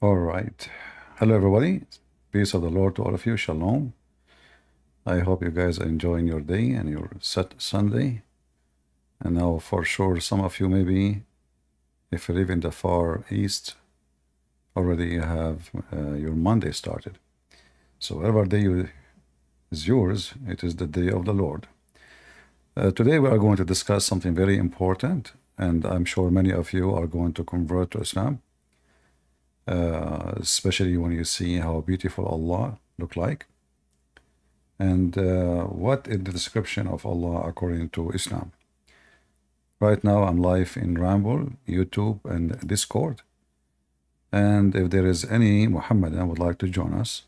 All right. Hello, everybody. Peace of the Lord to all of you. Shalom. I hope you guys are enjoying your day and your Sunday. And now, for sure, some of you maybe, if you live in the Far East, already have your Monday started. So whatever day is yours, it is the day of the Lord. Today we are going to discuss something very important, and I'm sure many of you are going to convert to Islam. Especially when you see how beautiful Allah look like, and what is the description of Allah according to Islam. Right now I'm live in Ramble, YouTube, and Discord, and if there is any Muhammadan would like to join us,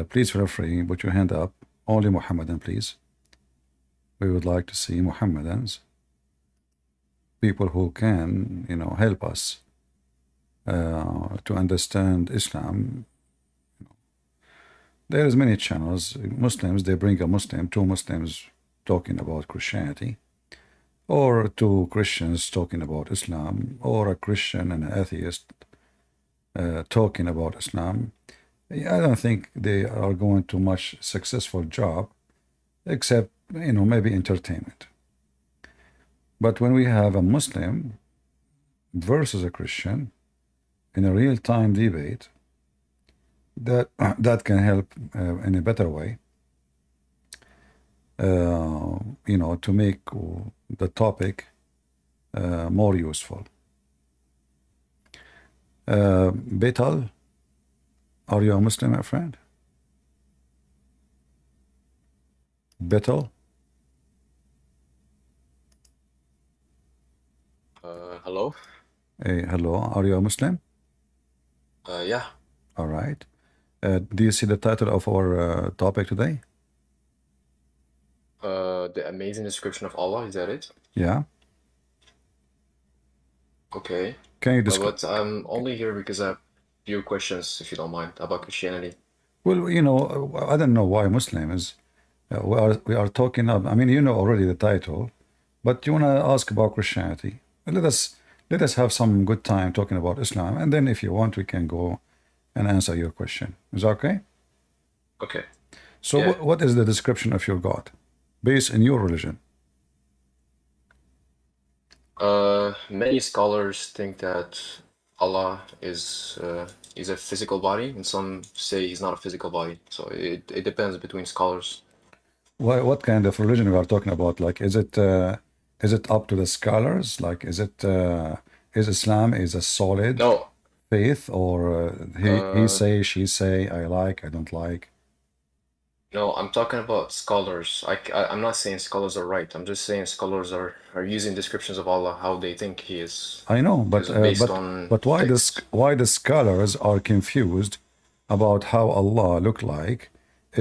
please feel free, put your hand up. Only Muhammadan, please. We would like to see Muhammadans, people who can, help us to understand Islam. There is many channels. Muslims, they bring a Muslim, two Muslims talking about Christianity, or two Christians talking about Islam, or a Christian and an atheist talking about Islam. I don't think they are going to much successful job, except, maybe entertainment. But when we have a Muslim versus a Christian in a real-time debate, that can help in a better way, to make the topic more useful. Betal, are you a Muslim, my friend? Betal? Hello? Hey, hello, are you a Muslim? Yeah. All right. Do you see the title of our topic today? The amazing description of Allah, is that it? Yeah. Okay. Can you describe? But I'm only here because I have a few questions, if you don't mind, about Christianity. Well, I don't know why Muslims. We are talking up. I mean, you know already the title, but you want to ask about Christianity. Let us have some good time talking about Islam, and then if you want, we can go and answer your question. Is that okay? Okay. So Yeah. what is the description of your God based in your religion? Many scholars think that Allah is a physical body, and some say he's not a physical body. So it depends between scholars. What kind of religion we are talking about? Like, is it up to the scholars? Like, is Islam is a solid No. faith, or he say, she say, I like, I don't like? No, I'm talking about scholars. I'm not saying scholars are right. I'm just saying scholars are using descriptions of Allah how they think he is, I know, because based on texts. why the scholars are confused about how Allah look like,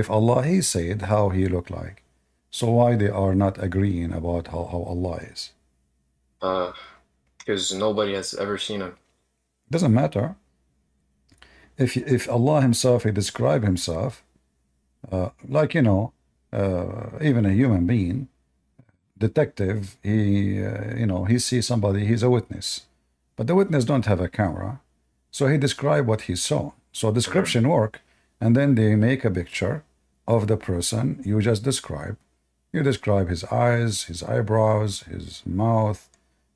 if Allah he said how he look like, so why they are not agreeing about how Allah is? Because nobody has ever seen him. Doesn't matter. If Allah himself he describe himself like even a human being, detective, he sees somebody, he's a witness, but the witness don't have a camera, so he describe what he saw. So description work, and then they make a picture of the person you just described. You describe his eyes, his eyebrows, his mouth,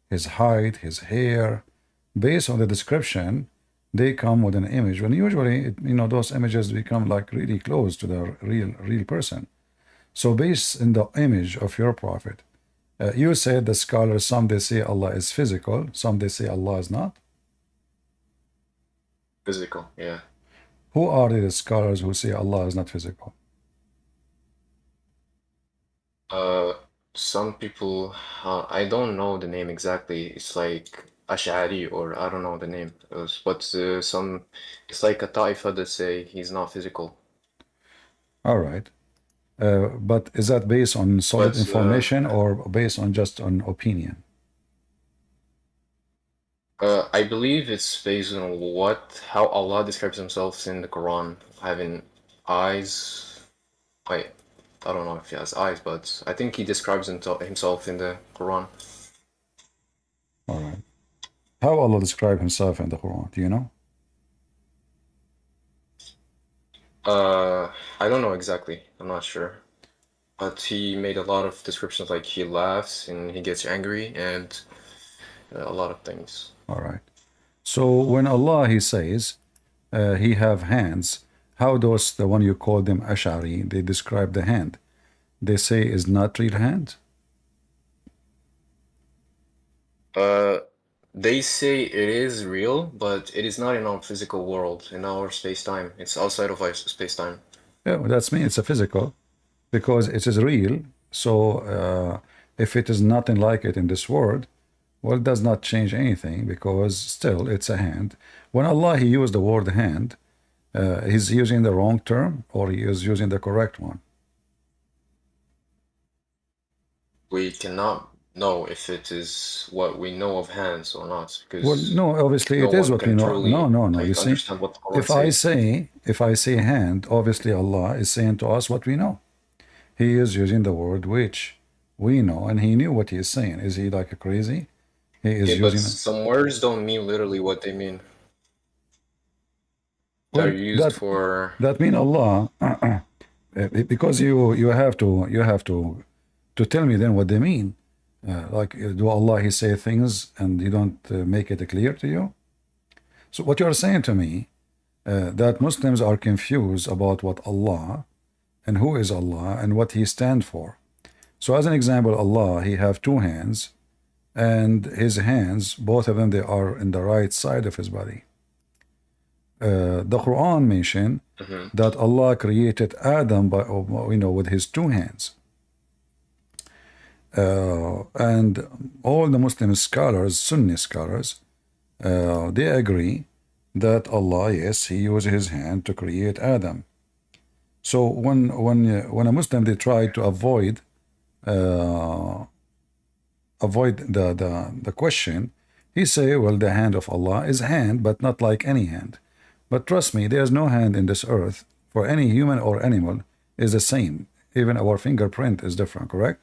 his height, his hair. Based on the description, they come with an image. When usually, those images become like really close to the real person. So based in the image of your prophet, you said the scholars, some they say Allah is physical, some they say Allah is not. Physical, yeah. Who are the scholars who say Allah is not physical? Some people, I don't know the name exactly. It's like Ash'ari, or I don't know the name. But it's like a taifa that say he's not physical. All right. But is that based on solid But information or based on just an opinion? I believe it's based on how Allah describes himself in the Quran, having eyes. I don't know if he has eyes, but I think he describes himself in the Quran. All right. How Allah describe himself in the Quran? Do you know? I don't know exactly. I'm not sure. But he made a lot of descriptions like he laughs and he gets angry and a lot of things. All right. So when Allah He says He have hands, how does the one you call them Ash'ari they describe the hand? They say is not real hand. Uh, they say it is real, but it is not in our physical world, in our space-time. It's outside of our space-time. Yeah, that's me. It's a physical because it is real. So if it is nothing like it in this world, well, it does not change anything because still it's a hand. When Allah He used the word hand, He's using the wrong term or He is using the correct one. We cannot know if it is what we know of hands or not, Well, because no, obviously no it is one what we can know. No, truly no, no. You like see, understand what the Quran says. if I say hand, obviously Allah is saying to us what we know. He is using the word which we know, and He knew what He is saying. Is He like a crazy? He is Yeah, but using. some words don't mean literally what they mean. They're Well, used for that mean Allah, because you have to tell me then what they mean. Like, do Allah He say things and you don't make it clear to you? So what you are saying to me that Muslims are confused about what Allah and who is Allah and what He stand for. So as an example, Allah He have two hands, and His hands, both of them, they are in the right side of His body. The Quran mention that Allah created Adam by with His two hands. And all the Muslim scholars, Sunni scholars, they agree that Allah, yes, He used His hand to create Adam. So when a Muslim they try to avoid the question, he say, well, the hand of Allah is hand, but not like any hand. But trust me, there's no hand in this earth for any human or animal is the same. Even our fingerprint is different, correct?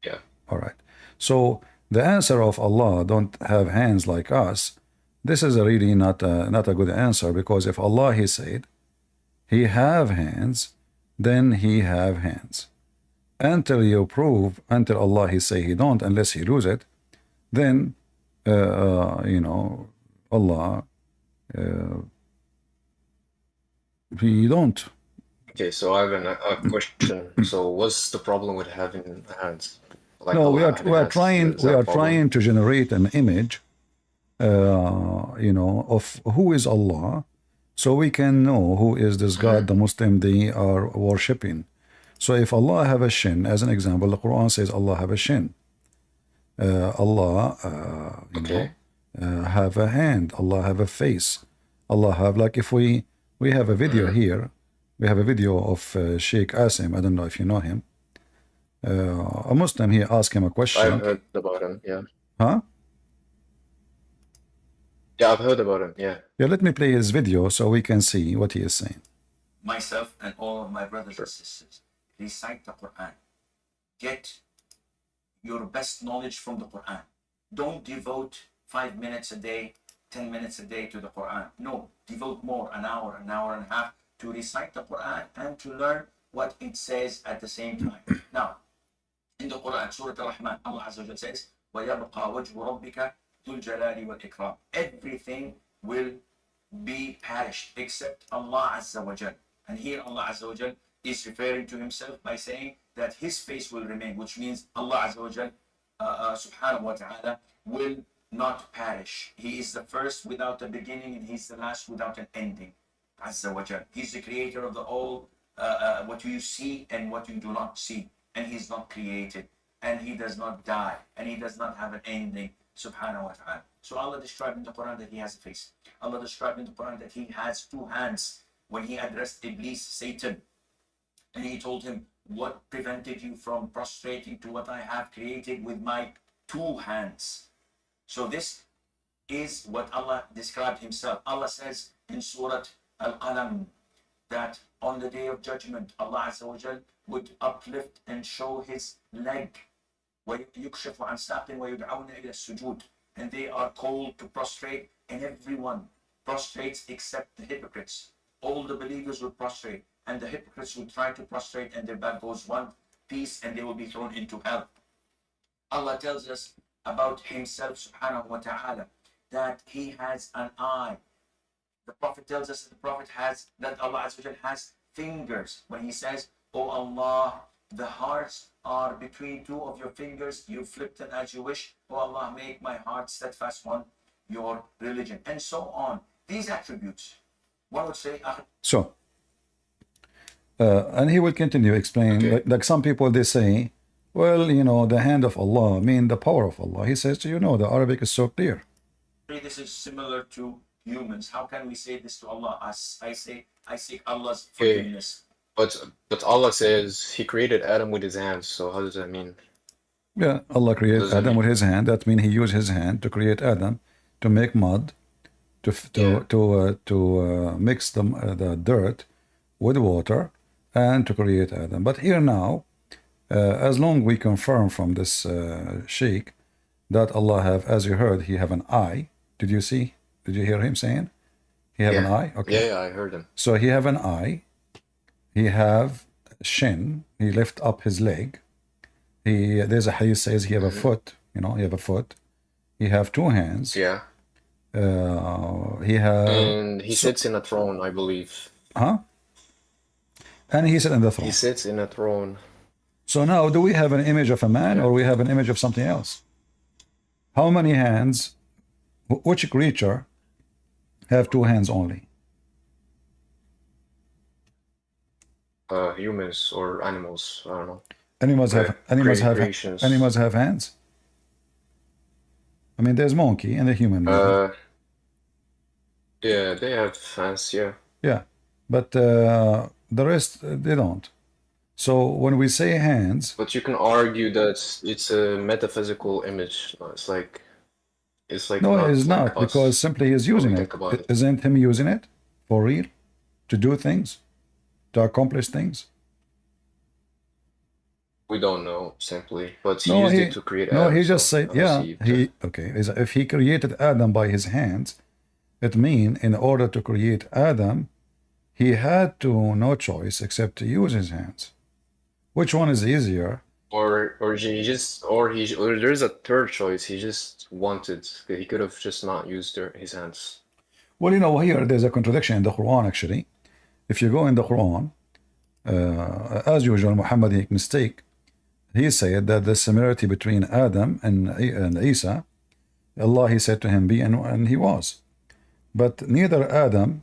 yeah. All right. So the answer of Allah don't have hands like us, this is really not a good answer, because if Allah He said He have hands, then He have hands. Until you prove, until Allah He say He don't, unless He lose it, then Allah He don't. Okay, so I have a question. So what's the problem with having hands? Like No, Allah having hands, is we that a are problem? trying to generate an image, of who is Allah, so we can know who is this God the Muslim they are worshipping. So if Allah have a shin, as an example, the Quran says Allah have a shin. Allah, Okay. have a hand. Allah have a face. Allah have, like, if we have a video here, we have a video of Sheikh Asim. I don't know if you know him. A Muslim, he asked him a I've question. heard about him, yeah. Huh? Yeah, I've heard about him, yeah. Yeah, let me play his video so we can see what he is saying. Myself and all of my brothers and sisters, recite the Quran. Get your best knowledge from the Quran. Don't devote 5 minutes a day, 10 minutes a day to the Quran. No, devote more, an hour and a half to recite the Quran and to learn what it says at the same time. Now, in the Quran, Surah Al-Rahman, Allah Azza wa Jalla says, وَيَبْقَى وَجْهُ رَبِّكَ ذُو الْجَلَالِ وَالْإِكْرَامِ. Everything will be perished except Allah Azza wa Jal. And here Allah Azza wa Jal is referring to Himself by saying that His face will remain, which means Allah Azza wa Jal, subhanahu wa ta'ala, will not perish. He is the first without a beginning, and He's the last without an ending. Azza wa Jal. He's the creator of the all, what you see and what you do not see. And He's not created, and He does not die, and He does not have an ending, subhanahu wa ta'ala. So Allah described in the Quran that He has a face. Allah described in the Quran that He has two hands when He addressed Iblis, Satan, and He told him, what prevented you from prostrating to what I have created with my two hands? So this is what Allah described Himself. Allah says in Surah Al-Qalam that on the day of judgment, Allah Azza wa Jal would uplift and show His leg, وَيُكْشَفُ عَنْ سَاقٍ وَيُدْعَوْنَ إِلَى السُّجُودِ, and they are called to prostrate, and everyone prostrates except the hypocrites. All the believers will prostrate, and the hypocrites will try to prostrate, and their back goes one piece, and they will be thrown into hell. Allah tells us about himself subhanahu wa ta'ala that he has an eye. The Prophet tells us that Allah Azza wa Jal has fingers. When he says, "Oh Allah, the hearts are between two of your fingers, you flip them as you wish. Oh Allah, make my heart steadfast on your religion," and so on. These attributes, one would say, So, and he will continue explaining, okay, like some people, they say, well, you know, the hand of Allah mean the power of Allah. He says, you know, the Arabic is so clear. this is similar to humans. How can we say this to Allah? As I seek Allah's forgiveness. But Allah says He created Adam with His hands. So how does that mean? Yeah, Allah created Does that Adam mean? with his hand. That means he used his hand to create Adam, to make mud, to mix the dirt with water, and to create Adam. But here now, as long we confirm from this sheikh that Allah have, as you heard, he have an eye. Did you see? Did you hear him saying? He have an eye? Okay. Yeah, I heard him. So he have an eye. He have shin. He lift up his leg. There's a hadith says he have a foot. You know, he have a foot. He have two hands. Yeah. He have. And he sits in a throne, I believe. Huh? And he sits in the throne. He sits in a throne. So now, do we have an image of a man, or we have an image of something else? How many hands? Which creature have two hands only? Humans or animals, I don't know. Animals Creations. have hands. I mean, there's monkey and the human. Yeah, they have hands, yeah. Yeah, but the rest they don't. So when we say hands, But you can argue that it's a metaphysical image. It's like no, not it's like not, us. because simply he's using we it. think about it. Isn't him using it for real to do things, to accomplish things? We don't know simply, but he No, used he it to create no, Adam. he just so said, I don't yeah, see it. he okay. If he created Adam by his hands, it mean in order to create Adam, he had to no choice except to use his hands. Which one is easier? Or there's a third choice. He just wanted. He could have just not used his hands. Well, you know, here there's a contradiction in the Quran actually. If you go in the Quran, as usual, Muhammad make mistake. He said that the similarity between Adam and Isa, Allah, he said to him, be, and he was. But neither Adam,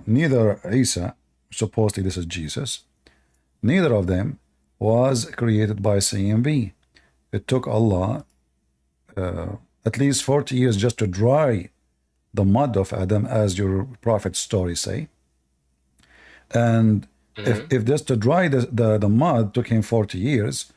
neither Isa, supposedly this is Jesus, neither of them was created by saying be. It took Allah at least 40 years just to dry the mud of Adam, as your prophet's story say. And if just to dry the mud took him 40 years,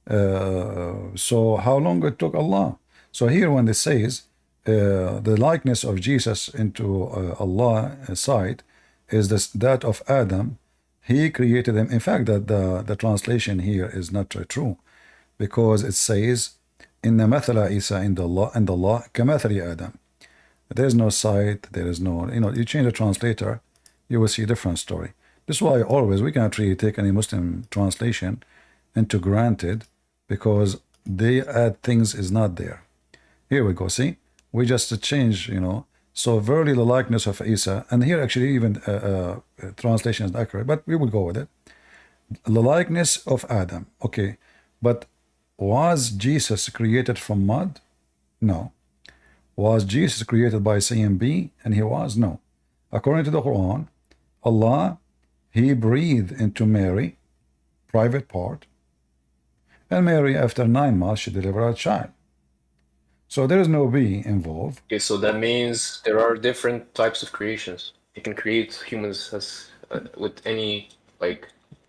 so how long it took Allah? So here when it says the likeness of Jesus into Allah's sight is that of Adam, he created him. In fact, that the translation here is not true, because it says inna mathala Isa and Allah kamathali Adam. There is no sight, there is no, you change the translator, you will see a different story. This is why always we cannot really take any Muslim translation into granted, because they add things is not there. Here we go, see? We just change, So verily the likeness of Isa, and here actually even translation is accurate, but we will go with it. The likeness of Adam, okay. But was Jesus created from mud? No. Was Jesus created by saying be? And he was? No. According to the Quran, Allah, he breathed into Mary, private part, and Mary, after 9 months, she delivered a child. So there is no be involved. Okay, so that means there are different types of creations. He can create humans as with any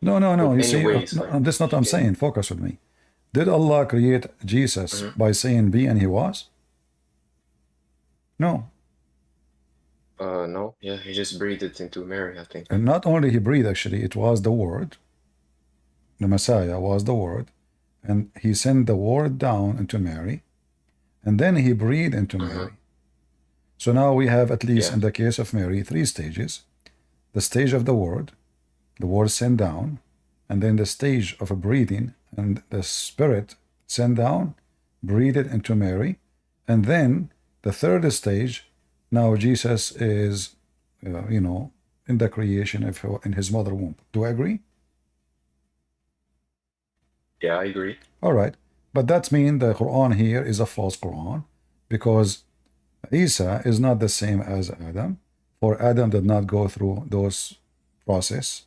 No. You see, ways, that's not what I'm saying. Focus with me. Did Allah create Jesus by saying be and he was? No. No, yeah, he just breathed it into Mary, I think. And not only he breathed, actually, it was the Word. The Messiah was the Word. And he sent the Word down into Mary. And then he breathed into Mary. So now we have, at least Yeah. in the case of Mary, 3 stages. The stage of the word sent down, and then the stage of a breathing, and the Spirit sent down, breathed into Mary, and then the third stage, now Jesus is, in the creation of in his mother womb. Do I agree? Yeah, I agree. All right, but that means the Quran here is a false Quran, because Isa is not the same as Adam, for Adam did not go through those process.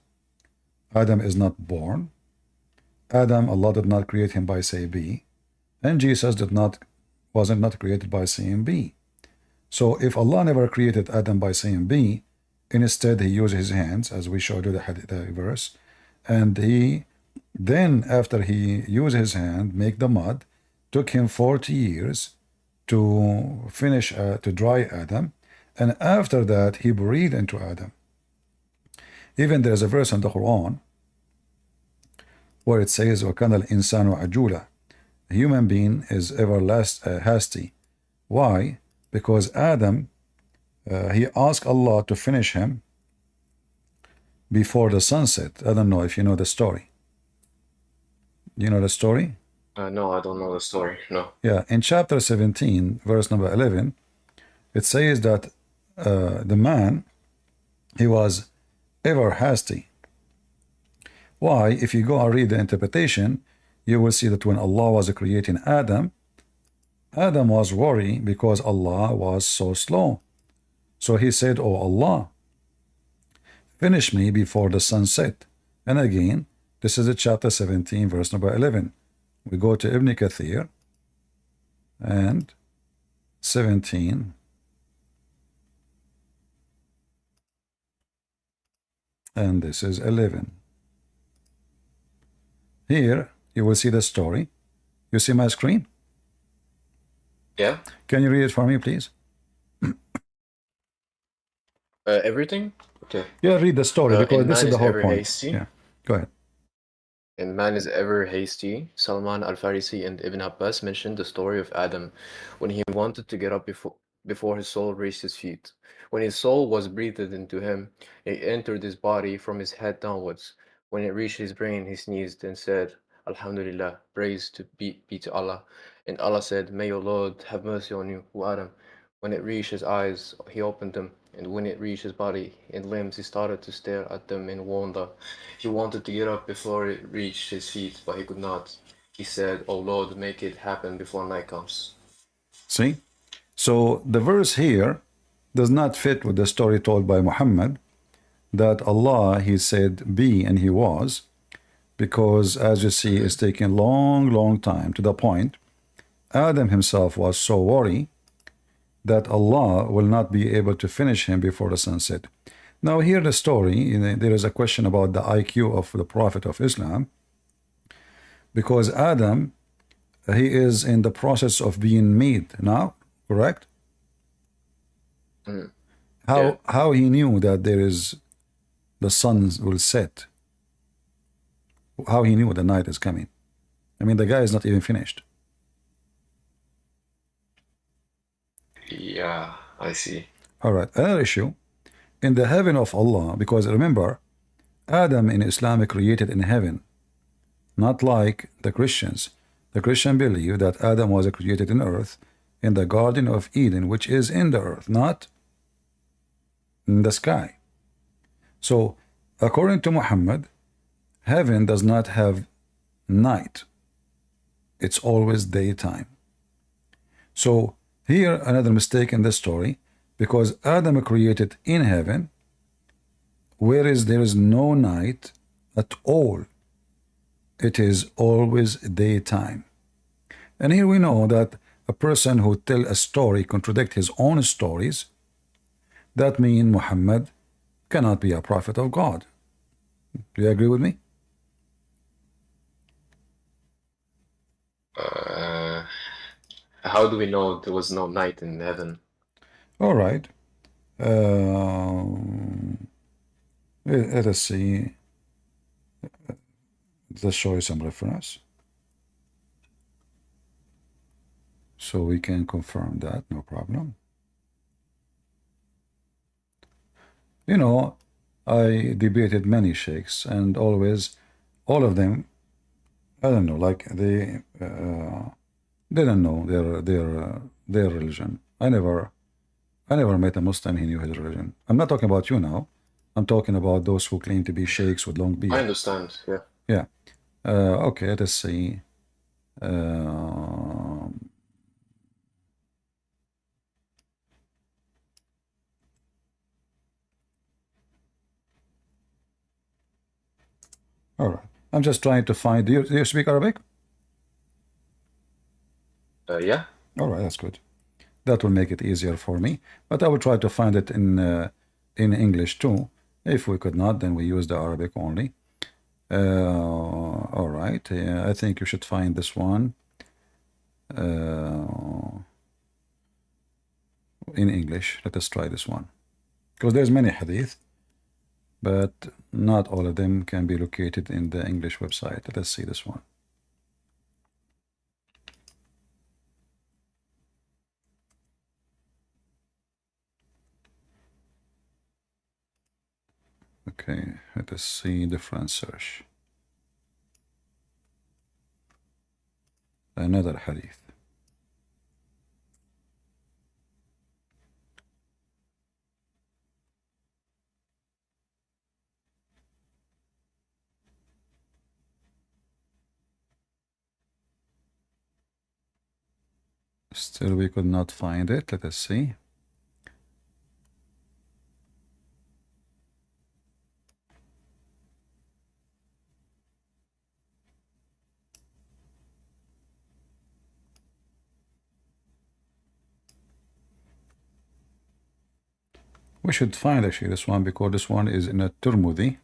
Adam is not born. Adam, Allah did not create him by saying be, and Jesus wasn't not created by saying be. So if Allah never created Adam by saying be, instead he used his hands, as we showed you the verse, and he then, after he used his hand, make the mud, took him 40 years to finish, to dry Adam, and after that he breathed into Adam. Even there is a verse in the Quran where it says, وَكَانَ الْإِنسَانُ عَجُولًا. A human being is hasty. Why? Because Adam, he asked Allah to finish him before the sunset. I don't know if you know the story. You know the story? No, I don't know the story. No. Yeah, in chapter 17, verse number 11, it says that the man, he was ever hasty. Why? If you go and read the interpretation, you will see that when Allah was creating Adam, Adam was worried because Allah was so slow. So he said, "Oh Allah, finish me before the sun set." And again, this is chapter 17, verse number 11. We go to Ibn Kathir and 17. And this is 11. Here, you will see the story. You see my screen? Yeah. Can you read it for me, please? Everything? Okay. Yeah, read the story, because and this man is the is whole ever point. hasty. Yeah, go ahead. And man is ever hasty. Salman al-Farisi and Ibn Abbas mentioned the story of Adam when he wanted to get up before his soul reached his feet. When his soul was breathed into him, it entered his body from his head downwards. When it reached his brain, he sneezed and said, Alhamdulillah, praise be to Allah. And Allah said, May your Lord have mercy on you, O Adam. When it reached his eyes, he opened them, and when it reached his body and limbs, he started to stare at them in wonder. He wanted to get up before it reached his feet, but he could not. He said, Oh Lord, make it happen before night comes. See? So the verse here does not fit with the story told by Muhammad, that Allah, he said, be, and he was, because as you see, it's taking long time, to the point Adam himself was so worried that Allah will not be able to finish him before the sunset. Now here the story, there is a question about the IQ of the Prophet of Islam, because Adam, he is in the process of being made now, correct? How he knew that there is the sun will set? How he knew the night is coming? I mean, the guy is not even finished. Yeah, I see. All right, another issue. In the heaven of Allah, because remember, Adam in Islam created in heaven, not like the Christians. The Christian believe that Adam was created in earth, in the Garden of Eden, which is in the earth, not in the sky. So, according to Muhammad, heaven does not have night. It's always daytime. So, here another mistake in the story, because Adam created in heaven, whereas there is no night at all. It is always daytime. And here we know that a person who tell a story contradict his own stories, that means Muhammad cannot be a prophet of God. Do you agree with me? How do we know there was no night in heaven? All right. Let us see. Let's show you some reference, so we can confirm that, no problem. You know, I debated many sheikhs, and always, all of them, I don't know, like they didn't know their religion. I never met a Muslim who knew his religion. I'm not talking about you now. I'm talking about those who claim to be sheikhs with long I beard. understand. Yeah. Yeah. Okay, let's see. All right. I'm just trying to find. Do you speak Arabic? Yeah. All right, that's good. That will make it easier for me. But I will try to find it in English too. If we could not, then we use the Arabic only. All right. I think you should find this one in English. Let us try this one. Because there's many hadith, but not all of them can be located in the English website. Let us see this one. Okay, let us see different search. Another hadith. Still we could not find it. Let us see. We should find actually this one because this one is in a Tirmidhi,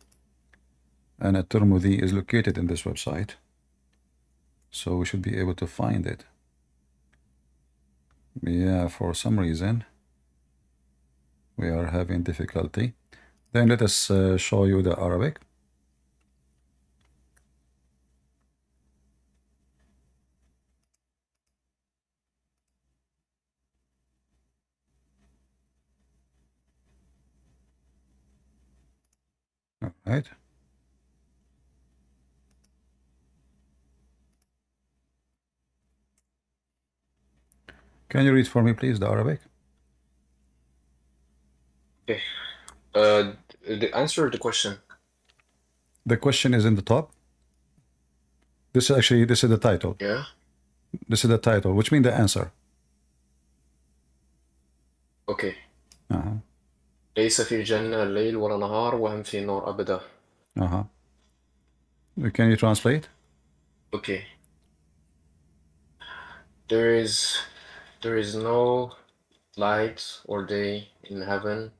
and a Tirmidhi is located in this website. So we should be able to find it. Yeah, for some reason we are having difficulty. Then let us show you the Arabic. All right. Can you read for me, please, the Arabic? Okay. Answer the question. The question is in the top. This is the title. Yeah. This is the title, which means the answer. Okay. ليس في الجنة ليل ولا نهار وهم في النار أبدا. Can you translate? Okay. There is no light or day in heaven.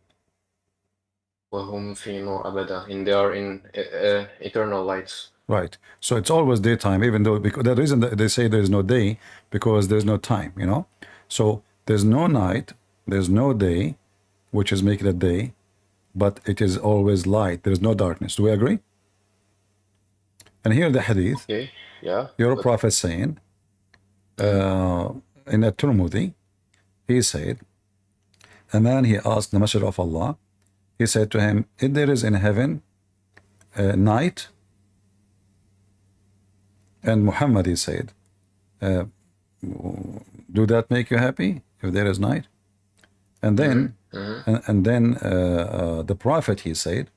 وهم في النار أبدا. And they are in eternal lights. Right. So it's always daytime, even though because the reason that they say there's no day because there's no time, you know. So there's no night, there's no day, which is making it day, but it is always light. There's no darkness. Do we agree? And here the hadith. Okay. Yeah. Your prophet saying, in a Tirmidhi, he said, a man he asked the Messenger of Allah. He said to him, if there is in heaven night, and Muhammad, he said, do that make you happy if there is night? And then, the prophet, he said,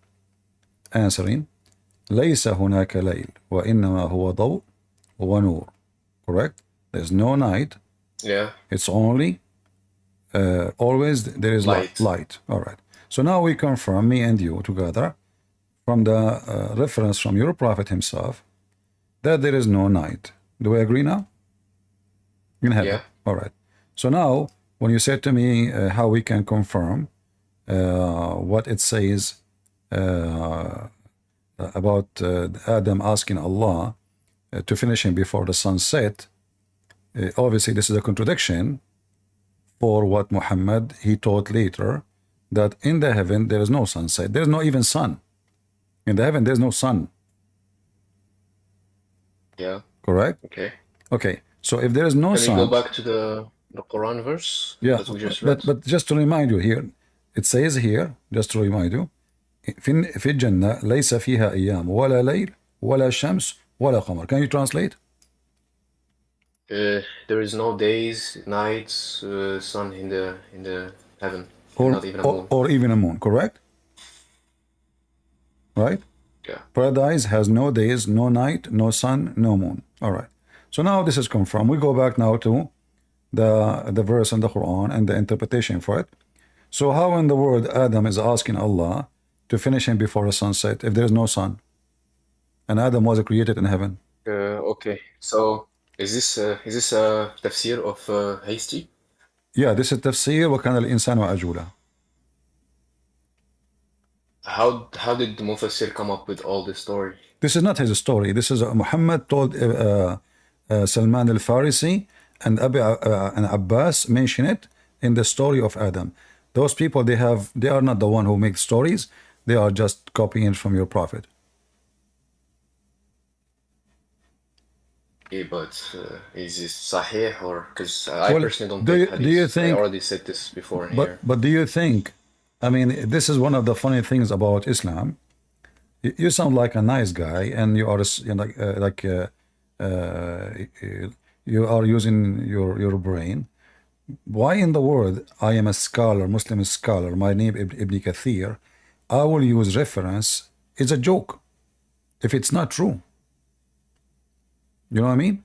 answering, ليس هناك ليل وإنما هو ضوء ونور. Correct? There's no night. Yeah. It's only always there is light. All right. So now we confirm, me and you together, from the reference from your prophet himself, that there is no night. Do we agree now? In heaven. Yeah. All right. So now, when you said to me how we can confirm what it says about Adam asking Allah to finish him before the sun set, obviously this is a contradiction for what Muhammad, he taught later, that in the heaven there is no sunset. There is no even sun. In the heaven there is no sun. Yeah. Correct? Okay. Okay. So if there is no sun... Can we go back to the Quran verse? Yeah, that we just read? but just to remind you here, it says here, just to remind you, في الجنة ليس فيها أيام ولا ليل ولا شمس ولا قمر. Can you translate? There is no days, nights, sun in the heaven, and Or, not even a moon. or even a moon, correct? Right? Yeah. Paradise has no days, no night, no sun, no moon. All right. So now this is confirmed. We go back now to the verse in the Quran and the interpretation for it. So how in the world Adam is asking Allah to finish him before the sunset if there is no sun? And Adam was created in heaven. Okay. So is this a tafsir of hasty? Yeah, this is tafsir وكان الإنسان عجولا. How did the Mufassir come up with all this story? This is not his story. This is Muhammad told Salman al-Farisi and Abbas mention it in the story of Adam. Those people, they are not the one who make stories. They are just copying from your prophet. Yeah, but is this sahih or because I Well, personally don't do take you hadith. think? I already said this before in here. But do you think? I mean, this is one of the funny things about Islam. You sound like a nice guy, and you are you are using your brain. Why in the world I am a scholar, Muslim scholar, my name Ibn Kathir, I will use reference. It's a joke if it's not true. You know what I mean?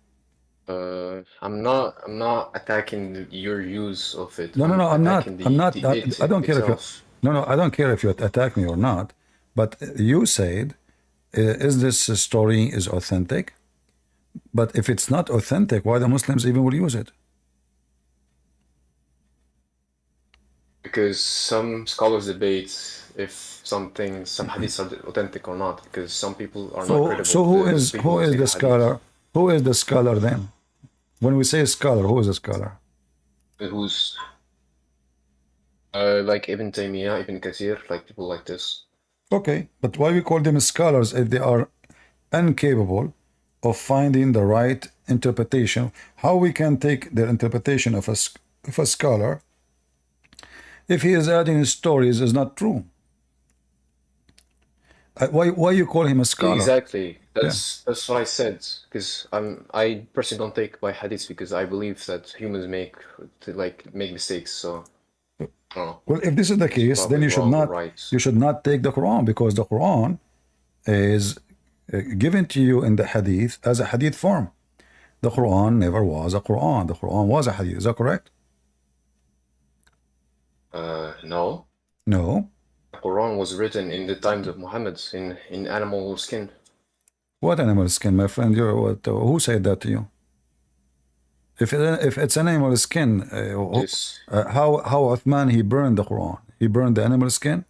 I'm not attacking your use of it. No, I'm not. It I don't care itself. I don't care if you attack me or not. But you said, is this story is authentic? But if it's not authentic, why the Muslims even will use it? Because some scholars debate if some hadiths are authentic or not. Because some people are not credible. So who is the scholar? Who is the scholar then? When we say scholar, who is a scholar? Who's like Ibn Taymiyyah, Ibn Kathir, like people like this. Okay, but why we call them scholars if they are incapable of finding the right interpretation? How we can take their interpretation of a scholar if he is adding stories is not true? Why you call him a scholar? Exactly. That's what I said. Because I personally don't take by hadiths because I believe that humans make mistakes. So. Well, if this is the case, then you should not take the Quran, because the Quran is given to you in the hadith as a hadith form. The Quran never was a Quran. The Quran was a hadith. Is that correct? No. No. The Quran was written in the times of Muhammad in animal skin. What animal skin, my friend? Who said that to you? If it's an animal skin, how Uthman he burned the Quran? He burned the animal skin?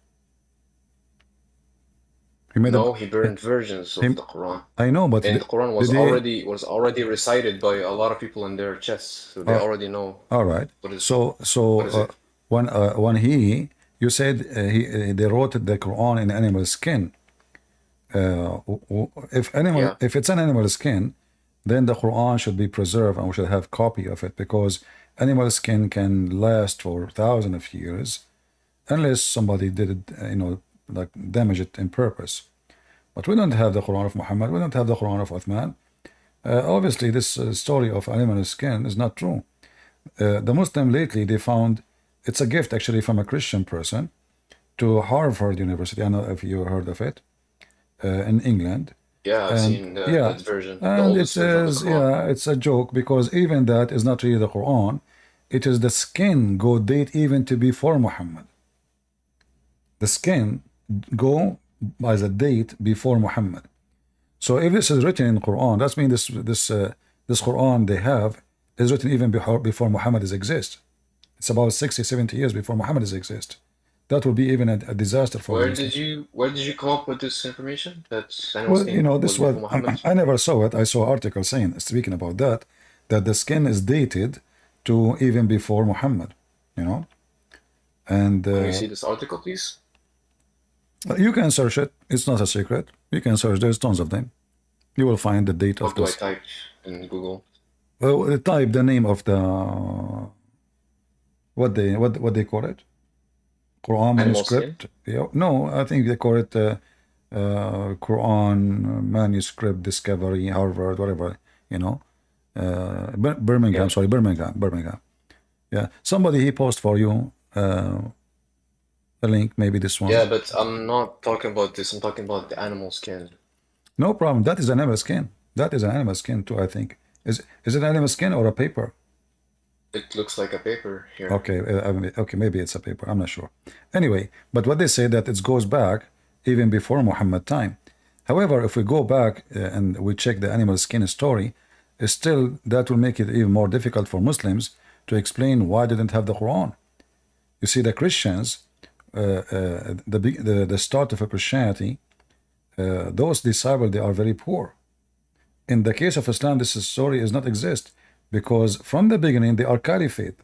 He burned versions of the Quran. I know, but and the Quran was already recited by a lot of people in their chests, so they already know. All right. When you said they wrote the Quran in animal skin. If it's an animal skin, then the Quran should be preserved and we should have copy of it, because animal skin can last for thousands of years unless somebody did it, like damage it in purpose. But we don't have the Quran of Muhammad. We don't have the Quran of Uthman. Obviously, this story of animal skin is not true. The Muslim lately, they found it's a gift actually from a Christian person to Harvard University. I don't know if you heard of it, in England. Yeah, I've seen that version. And it says, it's a joke, because even that is not really the Quran. It is the skin go date even to before Muhammad. The skin go by the date before Muhammad. So if this is written in the Quran, that means this Quran they have is written even before Muhammad exists. It's about 60, 70 years before Muhammad exists. That would be even a disaster for Where did you come up with this information? I never saw it. I saw an article speaking about that the skin is dated to even before Muhammad, And can you see this article, please? You can search it. It's not a secret. You can search. There's tons of them. You will find the date of this. What do I type in Google? Well, type the name of the what they call it. Quran Animal skin? manuscript. Yeah, no, I think they call it Quran manuscript discovery, Harvard, whatever, you know. Birmingham, Yeah. sorry, Birmingham. Yeah, somebody he post for you a link, maybe this one. Yeah, but I'm not talking about this. I'm talking about the animal skin. No problem. That is an animal skin. That is an animal skin too, I think. Is it an animal skin or a paper? It looks like a paper here. Okay, okay, maybe it's a paper. I'm not sure. Anyway, but what they say that it goes back even before Muhammad time. However, if we go back and we check the animal skin story, still that will make it even more difficult for Muslims to explain why they didn't have the Quran. You see, the Christians, the start of a Christianity, those disciples, they are very poor. In the case of Islam, this story does not exist because from the beginning they are caliphate,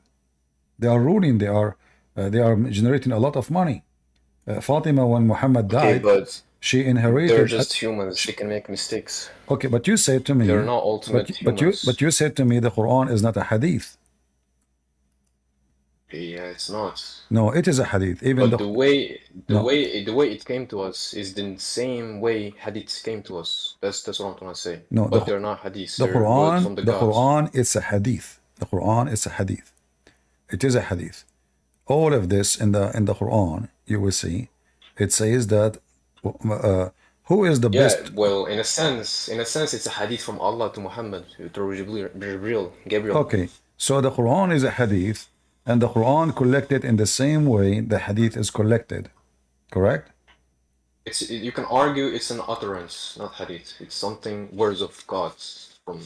they are ruling, they are generating a lot of money. Fatima, when Muhammad Okay, died, but she inherited. they're just humans. They can make mistakes. Okay, but you said to me, They're not ultimate humans. but you said to me the Quran is not a hadith. Yeah, it's not. No, it is a hadith. Even But the way No. it came to us is the same way hadiths came to us. That's what I'm trying to say. No, But they're not hadiths. the They're word from Quran, the the gods. Quran, it's a hadith. The Quran is a hadith. It is a hadith. All of this in the Quran, you will see, it says that who is the Yeah, best? well, in a sense, it's a hadith from Allah to Muhammad through Gabriel. Okay, so the Quran is a hadith, and the Quran collected in the same way the hadith is collected, correct? You can argue it's an utterance, not hadith. It's something words of God from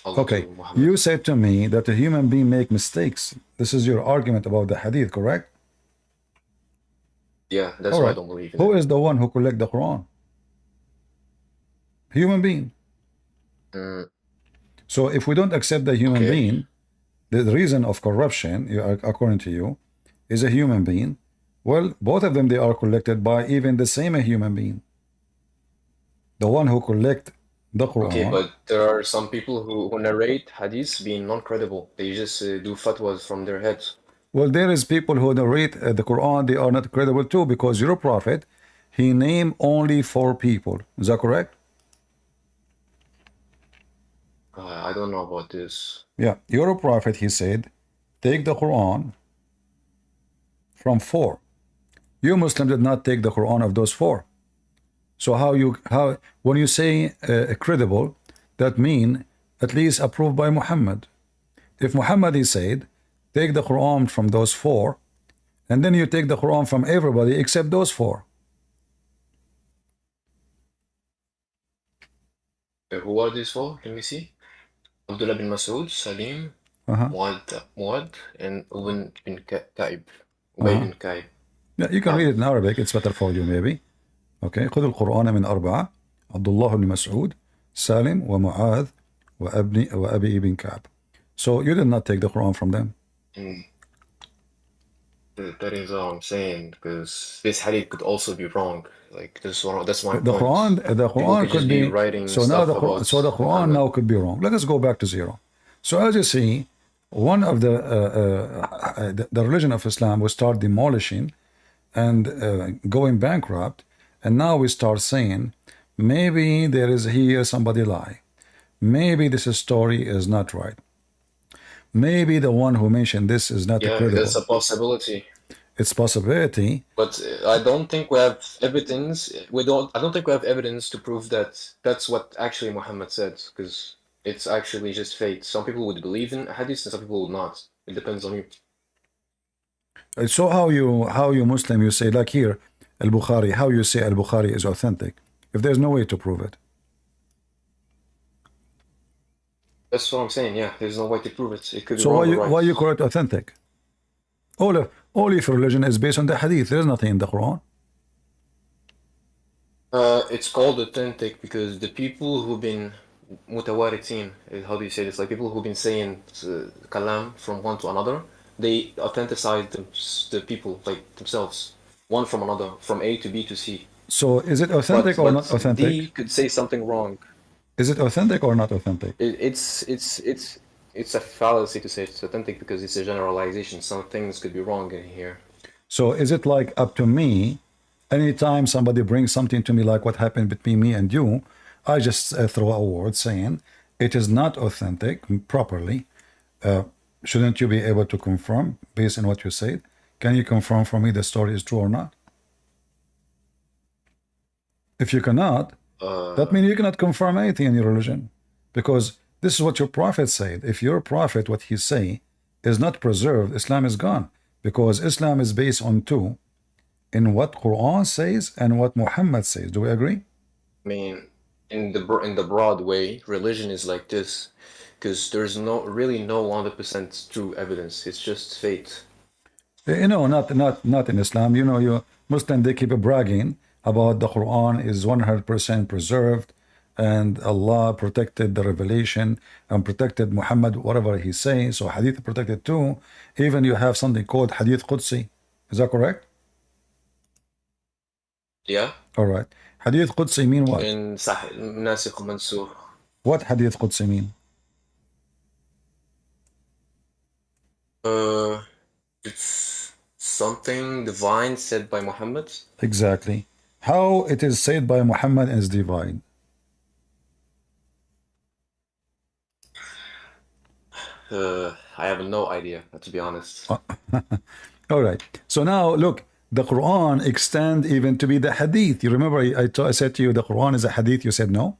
Allah Okay, to Muhammad. you said to me that a human being make mistakes. This is your argument about the hadith, correct? Yeah, that's All why I right. don't believe in Who it. is the one who collect the Quran? Human being. Mm, So if we don't accept the human Okay. being, the reason of corruption, according to you, is a human being. Well, both of them, they are collected by even the same human being. The one who collect the Quran. Okay, but there are some people who narrate hadiths being non-credible. They just do fatwas from their heads. Well, there is people who narrate the Quran, they are not credible too, because your prophet, he named only 4 people. Is that correct? I don't know about this. Yeah, your prophet, he said, take the Quran from 4. You Muslim did not take the Quran of those 4. So how when you say credible, that mean at least approved by Muhammad. If Muhammad he said, take the Quran from those 4, and then you take the Quran from everybody except those 4. Who are these 4? Can we see? Abdullah bin Masood, Salim, Muad, and Ubay bin Ka'ib. Ubay bin Ka'ib. Yeah, you can read it in Arabic. It's better for you maybe. Okay. خذ القرآن من 4 عبد الله بن مسعود سالم ومعاذ وأبي بن كعب. So you did not take the Quran from them. That is what I'm saying, because this hadith could also be wrong. Like that's my The point. Quran could could just be be writing so now stuff the Quran, about so the Quran Muhammad. now could be wrong. Let us go back to 0. So as you see, one of the religion of Islam will start demolishing and going bankrupt, and now we start saying maybe there is here somebody lie, maybe this story is not right, maybe the one who mentioned this is not Yeah, credible. that's a possibility. It's possibility. But I don't think we have evidence. I don't think we have evidence to prove that that's what actually Muhammad said, because it's actually just fate. Some people would believe in hadith and some people would not. It depends on you. So how you Muslim, you say like here al-Bukhari, how you say al-Bukhari is authentic if there's no way to prove it? That's what I'm saying. Yeah, there's no way to prove it. It could be So wrong or right. why you call it authentic? All of religion is based on the hadith. There's nothing in the Quran. It's called authentic because the people who've been mutawarithin, how do you say this? Like people who've been saying kalam from one to another, they authenticize the people, like themselves, one from another, from A to B to C. So is it authentic or not authentic? D could say something wrong. Is it authentic or not authentic? It's a fallacy to say it's authentic because it's a generalization. Some things could be wrong in here. So is it like up to me? Anytime somebody brings something to me like what happened between me and you, I just throw a word saying it is not authentic properly. Shouldn't you be able to confirm based on what you said? Can you confirm for me the story is true or not? If you cannot, that means you cannot confirm anything in your religion, because this is what your prophet said. If your prophet, what he say, is not preserved, Islam is gone, because Islam is based on two, in what Quran says and what Muhammad says. Do we agree? I mean, in the broad way, religion is like this, because there's really no 100% true evidence. It's just fate. You know, not in Islam. You know, you Muslim, they keep bragging about the Quran is 100% preserved, and Allah protected the revelation and protected Muhammad, whatever he says. So Hadith protected too. Even you have something called Hadith Qudsi. Is that correct? Yeah. All right. Hadith Qudsi mean what? In Nasikh Mansukh. What Hadith Qudsi mean? It's something divine said by Muhammad. Exactly. How it is said by Muhammad is divine. I have no idea, to be honest. All right. So now look, the Quran extend even to be the Hadith. You remember I said to you the Quran is a Hadith. You said no.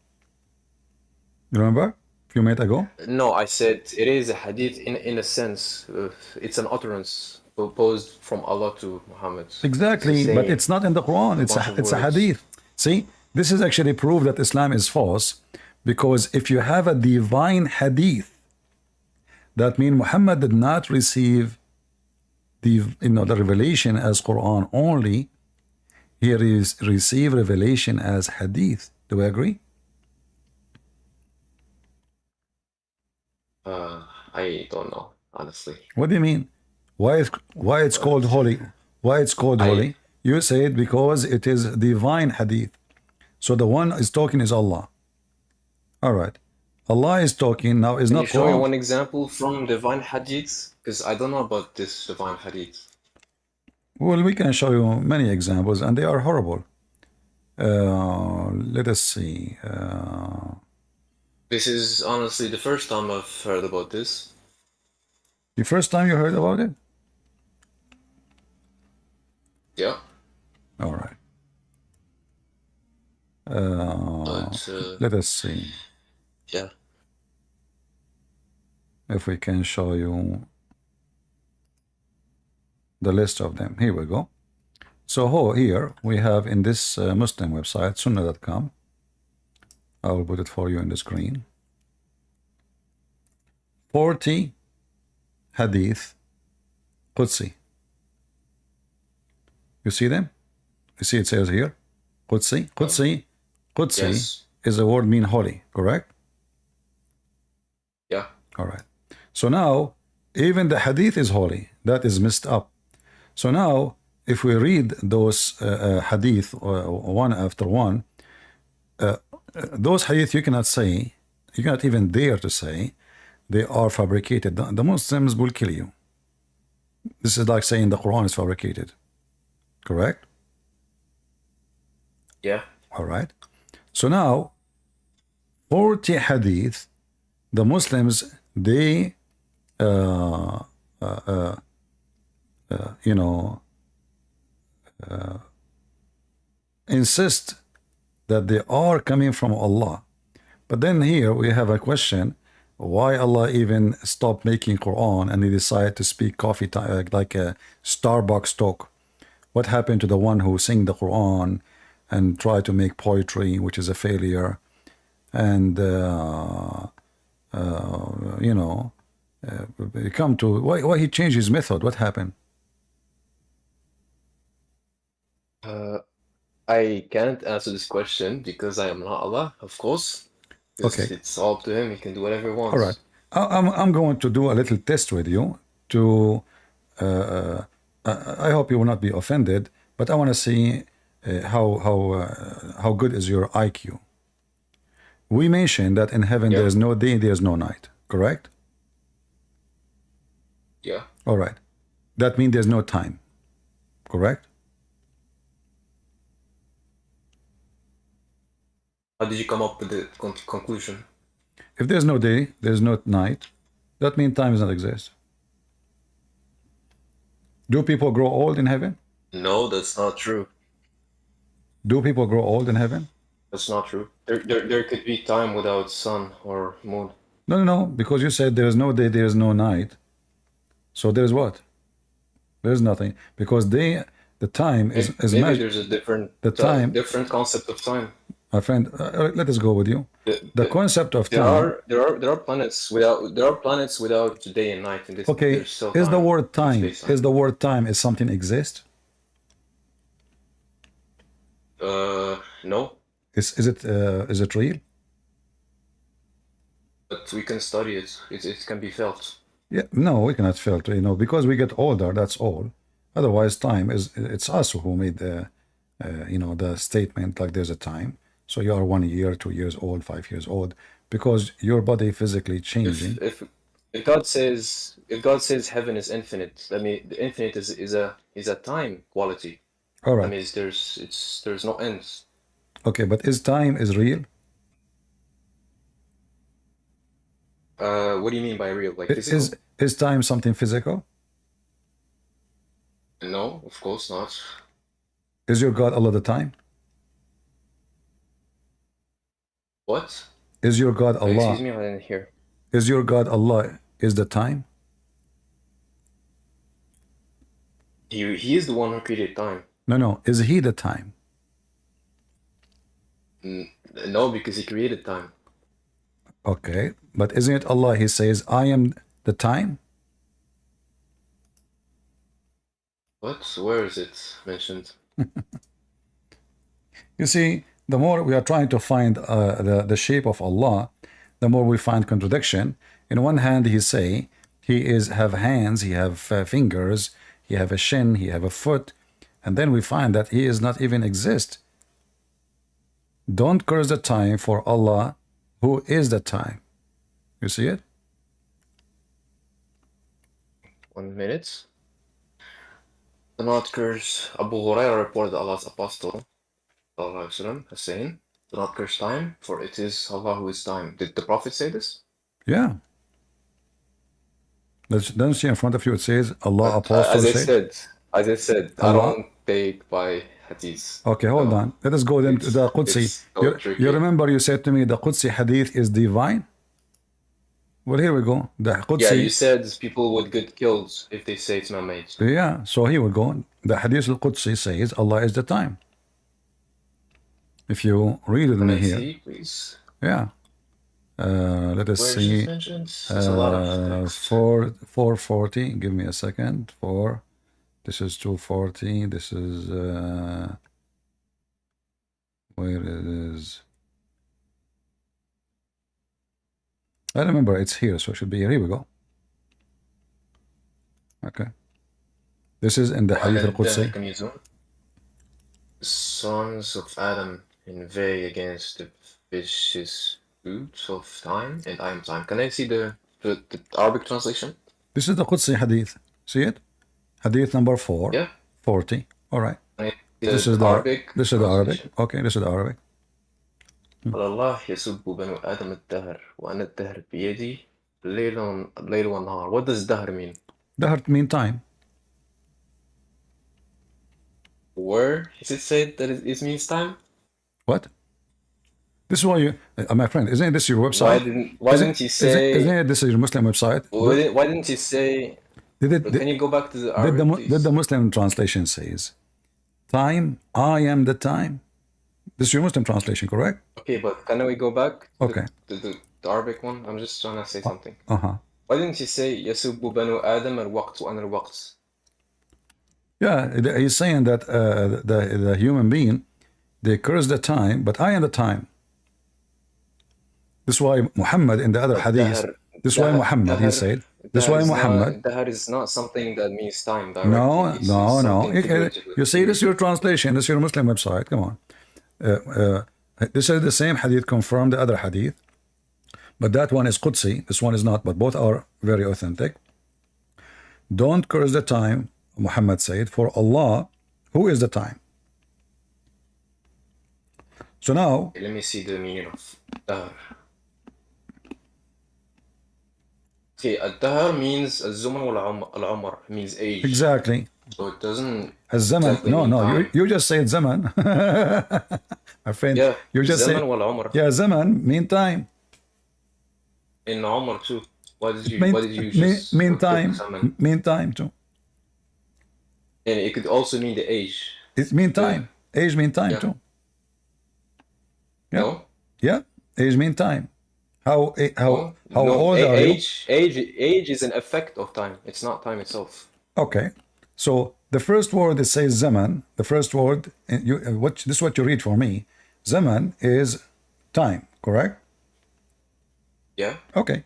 You remember a few minutes ago? No, I said it is a Hadith in a sense. It's an utterance proposed from Allah to Muhammad. Exactly, but it's not in the Quran. It's a Hadith. See, this is actually proof that Islam is false, because if you have a divine Hadith, that means Muhammad did not receive the revelation as Quran only. He received revelation as Hadith. Do we agree? I don't know, honestly. What do you mean? Why it's called holy? Why it's called holy? You say it because it is divine Hadith. So the one is talking is Allah. All right. Allah is talking now is Can not you show me Quran. one example from divine Hadith? Because I don't know about this divine Hadith. Well, we can show you many examples, and they are horrible. Let us see. This is honestly the first time I've heard about this. The first time you heard about it? Yeah. All right. But, Let us see yeah. if we can show you the list of them. Here we go. So here we have in this Muslim website, sunnah.com. I will put it for you on the screen. 40 Hadith Qudsi. You see them? You see it says here, Qudsi. Qudsi Yes. is a word mean holy, correct? Yeah. All right. So now, even the Hadith is holy. That is messed up. So now, if we read those Hadith one after one, those Hadith you cannot say, you cannot even dare to say, they are fabricated. The Muslims will kill you. This is like saying the Quran is fabricated. Correct? Yeah. All right. So now, 40 Hadith, the Muslims, they, insist that they are coming from Allah. But then here we have a question, why Allah even stopped making Quran and he decided to speak coffee time, like a Starbucks talk? What happened to the one who sing the Quran and try to make poetry, which is a failure? And, come to, why he changed his method? What happened? I can't answer this question because I am not Allah, of course. Okay. It's all up to him. He can do whatever he wants. All right. I'm going to do a little test with you to, I hope you will not be offended, but I want to see how good is your IQ. We mentioned that in heaven there is no day, there is no night, correct? Yeah. All right. That means there's no time, Correct? How did you come up with the conclusion? If there's no day, there's no night, that means time does not exist. Do people grow old in heaven? No, that's not true. Do people grow old in heaven? That's not true. There could be time without sun or moon. No, because you said there is no day, there is no night. So there's what? There's nothing. Because the time is maybe measured. there's a different different concept of time. My friend, let us go with you. The concept of time. There are planets without day and night. And Okay, is the word time? Is the word time is something exist? No. Is it real? But we can study it. It can be felt. Yeah, no, we cannot feel it, because we get older. That's all. Otherwise, time it's us who made the the statement like there's a time. So you are 1 year, 2 years old, 5 years old, because your body physically changing. If God says heaven is infinite, I mean the infinite is a time quality. All right. That means there's no ends. Okay, but is time is real? What do you mean by real? Like physical? Is time something physical? No, of course not. Is your God Allah the time? What? Is your God Allah? Excuse me, I didn't hear. Is your God Allah is the time? He is the one who created time. No. Is he the time? No, because he created time. Okay, but isn't it Allah? He says, I am the time. What? Where is it mentioned? You see, the more we are trying to find the shape of Allah, the more we find contradiction. In one hand, he say he have hands, he have fingers, he have a shin, he have a foot, and then we find that he is not even exist. Don't curse the time for Allah, who is the time. You see it? 1 minute. Do not curse. Abu Hurairah reported Allah's apostle has saying, do not curse time, for it is Allah who is time. Did the Prophet say this? Yeah. Don't see in front of you it says Allah apostle said. As I said, I don't take by hadith. Okay, hold on. Let us go then to the Qudsi. You remember you said to me the Qudsi hadith is divine? Well, here we go. The Qudsi. Yeah, you said people would get killed if they say it's man-made. Yeah, so here we go. The hadith al-Qudsi says Allah is the time. If you read it in here. See, please? Yeah. Let us see. 440. Give me a second. This is 240. This is where it is. I remember it's here, so it should be here. Here we go. Okay. This is in the Hadith al-Qudsi. Can you zoom? The sons of Adam inveigh against the vicious fruits of time, and I am time. Can I see the Arabic translation? This is the Qudsi Hadith. See it? Hadith number 4. Yeah. 40. All right. This is the Arabic. This is the Arabic. Okay, this is the Arabic. قال الله يسب بنو آدم الدهر وأنا الدهر بيدي الليل والنهار. What does dahr mean? Dahr mean time. Where is it said that it means time? What? This is why you, my friend, isn't this your website? Why didn't you say? Isn't this your Muslim website? Why didn't you say? Can you go back to the Arabic, did the Muslim translation says, time, I am the time? This is your Muslim translation, correct? Okay, but can we go back to the Arabic one? I'm just trying to say something. Uh-huh. Why didn't you say يسب بنو آدم الوقت وأنا الوقت? Yeah, he's saying that the human being, they curse the time, but I am the time. This is why Muhammad in the other hadith, this is why Muhammad, he said, this is why Muhammad. Dahr is not something that means time directly. No. You see, this is your translation, this is your Muslim website, come on. This is the same hadith confirmed the other hadith, but that one is Qudsi, this one is not, but both are very authentic. Don't curse the time, Muhammad said, for Allah Who is the time? So now, let me see the meaning of okay, الدهر means الزمن والعمر means age. exactly. So it doesn't الزمن. exactly No, mean no, time. you just said zaman. My friend, Yeah, you just said, الزمن والعمر. yeah, zaman mean time. In عمر too. Why did you mean just time. zaman? Mean time too. And it could also mean the age. It mean time. Age mean time Yeah. too. Yeah. No? Yeah. Age mean time. How No, old are you? age is an effect of time. It's not time itself. Okay. So the first word that says zaman, the first word, this is what you read for me. Zaman is time, correct? Yeah. Okay.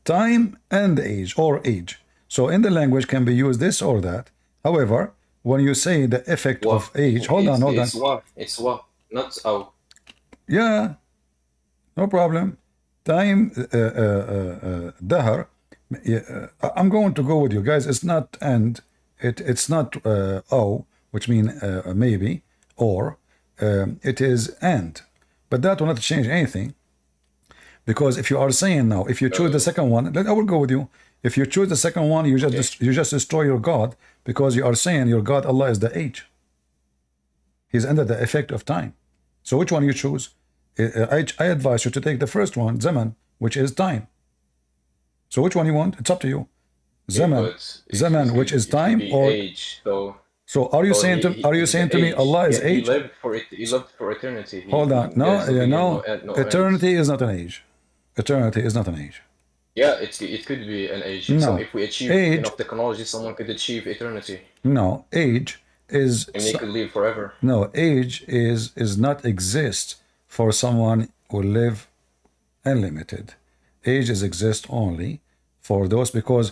Time and age or age. So in the language can be used this or that. However, when you say the effect of age, hold on. It's what, not how. Yeah, no problem. Time, dahr. I'm going to go with you guys. It's not and. It's not which mean maybe, or it is and. But that will not change anything. Because if you are saying now, if you choose the second one, I will go with you. If you choose the second one, you just destroy your God, because you are saying your God Allah is the age. He's under the effect of time. So which one you choose? I advise you to take the first one, zaman, which is time. So which one you want? It's up to you. Zaman, which is time, or age. So are you saying to me Allah is age? He lived for eternity. Hold on. No, eternity is not an age. Eternity is not an age. Yeah, it could be an age. No. So if we achieve enough technology, someone could achieve eternity. No, age is. And they could live forever. No, age is not exist for someone who live unlimited. Age is exist only for those, because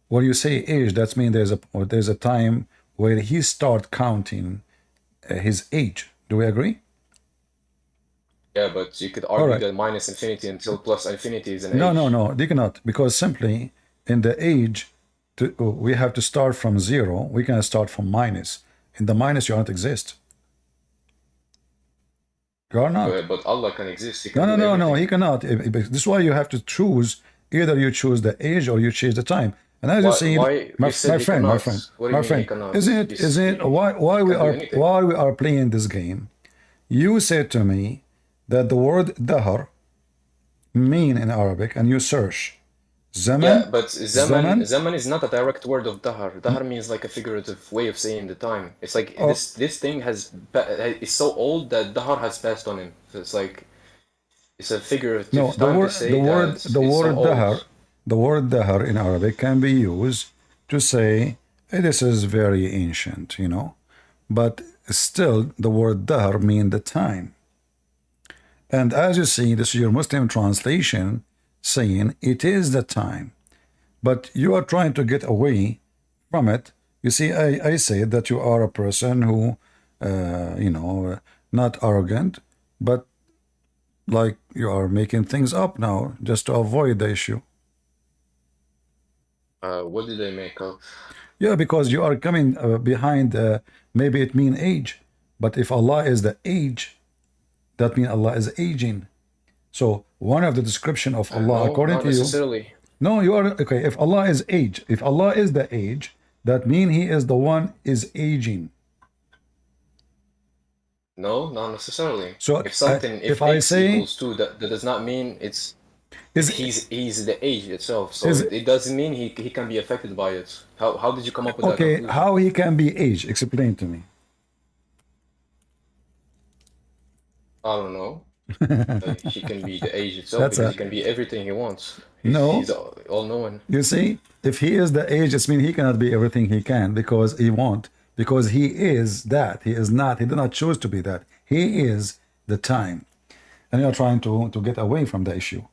when you say age, that means there's a time where he start counting his age. Do we agree? Yeah, but you could argue that minus infinity until plus infinity is an age. No, they cannot, because simply in the age, we have to start from zero. We can start from minus. In the minus, you don't exist. You are not. But Allah can exist. He No, can he cannot. This is why you have to choose. Either you choose the age or you choose the time. And as you see, my friend, isn't why we are playing this game? You said to me that the word dahr mean in Arabic, and you search zaman. Yeah, but zaman is not a direct word of dahr. Dahr means like a figurative way of saying the time. It's like this thing is so old that dahr has passed on him. So it's like it's a figurative time to say the word dahr in Arabic can be used to say, hey, this is very ancient, but still the word dahr mean the time. And as you see, this is your Muslim translation saying it is the time, but you are trying to get away from it. You see, I said that you are a person who, not arrogant, but like you are making things up now just to avoid the issue. What did I make up? Yeah, because you are coming behind, maybe it mean age, but if Allah is the age, that means Allah is aging. So one of the description of Allah, according to you, no, you are okay. If Allah is age, if Allah is the age, that means He is the one is aging. No, not necessarily. So if I say equals 2, that does not mean he's the age itself. So it doesn't mean he can be affected by it. How did you come up with that conclusion? How he can be age? Explain to me. I don't know. He can be the age itself, because he can be everything he wants. He's all-knowing. You see, if he is the age, it means he cannot be everything he can, because he won't. Because he is that. He is not. He did not choose to be that. He is the time. And you are trying to get away from the issue.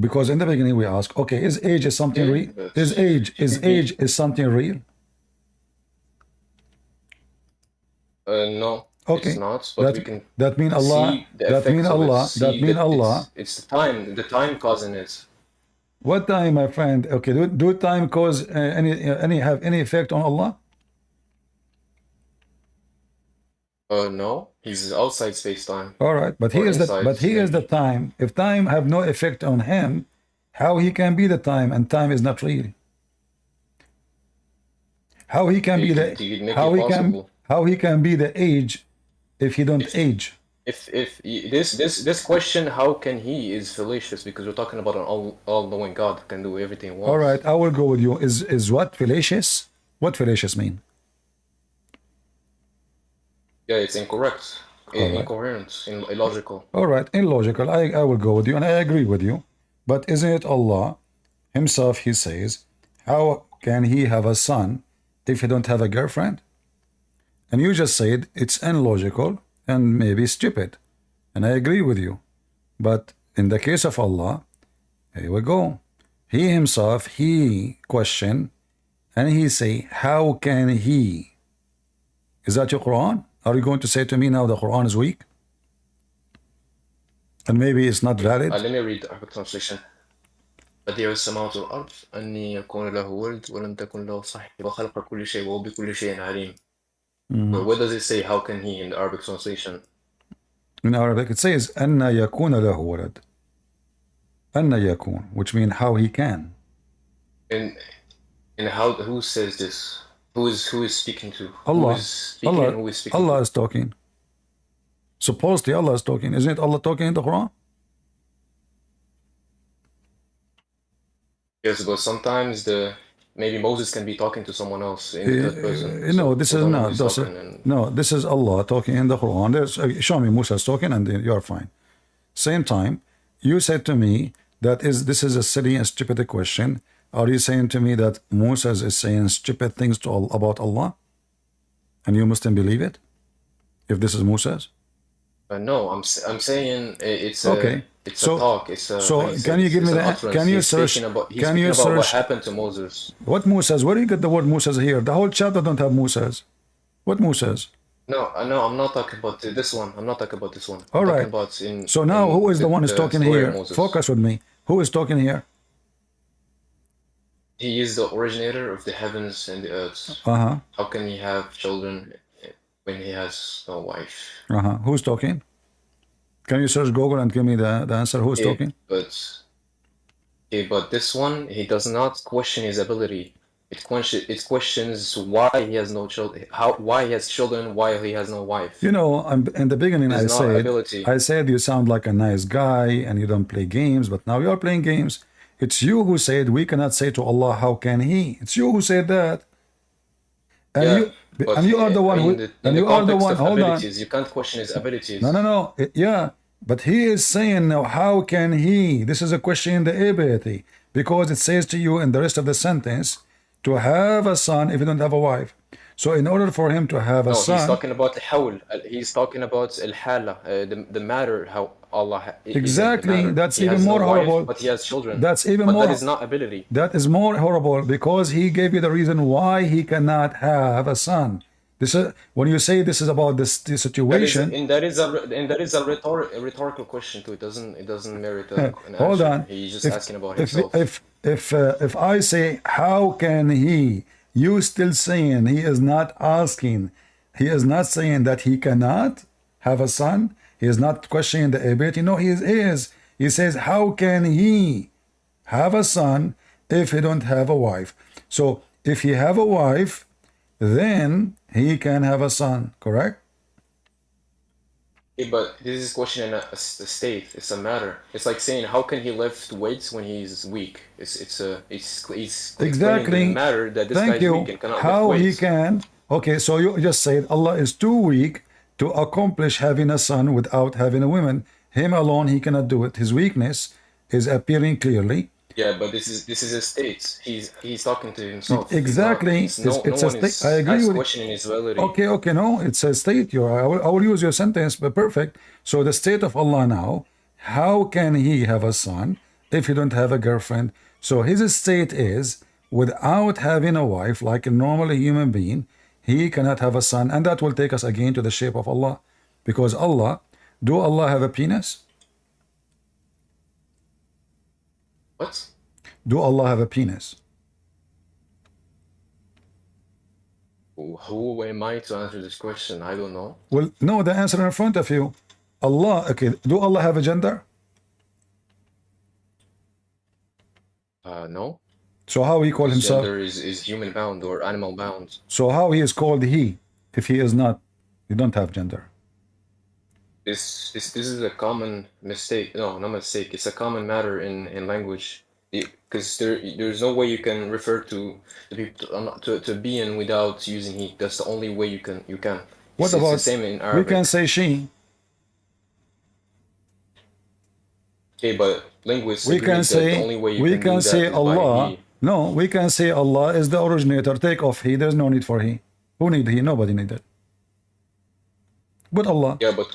Because in the beginning we ask, okay, is age something real? Is age something real? No. Okay. It's not, but we can that mean Allah. It's the time causing it. What time, my friend? Okay, do time cause have any effect on Allah? No, he's outside space-time. All right, but he Or is the inside, the maybe. time. If time have no effect on him, how he can be the time and time is not real? How he can be the You could make it possible. how he can be the age if he don't If age? this question, how can he, is fallacious because we're talking about an all-knowing God who can do everything he All wants. right, I will go with you. Is what fallacious? What fallacious mean? Yeah, it's incorrect, All right. incoherent, illogical. All right, illogical. I will go with you, and I agree with you. But isn't it Allah Himself? He says, how can He have a son if He don't have a girlfriend? And you just said it's illogical and maybe stupid, and I agree with you. But in the case of Allah, here we go. He Himself, He question, and He say, how can He? Is that your Quran? Are you going to say to me now the Quran is weak? And maybe it's not valid? Let me read the Arabic translation. بديع السماوات والأرض أني يكون له ولد ولم تكن له صاحبة وخلق كل شيء وهو بكل شيء عليم. But what does it say? How can he in the Arabic translation? In Arabic it says أن يكون له ولد. أن يكون, which means how he can. And how, who says this? Who is speaking to? Allah. Who is speaking and who is speaking Allah to? is talking. Supposedly Allah is talking. Isn't it Allah talking in the Quran? Yes, but sometimes maybe Moses can be talking to someone else in the third person. No, So this we is don't know not. who's This talking and no, this is Allah talking in the Quran. Show me Musa is talking, and then you are fine. Same time, you said to me that this is a silly and stupid question. Are you saying to me that Moses is saying stupid things about Allah, and you Muslim believe it? If this is Moses? no, I'm saying it's Okay. a talk. It's a, So how you say can you this? give me It's an that? utterance. Can you He's search? speaking about Can you what search? happened to Moses. What Moses? Where do you get the word Moses here? The whole chapter don't have Moses. What Moses? No, I'm not talking about this one. I'm not talking about this one. All I'm talking right. about So now who is the one who's the talking story of here? Moses. Focus with me. Who is talking here? He is the originator of the heavens and the earth. Uh-huh. How can he have children when he has no wife? Uh-huh. Who's talking? Can you search Google and give me the answer? Who's talking? But this one, he does not question his ability. It questions why he has no children, why he has children, why he has no wife. You know, in the beginning I said you sound like a nice guy and you don't play games, but now you are playing games. It's you who said we cannot say to Allah, how can He? It's you who said that. And yeah, you are the one you are the one. Hold on. You can't question his abilities. No. Yeah, but he is saying now, how can he? This is a question in the ability, because it says to you in the rest of the sentence to have a son if you don't have a wife. So in order for him to have a son, he's talking about al-hawl. He's talking about al-hala, the matter, how Allah exactly. That's even more horrible. But he has children. That's even more. That is not ability. That is more horrible because he gave you the reason why he cannot have a son. This is when you say this is about this situation. That is a rhetorical question too. It doesn't merit an Hold answer. on. He's just asking about himself. If I say how can he, you still saying he is not asking. He is not saying that he cannot have a son. He is not questioning the ability. No, he is. He says how can he have a son if he don't have a wife? So if he have a wife, then he can have a son, correct? Yeah, but this is questioning a state. It's a matter. It's like saying how can he lift weights when he's weak? He's exactly the matter that this Thank guy's you. weak and cannot How lift he weights. can? Okay, so you just said Allah is too weak to accomplish having a son without having a woman. Him alone, he cannot do it. His weakness is appearing clearly. Yeah, but this is a state. He's talking to himself. Exactly. It's a state. I agree with questioning his validity. Okay, no, it's a state. I will use your sentence, but perfect. So the state of Allah now, how can he have a son if he don't have a girlfriend? So his state is, without having a wife, like a normal human being, he cannot have a son. And that will take us again to the shape of Allah. Because do Allah have a penis? What? Do Allah have a penis? Who am I to answer this question? I don't know. Well, no, the answer in front of you. Allah, okay, do Allah have a gender? No. So how he call His himself? gender is human bound or animal bound. So how he is called he, if he is not? You don't have gender. This is a common mistake. No, not mistake. It's a common matter in language. Because there's no way you can refer to the people to being without using he. That's the only way you can. What It's about the same in we Arabic. can say she? Okay, but linguists We agree can that the say only way you we can do can that say is by Allah. he. No, we can say Allah is the originator. Take off he. There's no need for he. Who need he? Nobody need it. But Allah. Yeah, but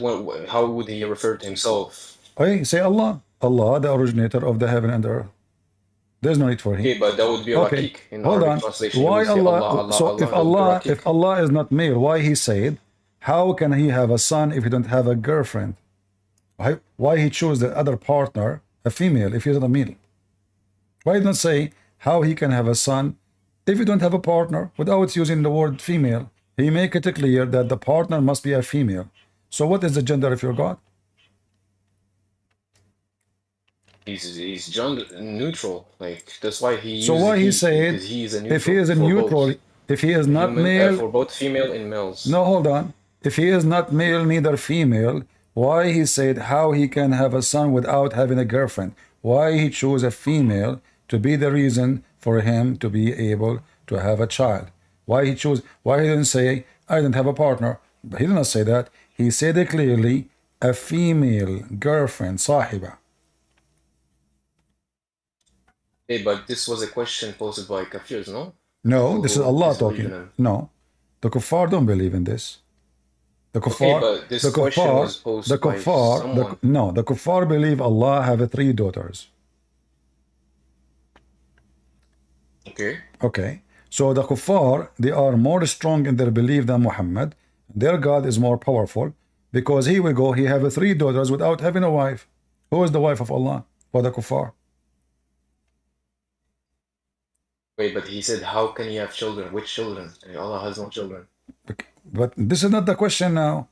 how would he refer to himself? Hey, say Allah. Allah, the originator of the heaven and the earth. There's no need for he. Okay, but that would be Okay, Rakik in hold Arabic on. translation. Why It would say Allah? Allah, So Allah, if Allah, Allah, Rakik. if Allah is not male, why he said, how can he have a son if he don't have a girlfriend? Why he choose the other partner, a female, if he's not a male? Why not say how he can have a son if you don't have a partner without using the word female? He make it clear that the partner must be a female. So what is the gender of your God? He's gender neutral. Like that's why he So uses why he he, said because he is a neutral if he is a for neutral, both if he is not human male, for both female and males. no, hold on. If he is not male, neither female, why he said how he can have a son without having a girlfriend? Why he chose a female to be the reason for him to be able to have a child? Why he didn't say, I don't have a partner? He did not say that. He said it clearly, a female girlfriend, sahiba. Hey, but this was a question posed by Kafirs, no? No, People this is who Allah disbelieve talking. in him. No, the kuffar don't believe in this. The Okay, kuffar, but this the question kuffar, was posed the by kuffar, someone. no, the kuffar believe Allah have 3 daughters. Okay. Okay, so the kuffar, they are more strong in their belief than Muhammad. Their God is more powerful because he will go, he have 3 daughters without having a wife. Who is the wife of Allah? For the kuffar. Wait, but he said, how can he have children? Which children? Allah has no children. But this is not the question now.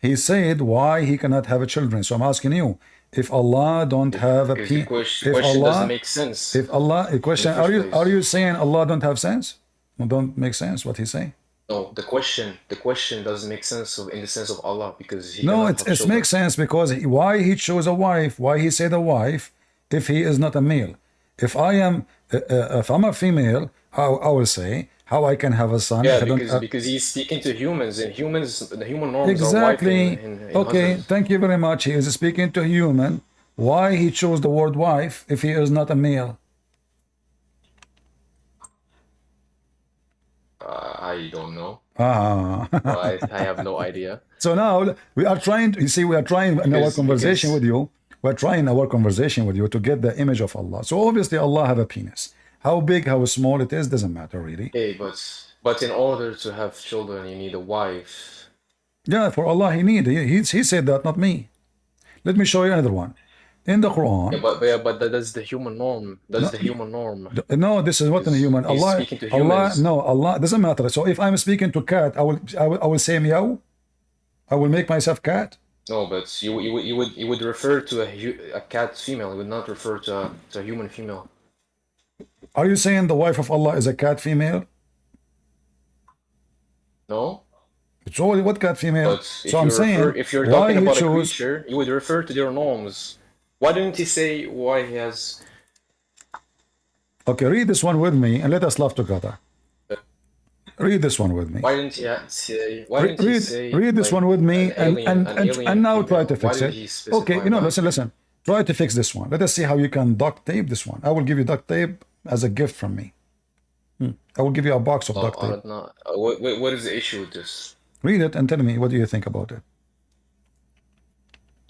He said why he cannot have children. So I'm asking you, if Allah don't have a Because the question if Allah doesn't make sense. if Allah a question, in the first are place. you saying Allah don't have sense? Don't make sense what he's saying. No, the question doesn't make sense in the sense of Allah because he No, cannot have it children. makes sense because why he chose a wife, why he said a wife, if he is not a male. If I'm a female, I will say how I can have a son. Yeah, if I don't because he's speaking to humans, and the human norms exactly. are wife in Okay, husbands. thank you very much. He is speaking to human. Why he chose the word wife if he is not a male? I don't know. Ah. I have no idea. So now we are trying. You see, we are trying in our conversation with you. We're trying our conversation with you to get the image of Allah. So obviously Allah have a penis. How big, how small it is, doesn't matter really. Okay, but in order to have children, you need a wife. Yeah, for Allah he said that, not me. Let me show you another one. In the Quran. Yeah, but that's the human norm. That's the human norm. No, this is what in human. He's Allah, speaking to humans. Allah doesn't matter. So if I'm speaking to cat, I will say meow. I will make myself cat. No, but you would refer to a cat female. You would not refer to a human female. Are you saying the wife of Allah is a cat female? No. It's already what cat female? But So I'm saying if you're why talking he about a chose. creature, you would refer to their norms. Why didn't he say why he has? Okay, read this one with me and let us laugh together. Read this one with me. Why didn't he say? Why didn't he say? Read this like, one with me an alien and now try female? to fix Why did it. he specify Okay, why? listen. Try to fix this one. Let us see how you can duct tape this one. I will give you duct tape as a gift from me. I will give you a box of duct tape. What is the issue with this? Read it and tell me what do you think about it.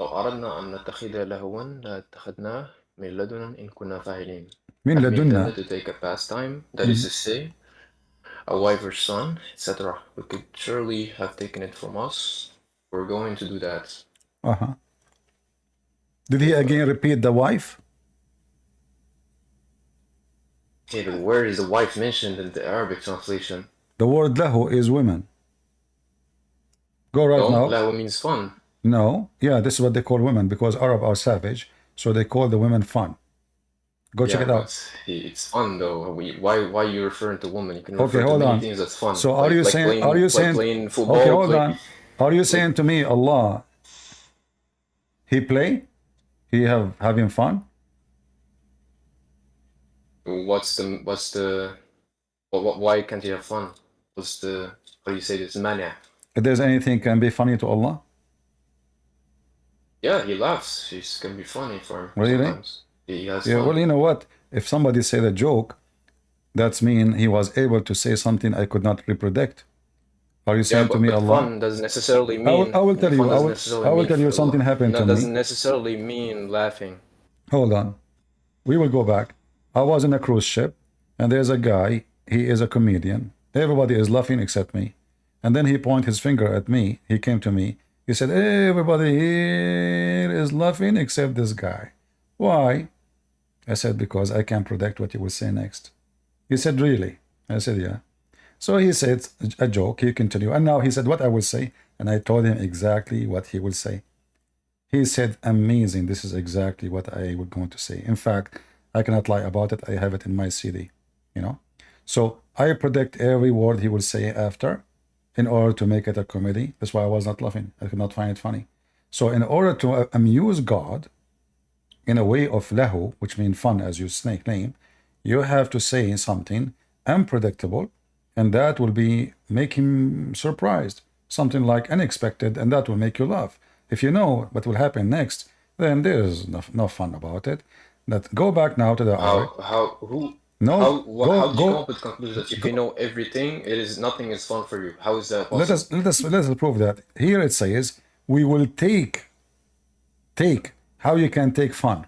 لو أردنا أن نتخذ لهوا لاتخذناه من لدن إن كنا فاعلين. من If we لدنا. intended to take a pastime, that is to say, a wife or son, etc., we could surely have taken it from us. We're going to do that. Did he again repeat the wife? Okay, but where is the wife mentioned in the Arabic translation? The word lahu is women. Go right No, now. lahu means fun. No, yeah, this is what they call women because Arab are savage, so they call the women fun. Go check it out. But it's fun though. Why are you referring to women? You can refer Okay, to hold many on. things that's fun. So are you saying? Are you saying? Playing football? Okay, hold on. Are you saying to me, Allah, He play? He having fun? Why can't he have fun? What's the, how do you say this? Mania. If there's anything can be funny to Allah? Yeah, he laughs. It's gonna be funny for him Really? sometimes. He has Yeah, fun. well, you know what? If somebody said a joke, that's mean he was able to say something I could not reproduce. Are you saying to me, but Allah? fun doesn't necessarily mean. I will tell you. I will tell you something happened to me. That doesn't necessarily mean laughing. Hold on. We will go back. I was in a cruise ship, and there's a guy. He is a comedian. Everybody is laughing except me. And then he pointed his finger at me. He came to me. He said, everybody here is laughing except this guy. Why? I said, because I can't predict what you will say next. He said, really? I said, yeah. So he said a joke. He continued. And now he said what I will say. And I told him exactly what he will say. He said, amazing. This is exactly what I was going to say. In fact, I cannot lie about it. I have it in my CD, you know. So I predict every word he will say after in order to make it a comedy. That's why I was not laughing. I could not find it funny. So in order to amuse God in a way of lahu, which means fun as you snake name, you have to say something unpredictable, and that will be make him surprised. Something like unexpected, and that will make you laugh. If you know what will happen next, then there's no fun about it. That go back now to the How do you come up with the conclusion that if you know everything, nothing is fun for you? How is that possible? Let us prove that. Here it says we will take how you can take fun.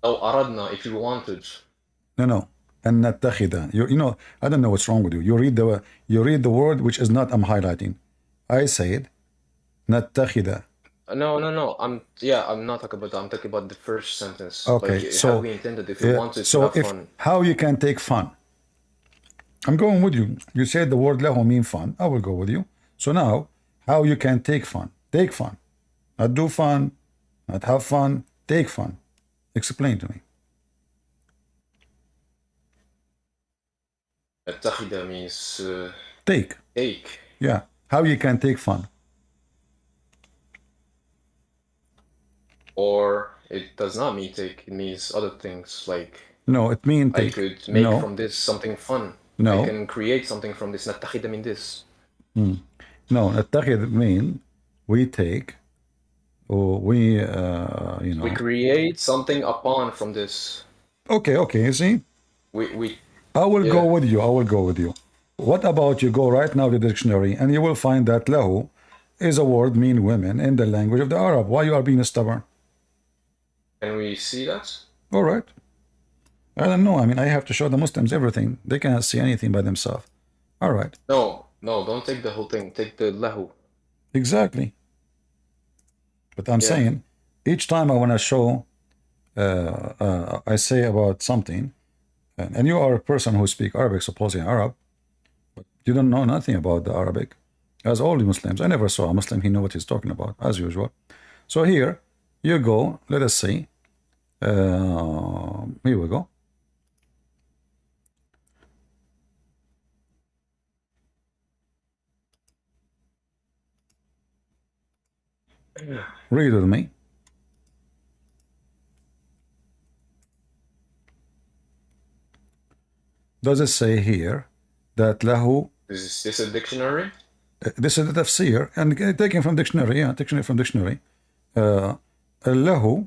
Oh, aradna, if you wanted. No. And nattakhida. You know, I don't know what's wrong with you. You read the word which is not I'm highlighting. I said nattakhida. No. I'm not talking about that. I'm talking about the first sentence. Okay, like, so how we intended if you wanted to have fun. How you can take fun. I'm going with you. You said the word lahu mean fun. I will go with you. So now, how you can take fun. Take fun. Not do fun. Not have fun. Take fun. Explain to me. Takhida means take. Yeah. How you can take fun. Or it does not mean take. It means other things like. No, it means take. I could make from this something fun. No. I can create something from this. Nattakhida mean this. No, nattakhid mean we take. Or we, you know. We create something upon from this. Okay. You see. I will go with you. What about you go right now to the dictionary and you will find that lahu is a word mean women in the language of the Arab. Why you are being stubborn? Can we see that? All right. I don't know. I mean, I have to show the Muslims everything. They cannot see anything by themselves. All right. No, don't take the whole thing. Take the lahu. Exactly. But I'm saying each time I want to show, I say about something, and you are a person who speaks Arabic, supposedly Arab, but you don't know nothing about the Arabic. As all the Muslims, I never saw a Muslim, he know what he's talking about, as usual. So here, you go, let us see. Here we go. Read with me. Does it say here that lahu? Is this a dictionary? This is the tafsir, and taken from dictionary, taken from dictionary. له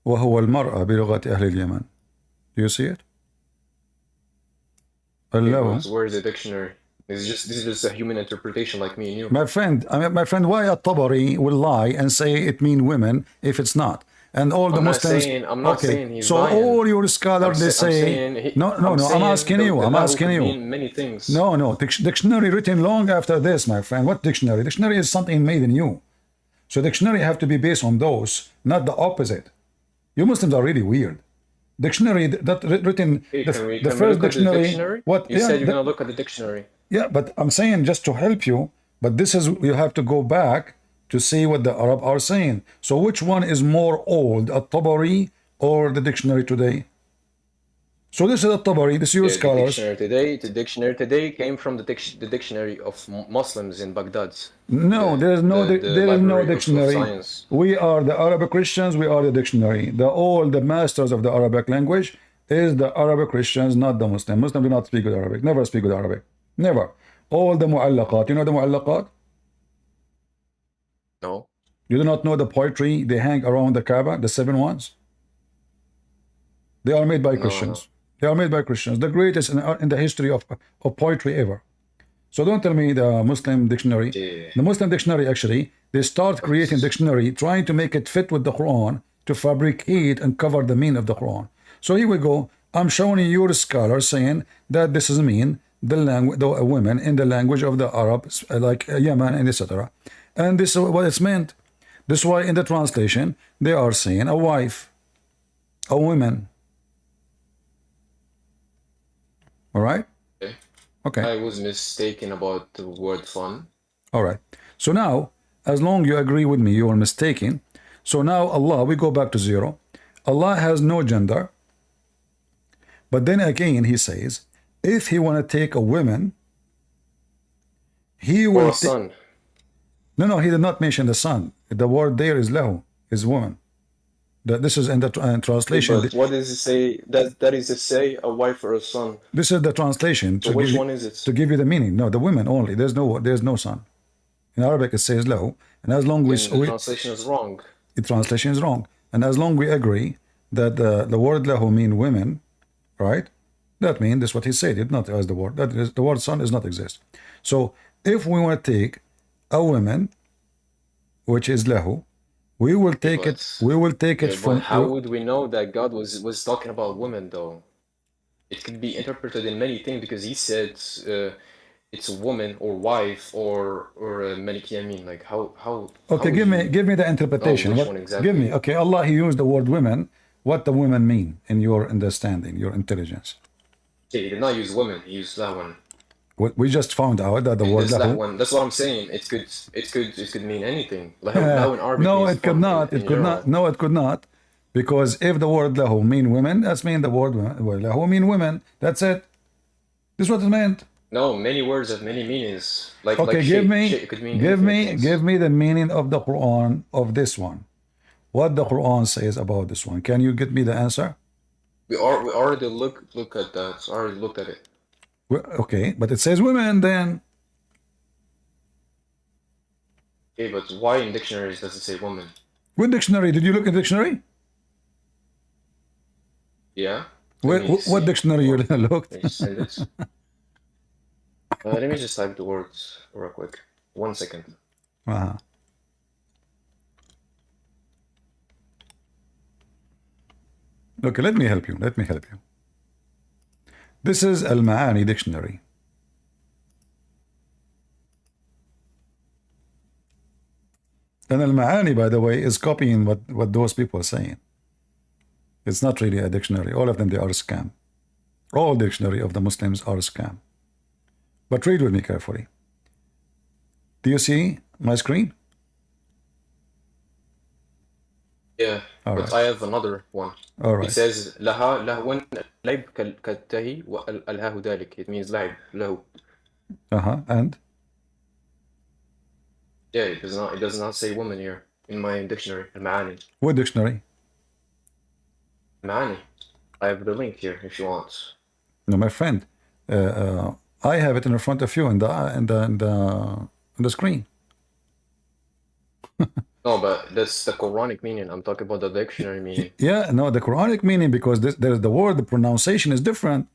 وهو المرأة بلغة أهل اليمن. Do you see it? Where is the dictionary? This is just a human interpretation like me and you. My friend, why at-Tabari will lie and say it means women if it's not? And all the Muslims. I'm not saying he's so lying. all your scholars they say no. I'm asking you. Mean many things. No. Dictionary written long after this, my friend. What dictionary? Dictionary is something made in you. So dictionary have to be based on those, not the opposite. You Muslims are really weird. Dictionary that written Hey, the, can we the can we first look at the dictionary. dictionary? What? You Yeah, said you're gonna look at the dictionary. yeah. But I'm saying just to help you. But this is you have to go back to see what the Arab are saying. So which one is more old, at-Tabari or the dictionary today? So this is at-Tabari. This is your Yeah, scholars. the dictionary today came from the dictionary of Muslims in Baghdad. No, there is no The there is no library of dictionary. science. We are the Arabic Christians. We are the dictionary. The masters of the Arabic language is the Arabic Christians, not the Muslim. Muslims do not speak with Arabic. Never speak with Arabic. Never. All the mu'allaqat. You know the mu'allaqat? No. You do not know the poetry they hang around the Kaaba, the 7 ones? They are made by No, no. Christians. They are made by Christians. The greatest in the history of poetry ever. So don't tell me the Muslim dictionary. Yeah. The Muslim dictionary, actually, they start creating dictionary, trying to make it fit with the Quran, to fabricate and cover the meaning of the Quran. So here we go. I'm showing you your scholars saying that this is mean the language, the women in the language of the Arabs, like Yemen and etc. And this is what it's meant. This is why in the translation they are saying a wife, a woman. All right. Okay. Okay. I was mistaken about the word fun. All right. So now, as long you agree with me, you are mistaken. So now Allah, we go back to zero. Allah has no gender. But then again, he says, if he want to take a woman, he Or will. a son. No, he did not mention the son. The word there is lahu, is woman. This is in the translation. But what does it say? That is to say a wife or a son. This is the translation. So which one is it? To give you the meaning. No, the women only. There's no son. In Arabic it says lahu. And as long Then the translation is wrong. The translation is wrong. And as long we agree that the word lahu mean women, right? That means that's what he said. It not as the word. That is, the word son does not exist. So if we want to take a woman, which is lahu, we will take it. We will take it from. But how would we know that God was talking about women though? It could be interpreted in many things because he said it's a woman or wife or Malik Yamin. Like how? Okay, give me the interpretation. Which one exactly? Give me. Okay, Allah, he used the word women. What the women mean in your understanding, your intelligence? Okay, he did not use women. He used that one. We just found out that the word That one. That's what I'm saying. It could mean anything. Lahu in Arabic no, means it could not. in It could general. not. No, it could not. Because if the word lahu mean women, that's mean the word lahu mean women. That's it. This is what it meant. No, many words have many meanings. Like Okay, like give shaykh, it could mean give me the meaning of the Quran of this one. What the Quran says about this one. Can you get me the answer? We already look at that. I already looked at it. Okay, but it says women then. Okay, but why in dictionaries does it say woman? What dictionary? Did you look at dictionary? Yeah. What dictionary you looked? Let me send it. Let me just type the words real quick. 1 second. Uh-huh. Okay, let me help you. Let me help you. This is Al-Ma'ani dictionary. And Al-Ma'ani, by the way, is copying what those people are saying. It's not really a dictionary. All of them, they are a scam. All dictionary of the Muslims are a scam. But read with me carefully. Do you see my screen? Yeah, All but right. I have another one. All right. It says لها لهو لعب كالتهي والهاه ذلك. It means لعب له. And? Yeah, it does not say woman here in my dictionary. Al-Ma'ani. What dictionary? Ma'ani. I have the link here if you want. No, my friend. I have it in front of you in the screen. No, but that's the Quranic meaning. I'm talking about the dictionary meaning. Yeah, no, the Quranic meaning, because there's the word, the pronunciation is different.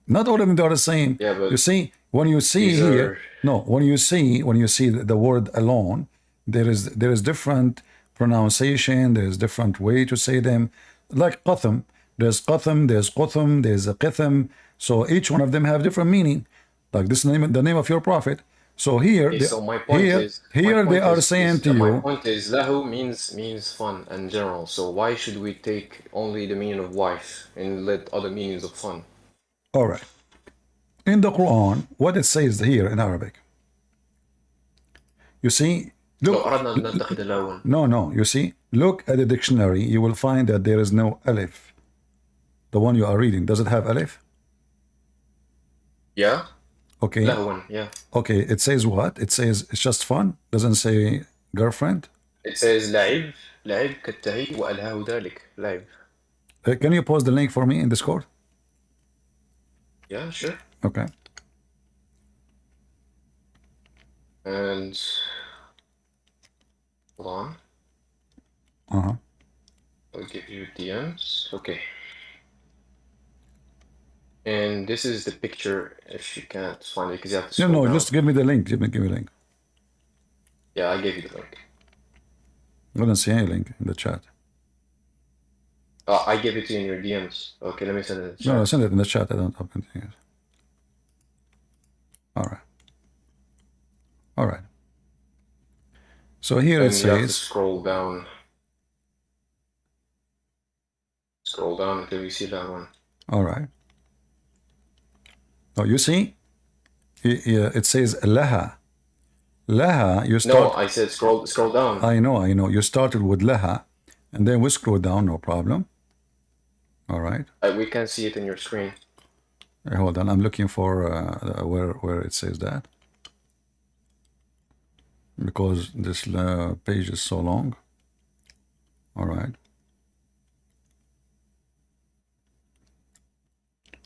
Not all of them are the same. Yeah, but you see, when you see here, when you see the word alone, there is different pronunciation. There is different way to say them. Like qatham, there's qatham, there's qutham, there's a qitham. So each one of them have different meaning. Like this name, the name of your prophet. So here, Okay, so my point is, here they are saying to my you. point is, lahu means fun in general. So why should we take only the meaning of wife and let other meanings of fun? All right. In the Quran, what it says here in Arabic. You see, look. No. You see, look at the dictionary. You will find that there is no alif. The one you are reading, does it have alif? Yeah. Okay. Lahwan, yeah. Okay, it says what? It says it's just fun. Doesn't say girlfriend. It says لعب كالتهي وألهاه ذلك لعب. Can you post the link for me in Discord? Yeah, sure. Okay. And hold on. I'll give you DMs. Okay. And this is the picture if you can't find it because you have to scroll down. Just give me the link. Give me the link. Yeah, I gave you the link. I don't see any link in the chat. I gave it to you in your DMs. Okay, let me send it in the chat. No, send it in the chat. I don't open it. All right. So here it says. You have to scroll down. Scroll down until you see that one. All right. Oh, you see? It says laha. Laha, you start. No, I said scroll down. I know. You started with laha, and then we scroll down, no problem. All right. We can see it in your screen. Hold on, I'm looking for where it says that. Because this page is so long. All right.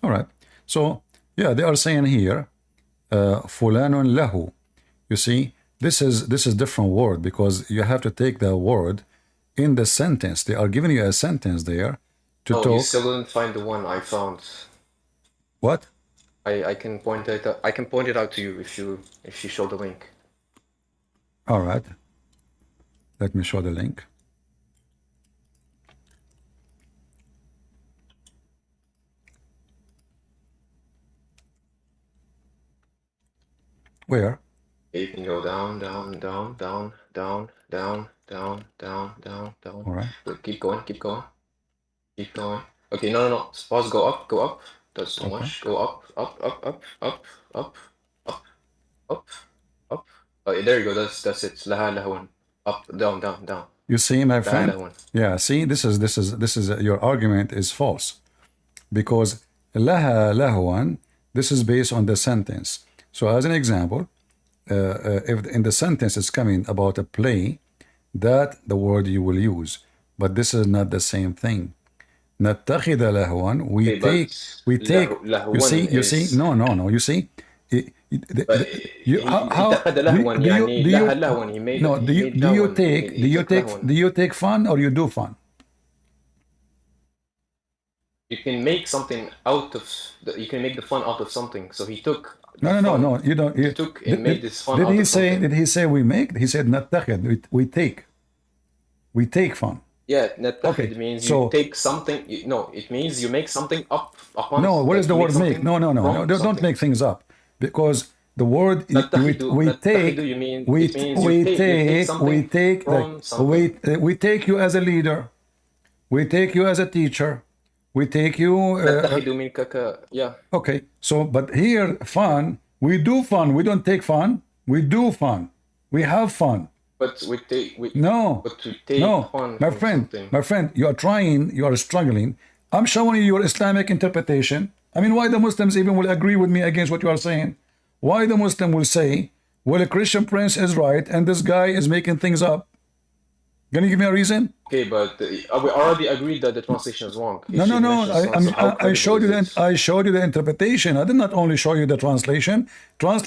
All right. So, yeah, they are saying here, fulanun lahu. You see, this is different word because you have to take the word in the sentence. They are giving you a sentence there to talk. You still didn't find the one I found. What? I can point it out. I can point it out to you if you show the link. All right. Let me show the link. Where? You can go down. All right. Keep going. Okay, no. Pause. Go up. That's too much. Go up. Oh, there you go. That's it. Lahawan. Up, down. You see, my friend. Yeah. See, this is your argument is false, because lahawan. This is based on the sentence. So, as an example, if in the sentence it's coming about a play, that the word you will use, but this is not the same thing. نتخذ لهوا. We take. You see. No. You see. Do you take fun or you do fun? You can make something out of. You can make the fun out of something. So he took. No. You don't. He took and made this fun. Did he say? Did he say we make? He said نتخذ. We take. We take fun. Yeah, نتخذ means you take something. It means you make something up upon. No, what is the word make? No. Don't make things up, because the word we take you as a leader, we take you as a teacher, we take you. Yeah. Okay, so but here fun, we do fun. We don't take fun. We do fun. We have fun. But we take. Fun, my friend, you are struggling. I'm showing you your Islamic interpretation. I mean, why the Muslims even will agree with me against what you are saying? Why the Muslim will say, well, a Christian prince is right and this guy is making things up? Can you give me a reason? Okay, but we already agreed that the translation is wrong. No. I showed you the interpretation. I did not only show you the translation. All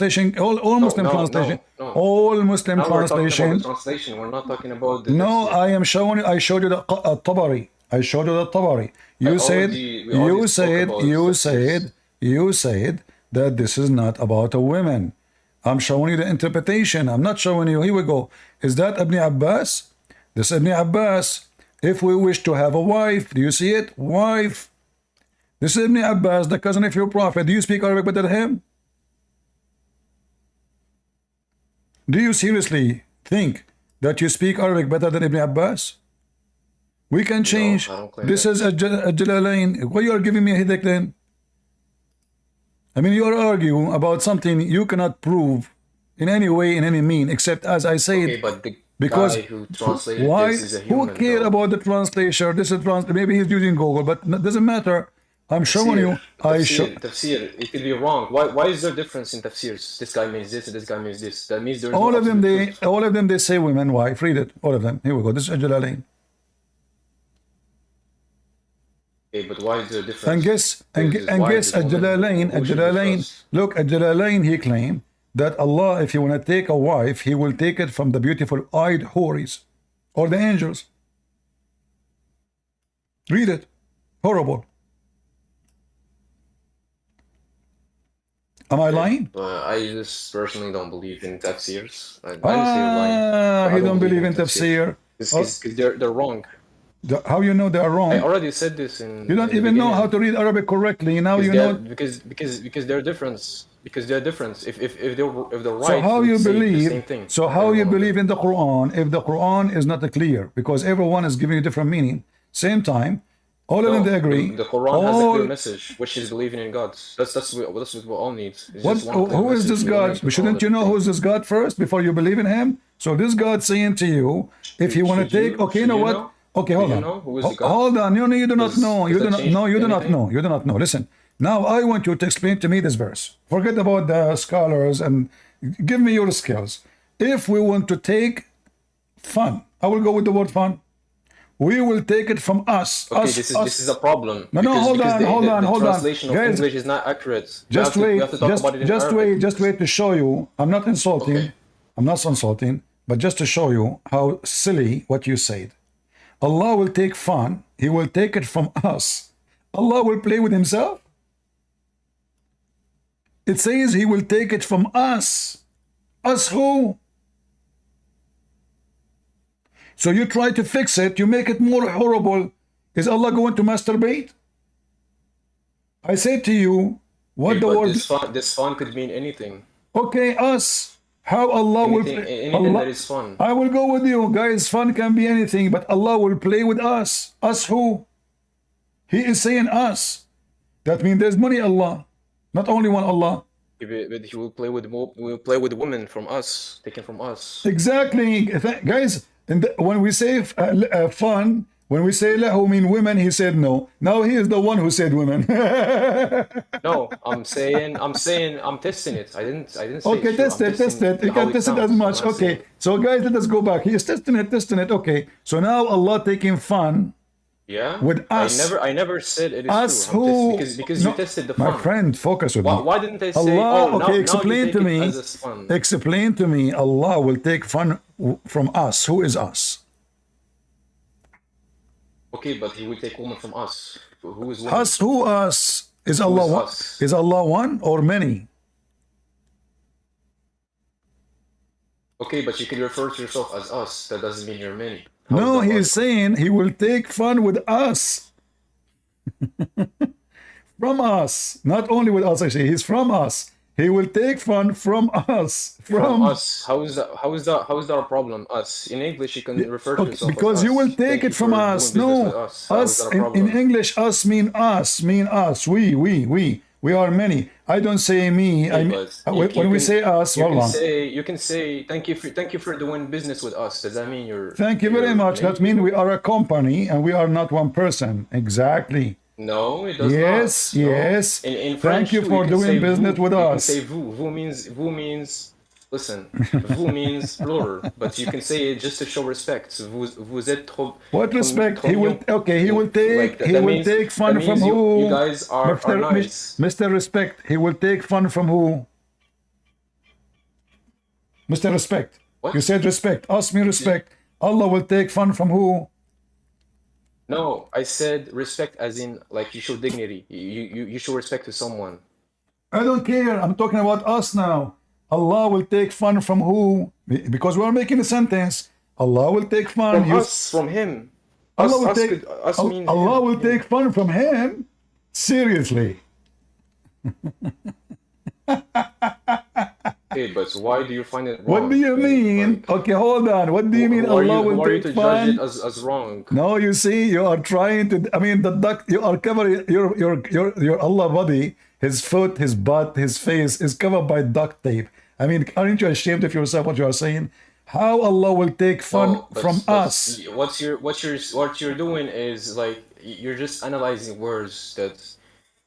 Muslim translation. All Muslim translation. We're not talking about the. No, I showed you the Tabari. I showed you the Tabari. You said that this is not about a woman. I'm showing you the interpretation. I'm not showing you. Here we go. Is that Ibn Abbas? This is Ibn Abbas. If we wish to have a wife, do you see it? Wife. This is Ibn Abbas, the cousin of your prophet. Do you speak Arabic better than him? Do you seriously think that you speak Arabic better than Ibn Abbas? We can change. No, I don't claim This that. is a Jalalain. Why you are giving me a headache then? I mean, you are arguing about something you cannot prove in any way, in any mean, except as I said. Okay, but the Because guy who translated why? this is a human. Who care though. about the translation? This is maybe he's using Google, but it doesn't matter. I'm showing you. Tafsir, it could be wrong. Why is there difference in tafsirs? This guy means this, and this guy means this. That means there's all no of them. absolute truth. All of them. They say women wife. Read it. All of them. Here we go. This is Jalalain. Okay, but why is there a difference? And guess. And guess. Jalalain. Look, Jalalain. He claimed that Allah, if He want to take a wife, He will take it from the beautiful-eyed houris, or the angels. Read it. Horrible. Am I lying? I just personally don't believe in tafsirs. I didn't say you're lying. He don't believe in tafsir. Because they're wrong. How you know they are wrong? I already said this in. You don't even know how to read Arabic correctly. Now you know. Because they're different. Because they're different. If they're right. So how you the same believe? thing. So how you believe in the Quran if the Quran is not clear? Because everyone is giving a different meaning. Same time, all of them they agree. The Quran has a clear message, which is believing in God. That's what we all need. Who is this God? Shouldn't you know who is this God first before you believe in Him? So this God saying to you, if you want to take, okay, you know what? Okay, hold on. Hold on. No, you do not know. You do not know. You do not know. You do not know. Listen. Now I want you to explain to me this verse. Forget about the scholars and give me your skills. If we want to take fun, I will go with the word fun. We will take it from us. Okay, us, this is a problem. No, hold on. The translation of English is not accurate. Just wait to show you. I'm not insulting. Okay. I'm not insulting, but just to show you how silly what you said. Allah will take fun. He will take it from us. Allah will play with Himself. It says He will take it from us. Us who? So you try to fix it, you make it more horrible. Is Allah going to masturbate? I say to you, what the word... This fun could mean anything. Okay, us. How Allah will... Anything that is fun. I will go with you, guys. Fun can be anything, but Allah will play with us. Us who? He is saying us. That means there's many Allah. Not only one Allah. But He will play with women from us, taken from us. Exactly. Guys... when we say fun, when we say lahu mean women, he said no. Now he is the one who said women. No, I'm testing it. I didn't say okay, test it. You can test it as much. Okay. So guys, let us go back. He is testing it. Okay. So now Allah taking fun. Yeah. With us. I never said it is us true. Who? Because you tested the fun. My friend, focus with me. Why didn't I say? Allah, oh, okay, explain to me. Fun. Explain to me. Allah will take fun from us. Who is us? Okay, but He will take woman from us. Who is woman? Us? Who us? Is Allah one? Is Allah one or many? Okay, but you can refer to yourself as us. That doesn't mean you're many. No, He is saying He will take fun with us. From us. Not only with us, actually. He's from us. He will take fun from us. From us. How is that a problem? Us. In English, you can refer to yourself because as you will us. take it from us. No. Us. In English, us mean us. Mean us. We are many. I don't say me. When we say us, you can say thank you for doing business with us. Does that mean you're? Thank you very much. That means we are a company and we are not one person. Exactly. No, it does not. Yes. In French, thank you for doing business with us. You can say vous means. Listen, vous means plural, but you can say it just to show respect. Vous êtes trop. What respect? He will. Okay, he will take. He will take fun from who? You guys are nice. Mr. Respect. He will take fun from who? Mr. Respect. What? You said respect. Ask me respect. Allah will take fun from who? No, I said respect as in like you show dignity. You show respect to someone. I don't care. I'm talking about us now. Allah will take fun from who? Because we are making a sentence. Allah will take fun from us, from Him. Allah will take fun from Him. Seriously. Okay, but why do you find it What wrong? do you mean? Like, Okay, hold on. What do you mean Allah who will are you take to judge it fun? as wrong? No, you see, you are trying to. I mean, the duck. You are covering your Allah body, his foot, his butt, his face is covered by duct tape. I mean, aren't you ashamed of yourself? What you are saying? How Allah will take fun No, from us? what you're doing is like you're just analyzing words that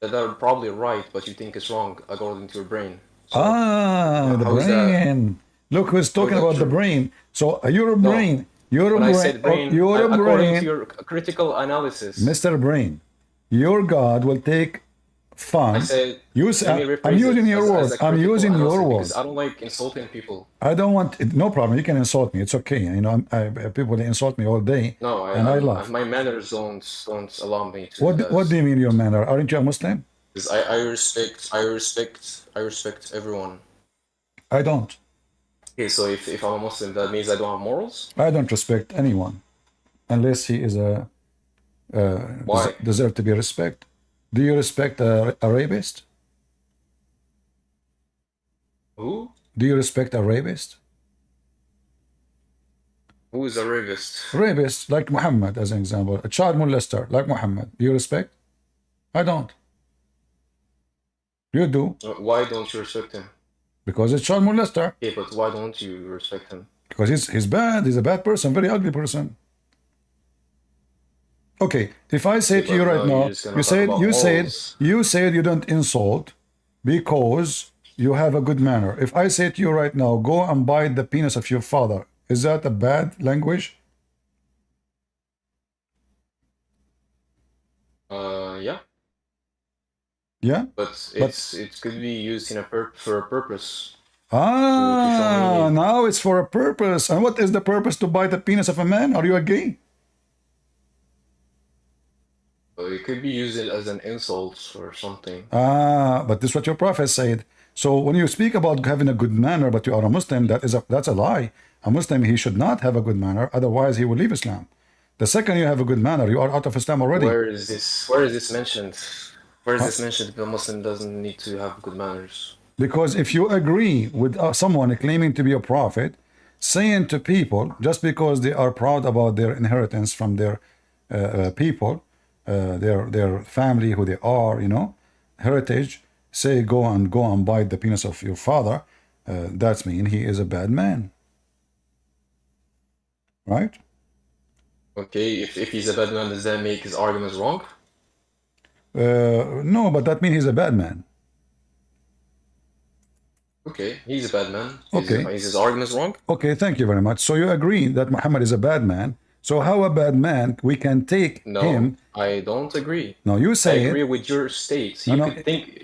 are probably right, but you think it's wrong according to your brain. So Ah, the how is that brain. Look who's talking about the true? brain. So your No, brain, your when I brain, said brain, your according to brain, your critical analysis, Mr. Brain, your God will take I fun. said, You let me say, I'm rephrase using it your as words. a I'm critical using your analysis because words. I don't like insulting people. I don't want it. No problem. You can insult me. It's okay. You know, people they insult me all day, No, and I laugh. my manners don't allow me to do that. What do you mean your manner? Aren't you a Muslim? Because I respect everyone. I don't. Okay, so if I'm a Muslim, that means I don't have morals? I don't respect anyone unless he is a Why? deserve to be respect. Do you respect a rapist? Who? Do you respect a rapist? Who is a rapist? Rapist, like Muhammad, as an example. A child molester, like Muhammad. Do you respect? I don't. You do. Why don't you respect him? Because it's child molester. Okay, but why don't you respect him? Because he's bad. He's a bad person, very ugly person. Okay, if I say to you right now, you said you don't insult because you have a good manner. If I say to you right now, go and bite the penis of your father, is that a bad language? Yeah. Yeah? But it could be used in for a purpose. Ah, now it's for a purpose. And what is the purpose to bite the penis of a man? Are you a gay? It could be used as an insult or something. Ah, but this is what your prophet said. So when you speak about having a good manner, but you are a Muslim, that's a lie. A Muslim, he should not have a good manner, otherwise he will leave Islam. The second you have a good manner, you are out of Islam already. Where is this mentioned? Where is this mentioned that a Muslim doesn't need to have good manners? Because if you agree with someone claiming to be a prophet, saying to people, just because they are proud about their inheritance from their people, their family, who they are, you know, heritage, say go and bite the penis of your father, that's mean he is a bad man. Right? Okay, if he's a bad man, does that make his arguments wrong? No, but that means he's a bad man. Okay, he's a bad man. Okay. Is his arguments wrong? Okay, thank you very much. So you agree that Muhammad is a bad man. So how a bad man we can take No, him? I don't agree. No, you say I agree with your state. No,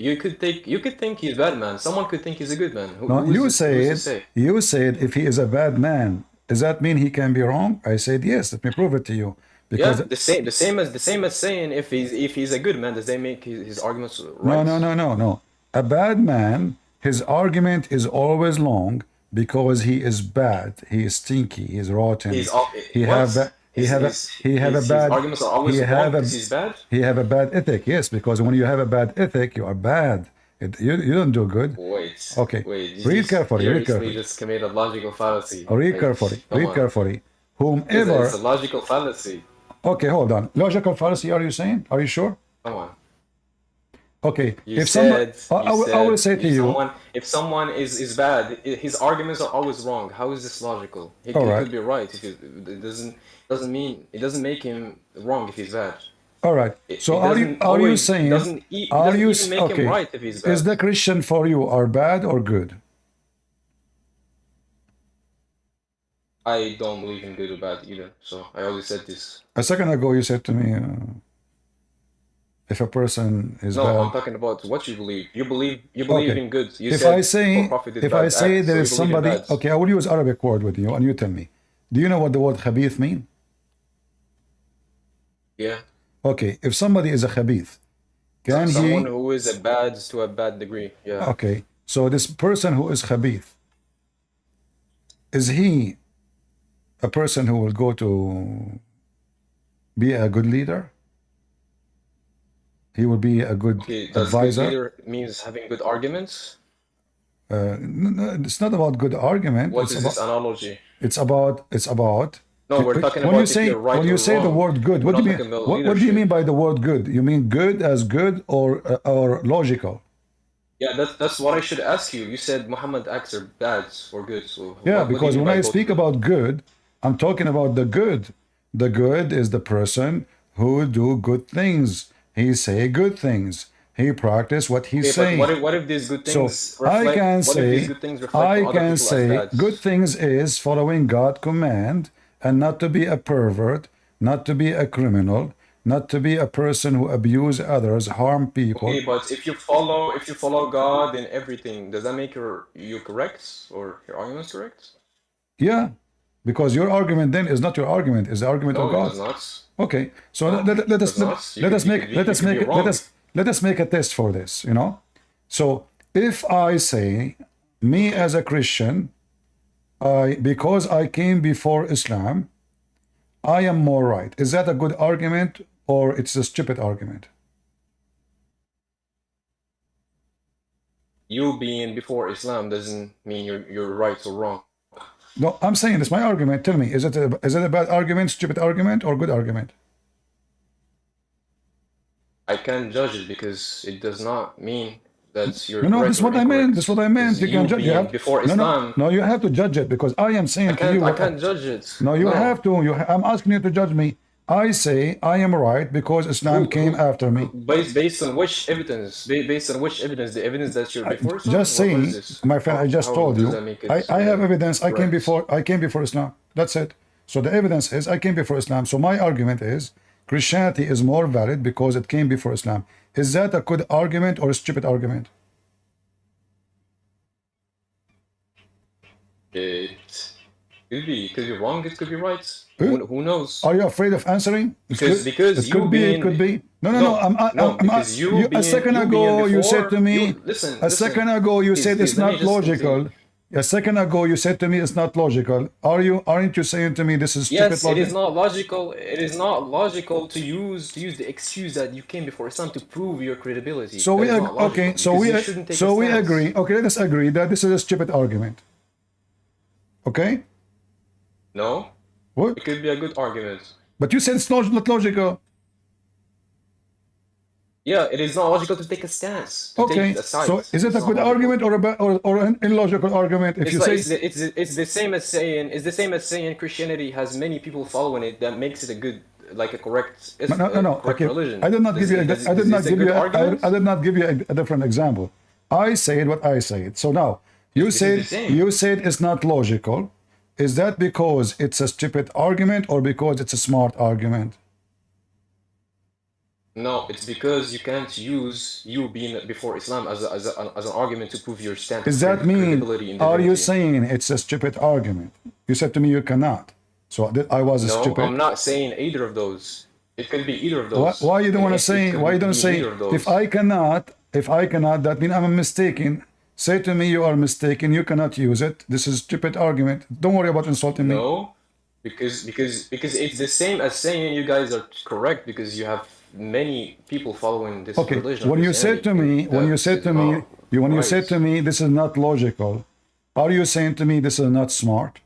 You could think he's a bad man. Someone could think he's a good man. you said if he is a bad man, does that mean he can be wrong? I said yes. Let me prove it to you. Because yeah, the same as saying if he's a good man, does that make his arguments right? No. A bad man, his argument is always long because he is bad. He is stinky. He is rotten. His arguments are always wrong because he's bad? He have a bad ethic. Yes, because when you have a bad ethic, you are bad. You don't do good. Wait. Okay. Wait. Read carefully. You just committed a logical fallacy. Read carefully. Read carefully. Whomever. It's a logical fallacy. Okay, hold on. Logical fallacy, are you saying? Are you sure? Come on. Okay. I will say to you. If someone is bad, his arguments are always wrong. How is this logical? He could be right. It doesn't make him wrong if he's bad. All right. So are you saying? Doesn't make him right if he's bad. Is the Christian for you are bad or good? I don't believe in good or bad either. So I always said this. A second ago, you said to me, if a person is bad. No, I'm talking about what you believe. You believe in good. If I say there is somebody, okay, I will use Arabic word with you, and you tell me. Do you know what the word khabith mean? Yeah. Okay, if somebody is a khabith, someone who is a bad to a bad degree. Yeah. Okay, so this person who is khabith, is he a person who will go to be a good leader? He will be a good advisor. Good leader means having good arguments? It's not about good argument. What is this analogy? It's about. No, we're talking when about you say if you're right when you or say the wrong. word good, We're what do not you talking mean? about What do you leadership. mean by the word good? You mean good as good or logical? Yeah, that's what I should ask you. You said Muhammad acts are bad or good. So Yeah, what do you because mean when by I both speak of them? about good, I'm talking about the good. The good is the person who do good things. He say good things. He practice what he's Okay, but saying. what if these good So things reflect? What if these good things reflect on other people as bad? good things is following God command and not to be a pervert, not to be a criminal, not to be a person who abuse others, harm people. Okay, but if you follow God in everything, does that make you correct or your arguments correct? Yeah, because your argument then is not your argument, is the argument of No, it God. does not. Okay, so No, let it does us not. let us You make could be let us make it wrong. let us make a test for this, you know. So if I say me as a Christian, because I came before Islam, I am more right. Is that a good argument or it's a stupid argument? You being before Islam doesn't mean you're right or wrong. No, I'm saying it's my argument. Tell me, is it a bad argument, stupid argument, or good argument? I can't judge it because it does not mean that you're No, correct this is or what I meant. incorrect. This is what I meant. You can judge. You being have, before no, Islam, no, you have to judge it because I am saying to you. I can't judge it. No, you have to. I'm asking you to judge me. I say I am right because Islam came after me. Based on which evidence? Based on which evidence? The evidence that you're before Islam? Just saying, What is this? my friend. I just told does you. that make it, I have evidence. I came correct? before Islam. That's it. So the evidence is I came before Islam. So my argument is Christianity is more valid because it came before Islam. Is that a good argument or a stupid argument? It could be wrong. It could be right. Who knows? Are you afraid of answering? Because it could be. It could be. No. Because A second ago you said to me. Listen. A second ago you said it's not logical. A second ago you said to me it's not logical. Aren't you saying to me this is stupid yes, logic? it is not logical. It is not logical to use the excuse that you came before Islam to prove your credibility. So we agree. Okay, let us agree that this is a stupid argument. Okay? No. What? It could be a good argument. But you said it's not logical. Yeah, it is not logical to take a stance. Okay. Take a side. So is it a good argument or an illogical argument? If It's the same as saying Christianity has many people following it that makes it a correct religion. I did not give you a different example. I said what I said. So now you said it's not logical. Is that because it's a stupid argument or because it's a smart argument? No, it's because you can't use you being before Islam as an argument to prove your stance. Does that mean, are you saying it's a stupid argument? You said to me you cannot. So I was stupid. No, I'm not saying either of those. It could be either of those. Why you don't want to say, if I cannot, that means I'm mistaken. Say to me you are mistaken, you cannot use it. This is a stupid argument. Don't worry about insulting me. No, because it's the same as saying you guys are correct because you have many people following this religion. When you said to me, this is not logical, are you saying to me this is not smart?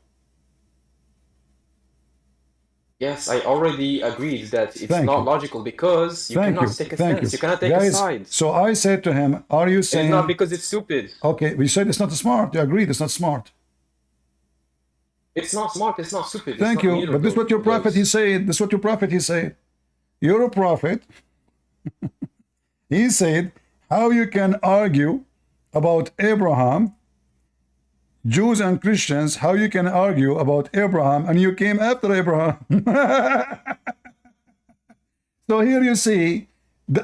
Yes, I already agreed that it's not logical because you cannot take a stance. You cannot take a side. So I said to him, are you saying... It's not because it's stupid. Okay, we said it's not smart. You agreed it's not smart. It's not smart, it's not stupid. Thank you, but this is what your prophet, he said. This is what your prophet, he said. You're a prophet. He said, how you can argue about Abraham, Jews and Christians, how you can argue about Abraham and you came after Abraham. So here you see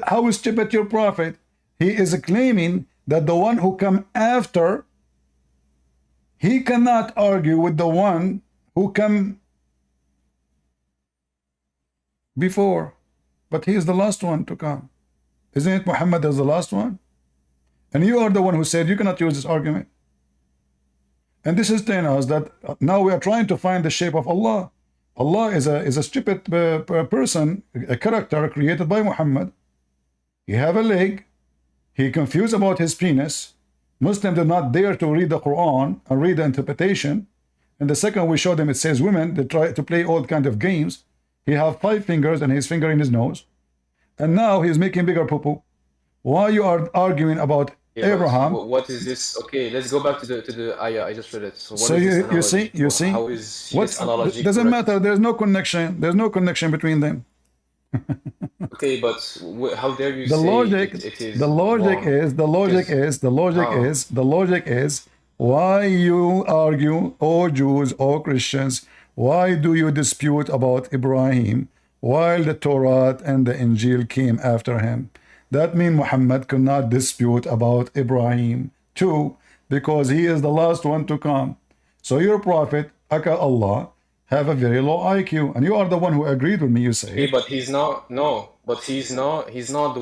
how stupid your prophet. He is claiming that the one who come after, he cannot argue with the one who come before. But he is the last one to come. Isn't it Muhammad as the last one? And you are the one who said you cannot use this argument. And this is telling us that now we are trying to find the shape of Allah. Allah is a stupid person, a character created by Muhammad. He have a leg. He confused about his penis. Muslims do not dare to read the Quran and read the interpretation. And the second we show them, it says women, they try to play all kind of games. He have 5 fingers and his finger in his nose. And now he's making bigger poo-poo. Why you are arguing about Abraham? What is this? Okay, let's go back to the ayah. I just read it. So, So you see, how is what this analogy doesn't correct? matter. There's no connection. There's no connection between them. Okay, but how dare you The say logic, it is the logic wrong? is, the logic is, the logic How? is, the logic is, why you argue, oh Jews, oh Christians, why do you dispute about Ibrahim while the Torah and the Injil came after him? That means Muhammad could not dispute about Ibrahim too, because he is the last one to come. So your prophet, Aka Allah, have a very low IQ, and you are the one who agreed with me. You say, Okay, but he's not. No, but he's not. He's not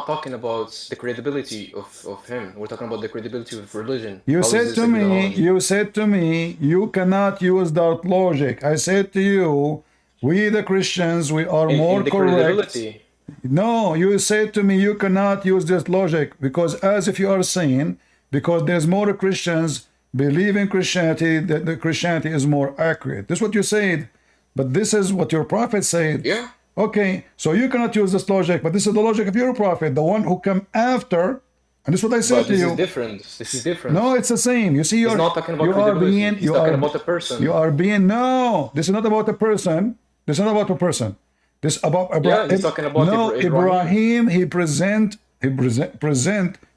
talking about the credibility of him. We're talking about the credibility of religion. you How is said this to a good me, analogy? you said to me, you cannot use that logic. I said to you, we the Christians, we are more In the correct. credibility. No, you said to me, you cannot use this logic because, as if you are saying, because there's more Christians believe in Christianity, that the Christianity is more accurate. This is what you said, but this is what your prophet said. Yeah. Okay, so you cannot use this logic, but this is the logic of your prophet, the one who come after, and this is what I said But to this you. is different. This is different. No, it's the same. You see, He's not talking about you are credibility. being, He's you talking are, about a person. you are being, no, this is not about a person. This is not about a person. This is about Yeah, he's talking about no, Ibrahim. he present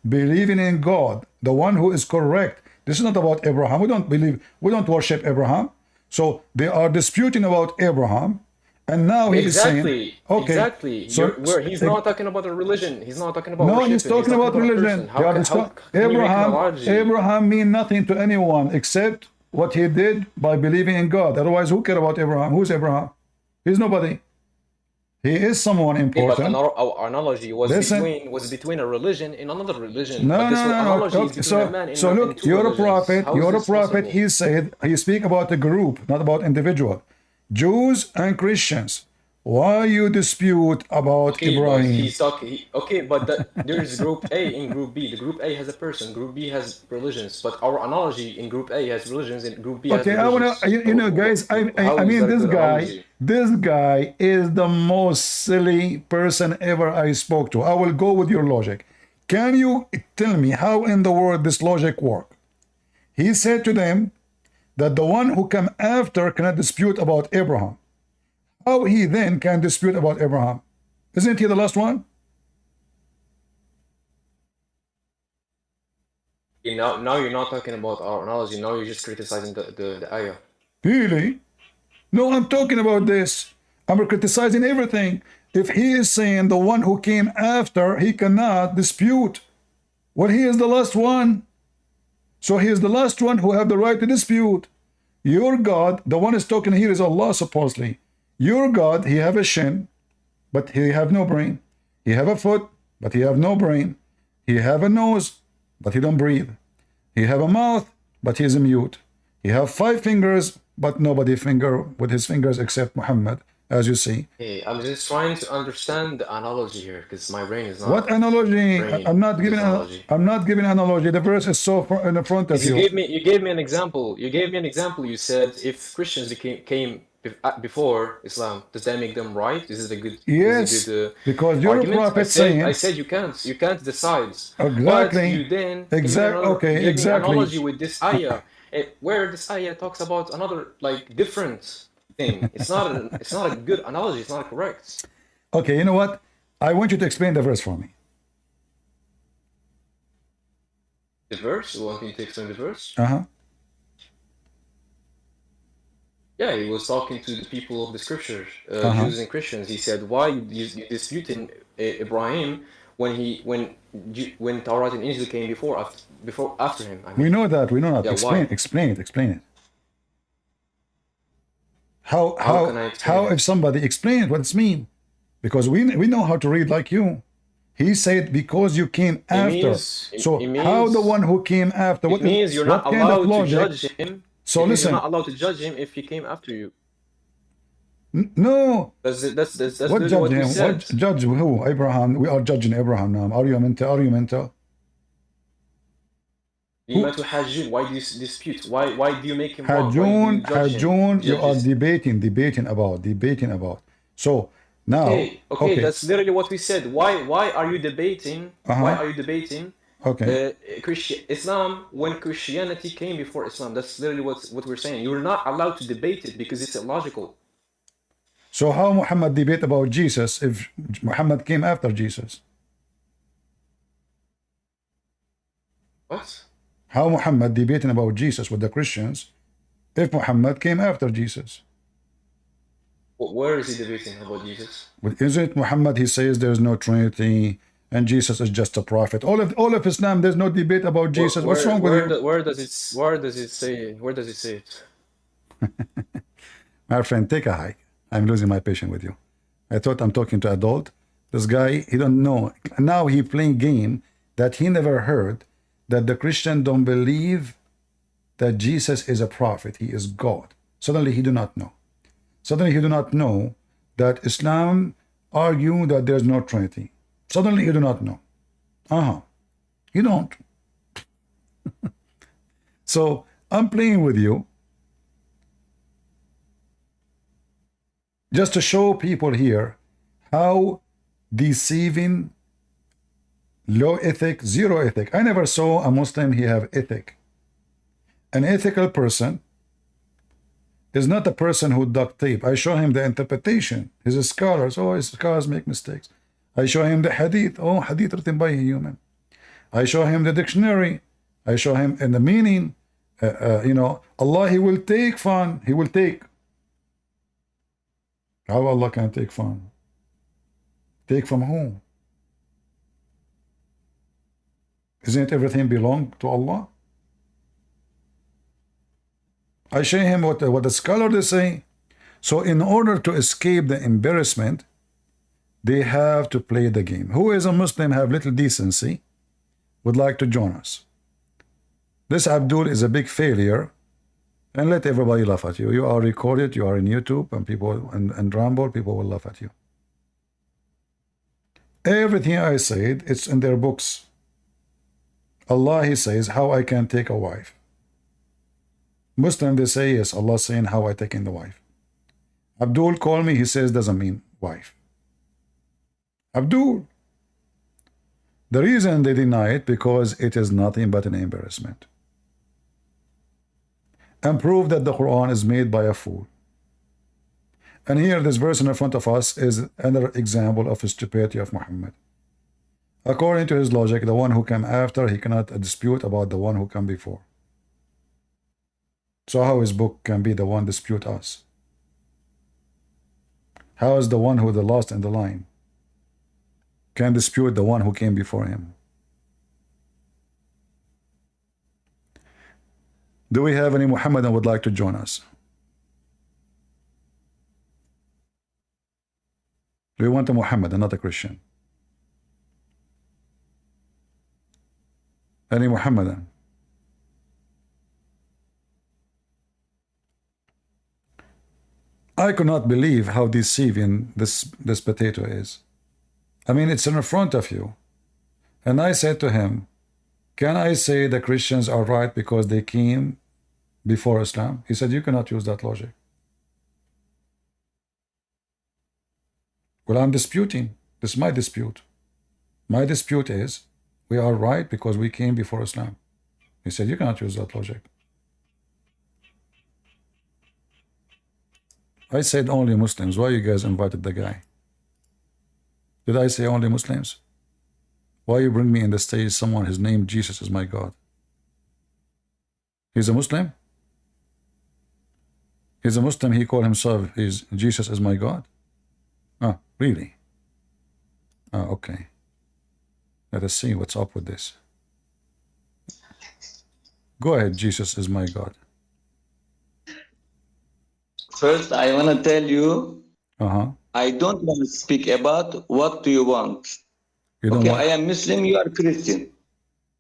believing in God, the one who is correct. This is not about Abraham. We don't worship Abraham. So they are disputing about Abraham, and now he is saying, okay, Exactly. so He's not talking about a religion. He's not talking about no, worshiping. he's talking about a religion. person. How can you make an analogy? Abraham mean nothing to anyone except what he did by believing in God. Otherwise, who care about Abraham? Who's Abraham? He's nobody. He is someone But important. our analogy was Listen. between a religion and another religion. No, But this no, no, analogy no. is Okay, between a man and so and look, two you're a religions. prophet. How is You're a this prophet. possible? He said he speak about a group, not about individual. Jews and Christians. Why you dispute about Okay, but Ibrahim? he's talking. Okay, but there is Group A and Group B. The Group A has a person. Group B has religions. But our analogy in Group A has religions, and Group B has Okay, I wanna, religions. you know, guys. How I is mean, that a good analogy? this guy is the most silly person ever I spoke to. I will go with your logic. Can you tell me how in the world this logic work? He said to them that the one who come after cannot dispute about Abraham. How he then can dispute about Abraham? Isn't he the last one? Now you're not talking about our analogy. Now you're just criticizing the ayah. Really? No, I'm talking about this. I'm criticizing everything. If he is saying the one who came after, he cannot dispute. Well, he is the last one. So he is the last one who have the right to dispute. Your God, the one is talking here is Allah supposedly. Your God, he have a shin, but he have no brain. He have a foot, but he have no brain. He have a nose, but he don't breathe. He have a mouth, but he is mute. He have 5 fingers, but nobody finger with his fingers except Muhammad, as you see. Hey, I'm just trying to understand the analogy here because my brain is not. What analogy? brain I'm not giving. this analogy. I'm not giving analogy. The verse is so far in the front of You you. gave me an example. You gave me an example. You said if Christians came before Islam, does that make them right? Is it a good? Yes, is it a good, because you're a argument? prophet saying. I said you can't decide. Exactly. But you then Okay, gave me exactly. an analogy with this ayah, where this ayah talks about another like different thing. It's not a good analogy. It's not correct. Okay, you know what? I want you to explain the verse for me. The verse. You want me to explain the verse? Uh-huh. Yeah, he was talking to the people of the scriptures, Jews and Christians. He said, "Why you disputing Ibrahim when Torah and Injil came after him?" I mean, We know that. We know that. Yeah, explain it. How can I explain how it? if somebody explain what it's mean? Because we know how to read like you. He said because you came after. So how the one who came after? It means you're not what kind of allowed to logic? judge him. So It means listen. you're not allowed to judge him if he came after you. No. That's What literally judge what you him? said. What judge who? Abraham. We are judging Abraham now. Are you mental? لما تحاجون? Why do you dispute? Why do you make him wrong? Why do Hajun, you judge him? Hajun, you are Judges. debating about. So now, Okay, that's literally what we said. Why are you debating? Why are you debating? Okay. Islam when Christianity came before Islam? That's literally what we're saying. You're not allowed to debate it because it's illogical. So how Muhammad debate about Jesus if Muhammad came after Jesus? What? How Muhammad debating about Jesus with the Christians if Muhammad came after Jesus? Where is he debating about Jesus? But isn't Muhammad, he says there's no Trinity and Jesus is just a prophet. All of Islam, there's no debate about Jesus. What's wrong with you? Where does it say it? My friend, take a hike. I'm losing my patience with you. I thought I'm talking to adult. This guy, he don't know. Now he playing game that he never heard, that the Christian don't believe that Jesus is a prophet. He is God. Suddenly he do not know. Suddenly he do not know that Islam argue that there's no Trinity. Suddenly you do not know. You don't. So I'm playing with you just to show people here how deceiving, low ethic, zero ethic. I never saw a Muslim he have ethic. An ethical person is not a person who duct tape. I show him the interpretation. He's a scholar. Oh, his scholars make mistakes. I show him the hadith. Oh, hadith written by a human. I show him the dictionary. I show him in the meaning. Allah, he will take fun. He will take. How Allah can take fun? Take from whom? Isn't everything belong to Allah? I show him what the scholar they say. So in order to escape the embarrassment, they have to play the game. Who is a Muslim, have little decency, would like to join us? This Abdul is a big failure, and let everybody laugh at you. You are recorded, you are in YouTube, and people and Ramble, people will laugh at you. Everything I said, it's in their books. Allah, he says, how I can take a wife. Muslim, they say, yes, Allah saying how I take in the wife. Abdul call me, he says, doesn't mean wife. Abdul. The reason they deny it, because it is nothing but an embarrassment. And prove that the Quran is made by a fool. And here, this verse in front of us is another example of the stupidity of Muhammad. According to his logic, the one who came after, he cannot dispute about the one who came before. So how his book can be the one dispute us? How is the one who the last in the line can dispute the one who came before him? Do we have any Muhammadan would like to join us? Do we want a Muhammadan, not a Christian? Any Muhammadan? I could not believe how deceiving this potato is. I mean, it's in front of you. And I said to him, can I say the Christians are right because they came before Islam? He said, you cannot use that logic. Well, I'm disputing. This is my dispute. My dispute is, we are right because we came before Islam. He said, you cannot use that logic. I said only Muslims. Why you guys invited the guy? Did I say only Muslims? Why you bring me in the stage someone, his name Jesus is my God? He's a Muslim? He's a Muslim, he called himself, Jesus is my God? Ah, really? Ah, okay. Let us see what's up with this. Go ahead, Jesus is my God. First, I want to tell you, I don't want to speak about what do you want. You don't okay, want... I am Muslim, you are Christian.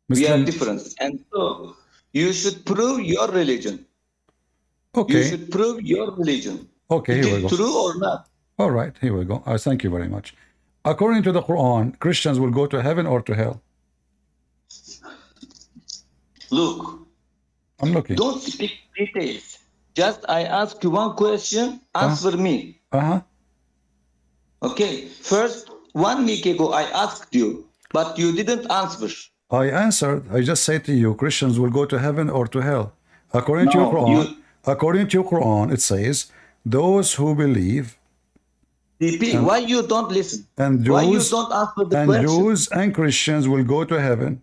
We are different. And so, you should prove your religion. Okay. You should prove your religion. Okay, here we go. Is it true or not? All right, here we go. Thank you very much. According to the Quran, Christians will go to heaven or to hell? Look, I'm looking. don't speak details. Just I ask you one question, answer me. Okay, first, 1 week ago I asked you, but you didn't answer. I answered. I just said to you, Christians will go to heaven or to hell. According to your Quran, it says, those who believe. DP, why you don't listen? And Jews, why you don't answer the question? Jews and Christians will go to heaven.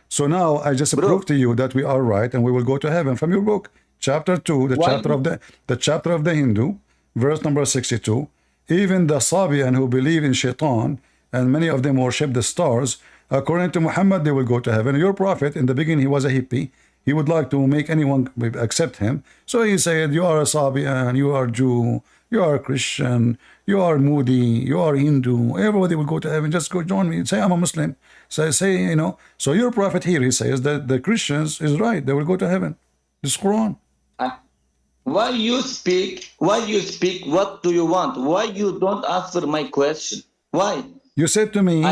So now I just proved to you that we are right and we will go to heaven from your book, chapter 2, the chapter of the Hindu, verse number 62. Even the Sabian who believe in Shaitan, and many of them worship the stars, according to Muhammad, they will go to heaven. Your prophet, in the beginning, he was a hippie. He would like to make anyone accept him. So he said, you are a Sabian, you are Jew, you are Christian, you are Moody, you are Hindu. Everybody will go to heaven. Just go join me. Say, I'm a Muslim. Say, you know. So your prophet here, he says that the Christians is right. They will go to heaven. This Quran. Why you speak? What do you want? Why you don't answer my question? Why? You said to me,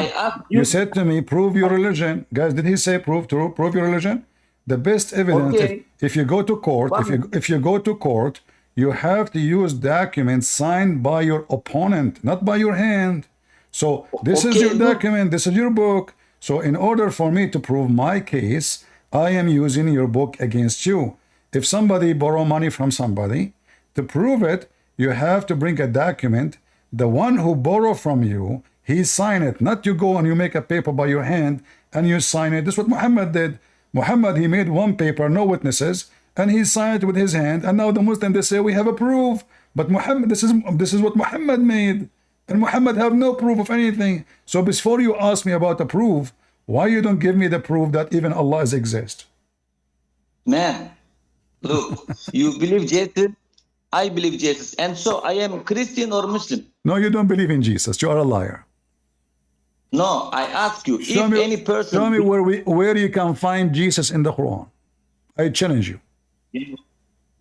you said to me, prove your religion. Guys, did he say prove your religion? The best evidence, if you go to court, if you go to court, you have to use documents signed by your opponent, not by your hand. So this is your document, this is your book. So in order for me to prove my case, I am using your book against you. If somebody borrow money from somebody, to prove it, you have to bring a document. The one who borrow from you, he sign it, not you go and you make a paper by your hand and you sign it. This is what Muhammad did. Muhammad, he made one paper, no witnesses, and he signed it with his hand. And now the Muslims, they say we have a proof. But Muhammad, this is what Muhammad made. And Muhammad have no proof of anything. So before you ask me about the proof, why you don't give me the proof that even Allah exists? Man, look, you believe Jesus, I believe Jesus. And so I am Christian or Muslim. No, you don't believe in Jesus. You are a liar. No, I ask you, any person... Show me where you can find Jesus in the Quran. I challenge you.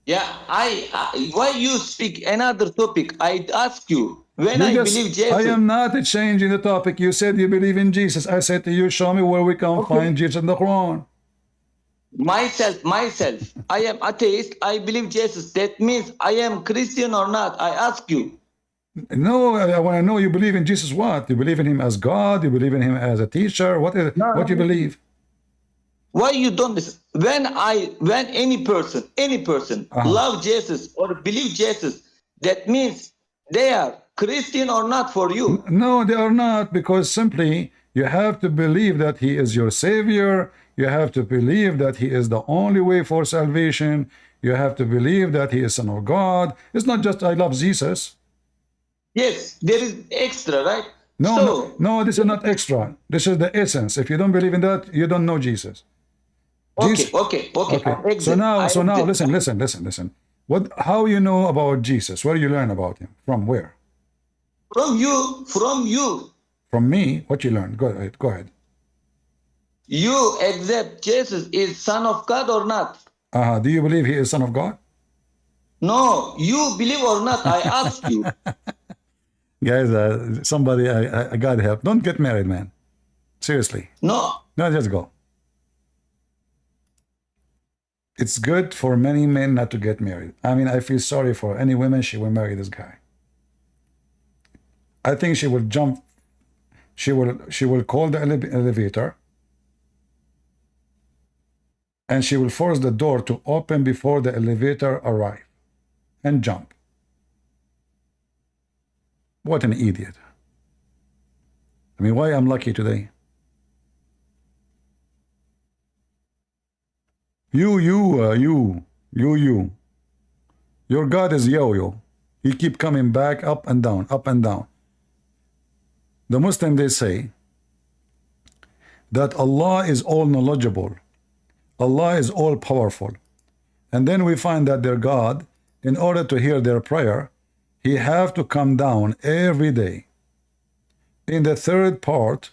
Yeah, why you speak another topic? I ask you, when I believe Jesus... I am not changing the topic. You said you believe in Jesus. I said to you, show me where we can find Jesus in the Quran. Myself, I am atheist. I believe Jesus. That means I am Christian or not? I ask you. No, I want to know you believe in Jesus what? You believe in him as God? You believe in him as a teacher? What do you believe? Why you don't listen? When any person love Jesus or believe Jesus, that means they are Christian or not for you? No, they are not, because simply you have to believe that he is your savior. You have to believe that he is the only way for salvation. You have to believe that he is Son of God. It's not just I love Jesus. Yes, there is extra, right? No, this is not extra. This is the essence. If you don't believe in that, you don't know Jesus. Okay. So now, listen. How you know about Jesus? Where you learn about him? From where? From you. From me? What you learn? Go ahead. You accept Jesus is Son of God or not? Do you believe he is Son of God? No, you believe or not? I ask you. Guys, somebody, I got help. Don't get married, man. Seriously. No, just go. It's good for many men not to get married. I mean, I feel sorry for any woman. She will marry this guy. I think she will jump. She will call the elevator, and she will force the door to open before the elevator arrives, and jump. What an idiot. I mean, why I'm lucky today? You. Your God is yo-yo. He keep coming back up and down, up and down. The Muslims, they say that Allah is all knowledgeable. Allah is all powerful. And then we find that their God, in order to hear their prayer, he have to come down every day in the third part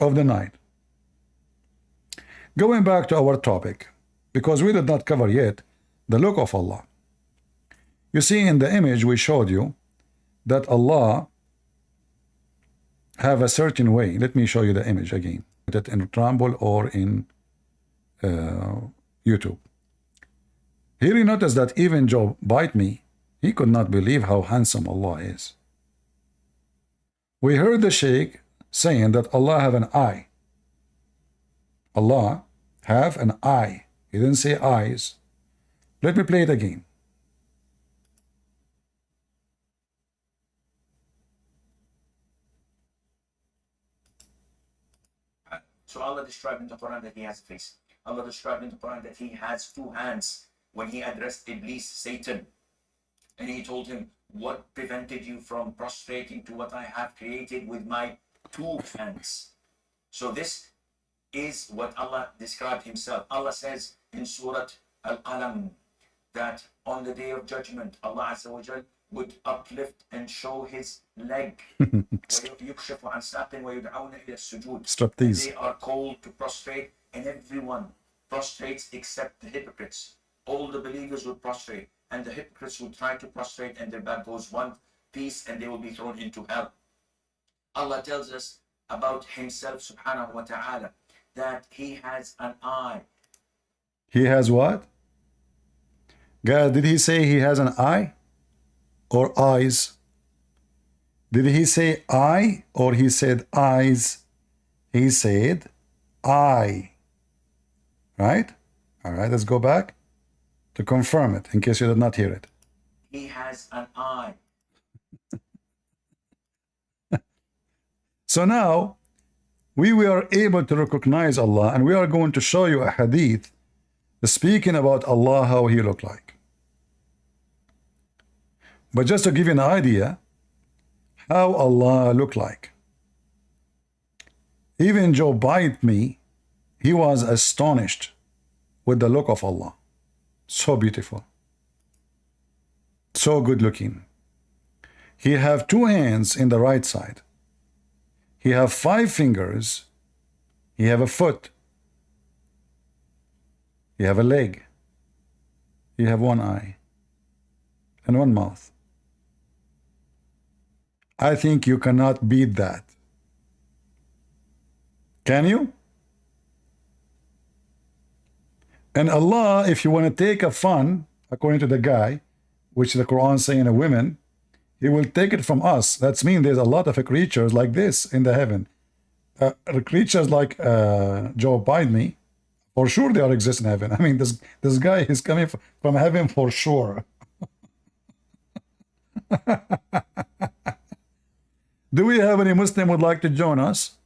of the night. Going back to our topic, because we did not cover yet the look of Allah. You see in the image we showed you that Allah have a certain way. Let me show you the image again. it in Rumble or in YouTube. Here you notice that even Joe bite me, he could not believe how handsome Allah is. We heard the Sheikh saying that Allah have an eye. Allah have an eye. He didn't say eyes. Let me play it again. So Allah described in the Quran that he has a face. Allah described in the Quran that he has two hands when he addressed Iblis, Satan. And he told him, what prevented you from prostrating to what I have created with my two hands? So this is what Allah described himself. Allah says in Surah Al-Qalam that on the day of judgment, Allah Azza wa Jal would uplift and show his leg. Stop these. They are called to prostrate, and everyone prostrates except the hypocrites. All the believers would prostrate, and the hypocrites would try to prostrate, and their back goes one piece, and they will be thrown into hell. Allah tells us about himself, subhanahu wa ta'ala, that he has an eye. He has what? Guys, did he say he has an eye? Or eyes? Did he say eye or he said eyes? He said eye. Right? All right, let's go back to confirm it in case you did not hear it. He has an eye. So now we were able to recognize Allah, and we are going to show you a hadith speaking about Allah, how he looked like. But just to give you an idea how Allah looked like. Even Joe bite me, he was astonished with the look of Allah. So beautiful. So good looking. He have two hands in the right side. He have 5 fingers. He have a foot. He have a leg. He have 1 eye and 1 mouth. I think you cannot beat that. Can you? And Allah, if you want to take a fun, according to the guy, which the Quran is saying a women, he will take it from us. That means there's a lot of creatures like this in the heaven. Creatures like Joe Biden, for sure they are exist in heaven. I mean, this guy is coming from heaven for sure. Do we have any Muslim would like to join us?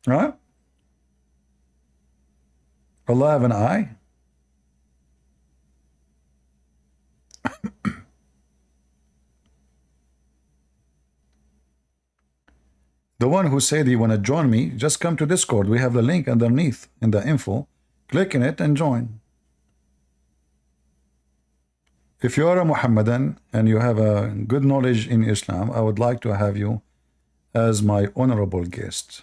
Huh? Allah have an eye? The one who said he want to join me, just come to Discord. We have the link underneath in the info. Click in it and join. If you are a Muhammadan and you have a good knowledge in Islam, I would like to have you as my honorable guest.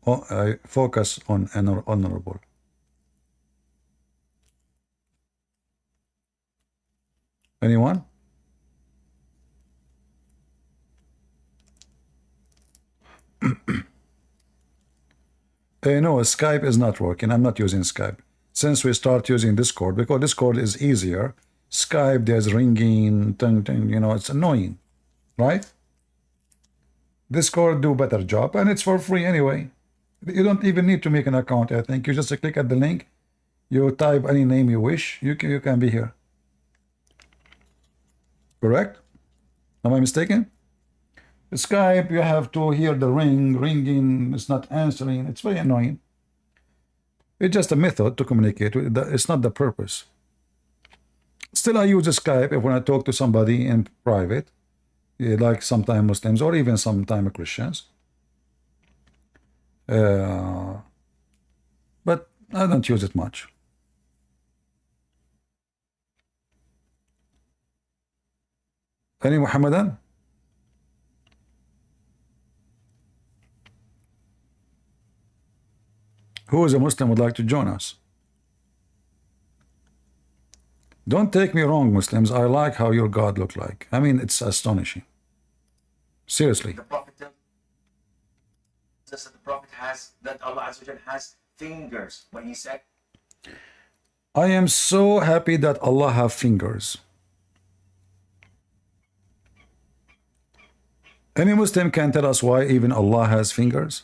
Oh, I focus on honorable. Anyone? No, Skype is not working. I'm not using Skype. Since we start using Discord, because Discord is easier. Skype, there's ringing, you know, it's annoying, right? Discord do better job, and it's for free anyway. You don't even need to make an account. I think you just click at the link, you type any name you wish, you can be here. Correct? Am I mistaken? Skype, you have to hear the ringing, it's not answering. It's very annoying. It's just a method to communicate. It's not the purpose. Still, I use Skype if when I talk to somebody in private, like sometimes Muslims or even sometimes Christians. But I don't use it much. Any Muhammadan? Who is a Muslim would like to join us? Don't take me wrong, Muslims. I like how your God look like. I mean, it's astonishing. Seriously. The Prophet tells us that the Prophet has, that Allah Azza wa Jal has fingers when he said, I am so happy that Allah have fingers. Any Muslim can tell us why even Allah has fingers?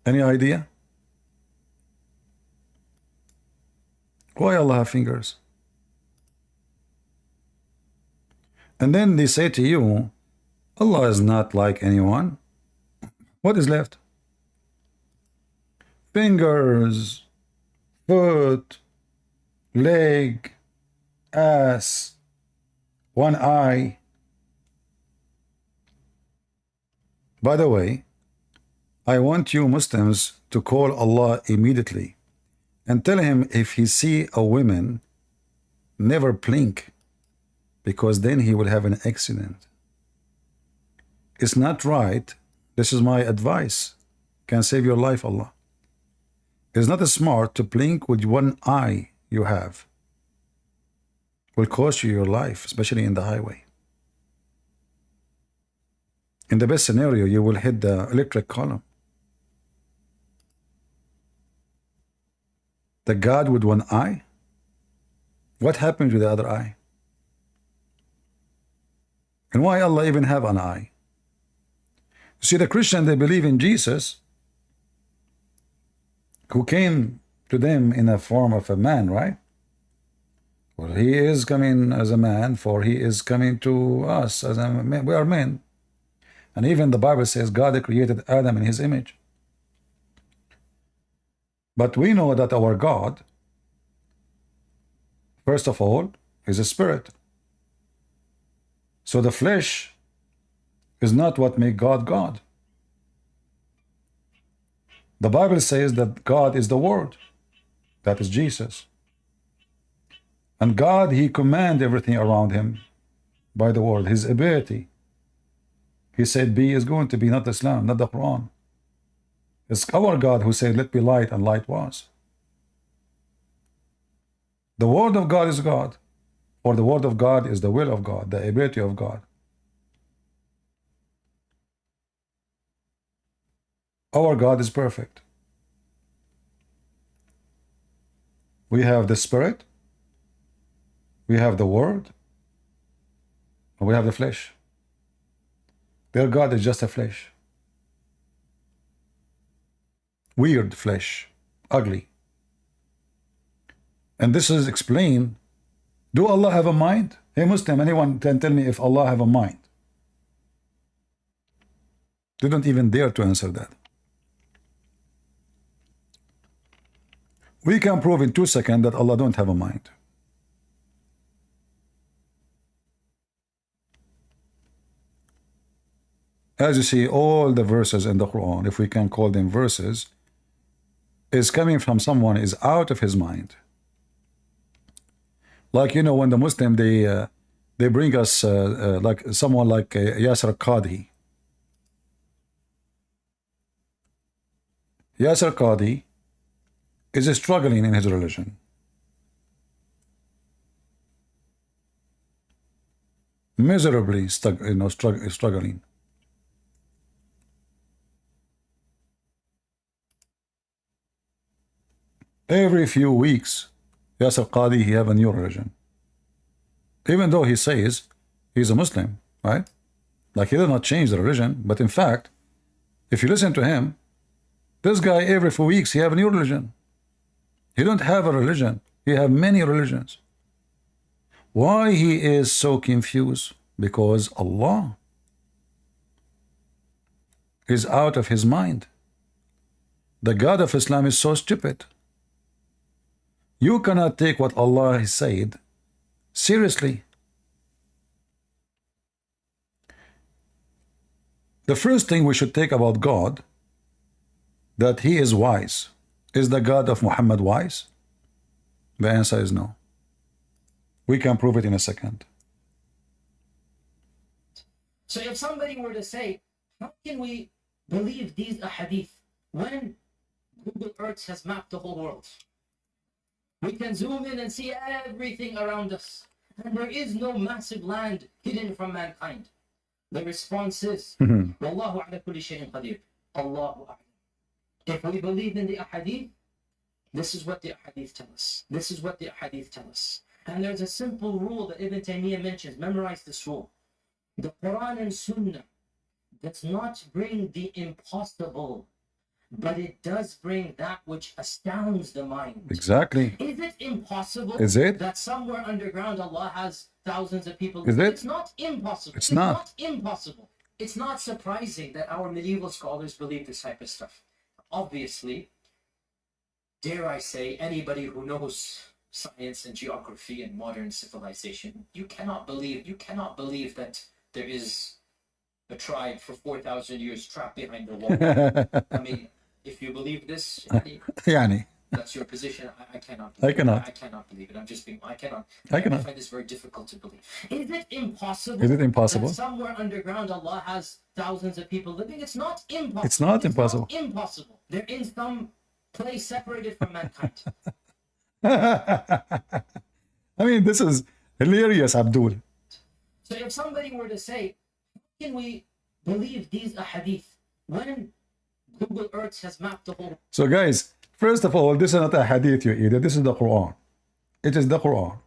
Any idea? Why Allah have fingers? And then they say to you, Allah is not like anyone. What is left? Fingers, foot, leg, ass, one eye. By the way, I want you Muslims to call Allah immediately and tell him if he see a woman, never blink, because then he will have an accident. It's not right. This is my advice. Can save your life, Allah. It's not smart to blink with one eye you have. Will cost you your life, especially in the highway. In the best scenario, you will hit the electric column. The God with one eye? What happened to the other eye? And why Allah even have an eye? You see, the Christian, they believe in Jesus, who came to them in the form of a man, right? Well, he is coming as a man, for he is coming to us as a man. We are men. And even the Bible says God created Adam in his image. But we know that our God, first of all, is a spirit. So the flesh is not what makes God God. The Bible says that God is the Word. That is Jesus. And God, he commands everything around him by the Word, his ability. He said, be is going to be, not Islam, not the Quran. It's our God who said, let be light, and light was. The Word of God is God, for the Word of God is the will of God, the ability of God. Our God is perfect. We have the Spirit, we have the Word, and we have the flesh. Their God is just a flesh. Weird flesh, ugly. And this is explained. Do Allah have a mind? Hey Muslim, anyone can tell me if Allah have a mind? They don't even dare to answer that. We can prove in 2 seconds that Allah don't have a mind. As you see, all the verses in the Quran, if we can call them verses, is coming from someone is out of his mind. Like, you know, when the Muslim, they bring us like someone like Yasser Qadhi. Yasser Qadhi is struggling in his religion. Miserably struggling. Every few weeks, Yasser Qadhi, he have a new religion. Even though he says he's a Muslim, right? Like he did not change the religion, but in fact, if you listen to him, this guy every 4 weeks, he have a new religion. He don't have a religion. He have many religions. Why he is so confused? Because Allah is out of his mind. The God of Islam is so stupid. You cannot take what Allah has said seriously. The first thing we should take about God, that he is wise. Is the God of Muhammad wise? The answer is no. We can prove it in a second. So if somebody were to say, how can we believe these ahadith when Google Earth has mapped the whole world? We can zoom in and see everything around us. And there is no massive land hidden from mankind. The response is, Wallahu ala kulli shay'in qadir. Allahu a'lam. If we believe in the ahadith, this is what the ahadith tell us. This is what the ahadith tell us. And there's a simple rule that Ibn Taymiyyah mentions. Memorize this rule. The Quran and Sunnah does not bring the impossible, but it does bring that which astounds the mind. Exactly. Is it impossible that somewhere underground Allah has thousands of people? Is it? It's not impossible. It's not impossible. It's not surprising that our medieval scholars believe this type of stuff. Obviously, dare I say, anybody who knows science and geography and modern civilization, you cannot believe that there is a tribe for 4,000 years trapped behind the wall. I mean, if you believe this, that's your position. I cannot believe it. I cannot believe it. I'm just being, I cannot. I find this very difficult to believe. Is it impossible? That somewhere underground Allah has thousands of people living? It's not impossible. It's not impossible. Not impossible. They're in some place separated from mankind. I mean, this is hilarious, Abdul. So if somebody were to say, how can we believe these ahadith when Google Earth has mapped the whole... So guys, first of all, this is not a hadith, you idiot. This is the Quran. It is the Quran.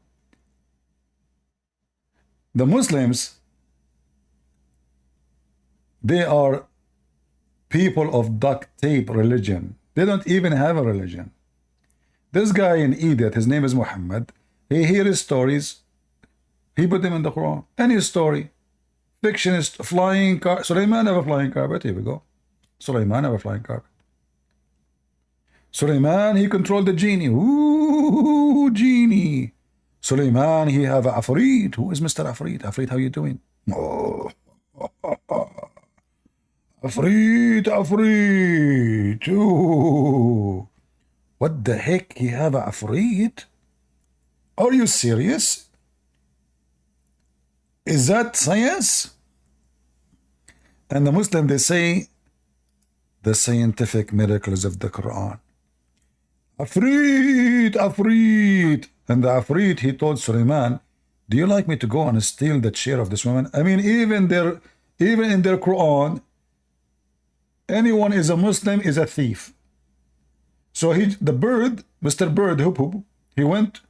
The Muslims, they are people of duct tape religion. They don't even have a religion. This guy in idiot, his name is Muhammad. He hears stories. He put them in the Quran. Any story. Fictionist, flying car. Sulaiman have a flying carpet. Here we go. Sulaiman have a flying carpet. Sulaiman, he controlled the genie. Ooh, genie. Sulaiman, he have a Afrit. Who is Mr. Afrit? Afrit, how you doing? Oh. Afrit. Ooh. What the heck? He have a Afrit? Are you serious? Is that science? And the Muslim, they say the scientific miracles of the Quran. Afrit, Afrit. And the Afrit, he told Sulaiman, do you like me to go and steal the chair of this woman? I mean, even in their Quran, anyone is a Muslim is a thief. So the bird, Mr. Bird, hoop hoop, he went.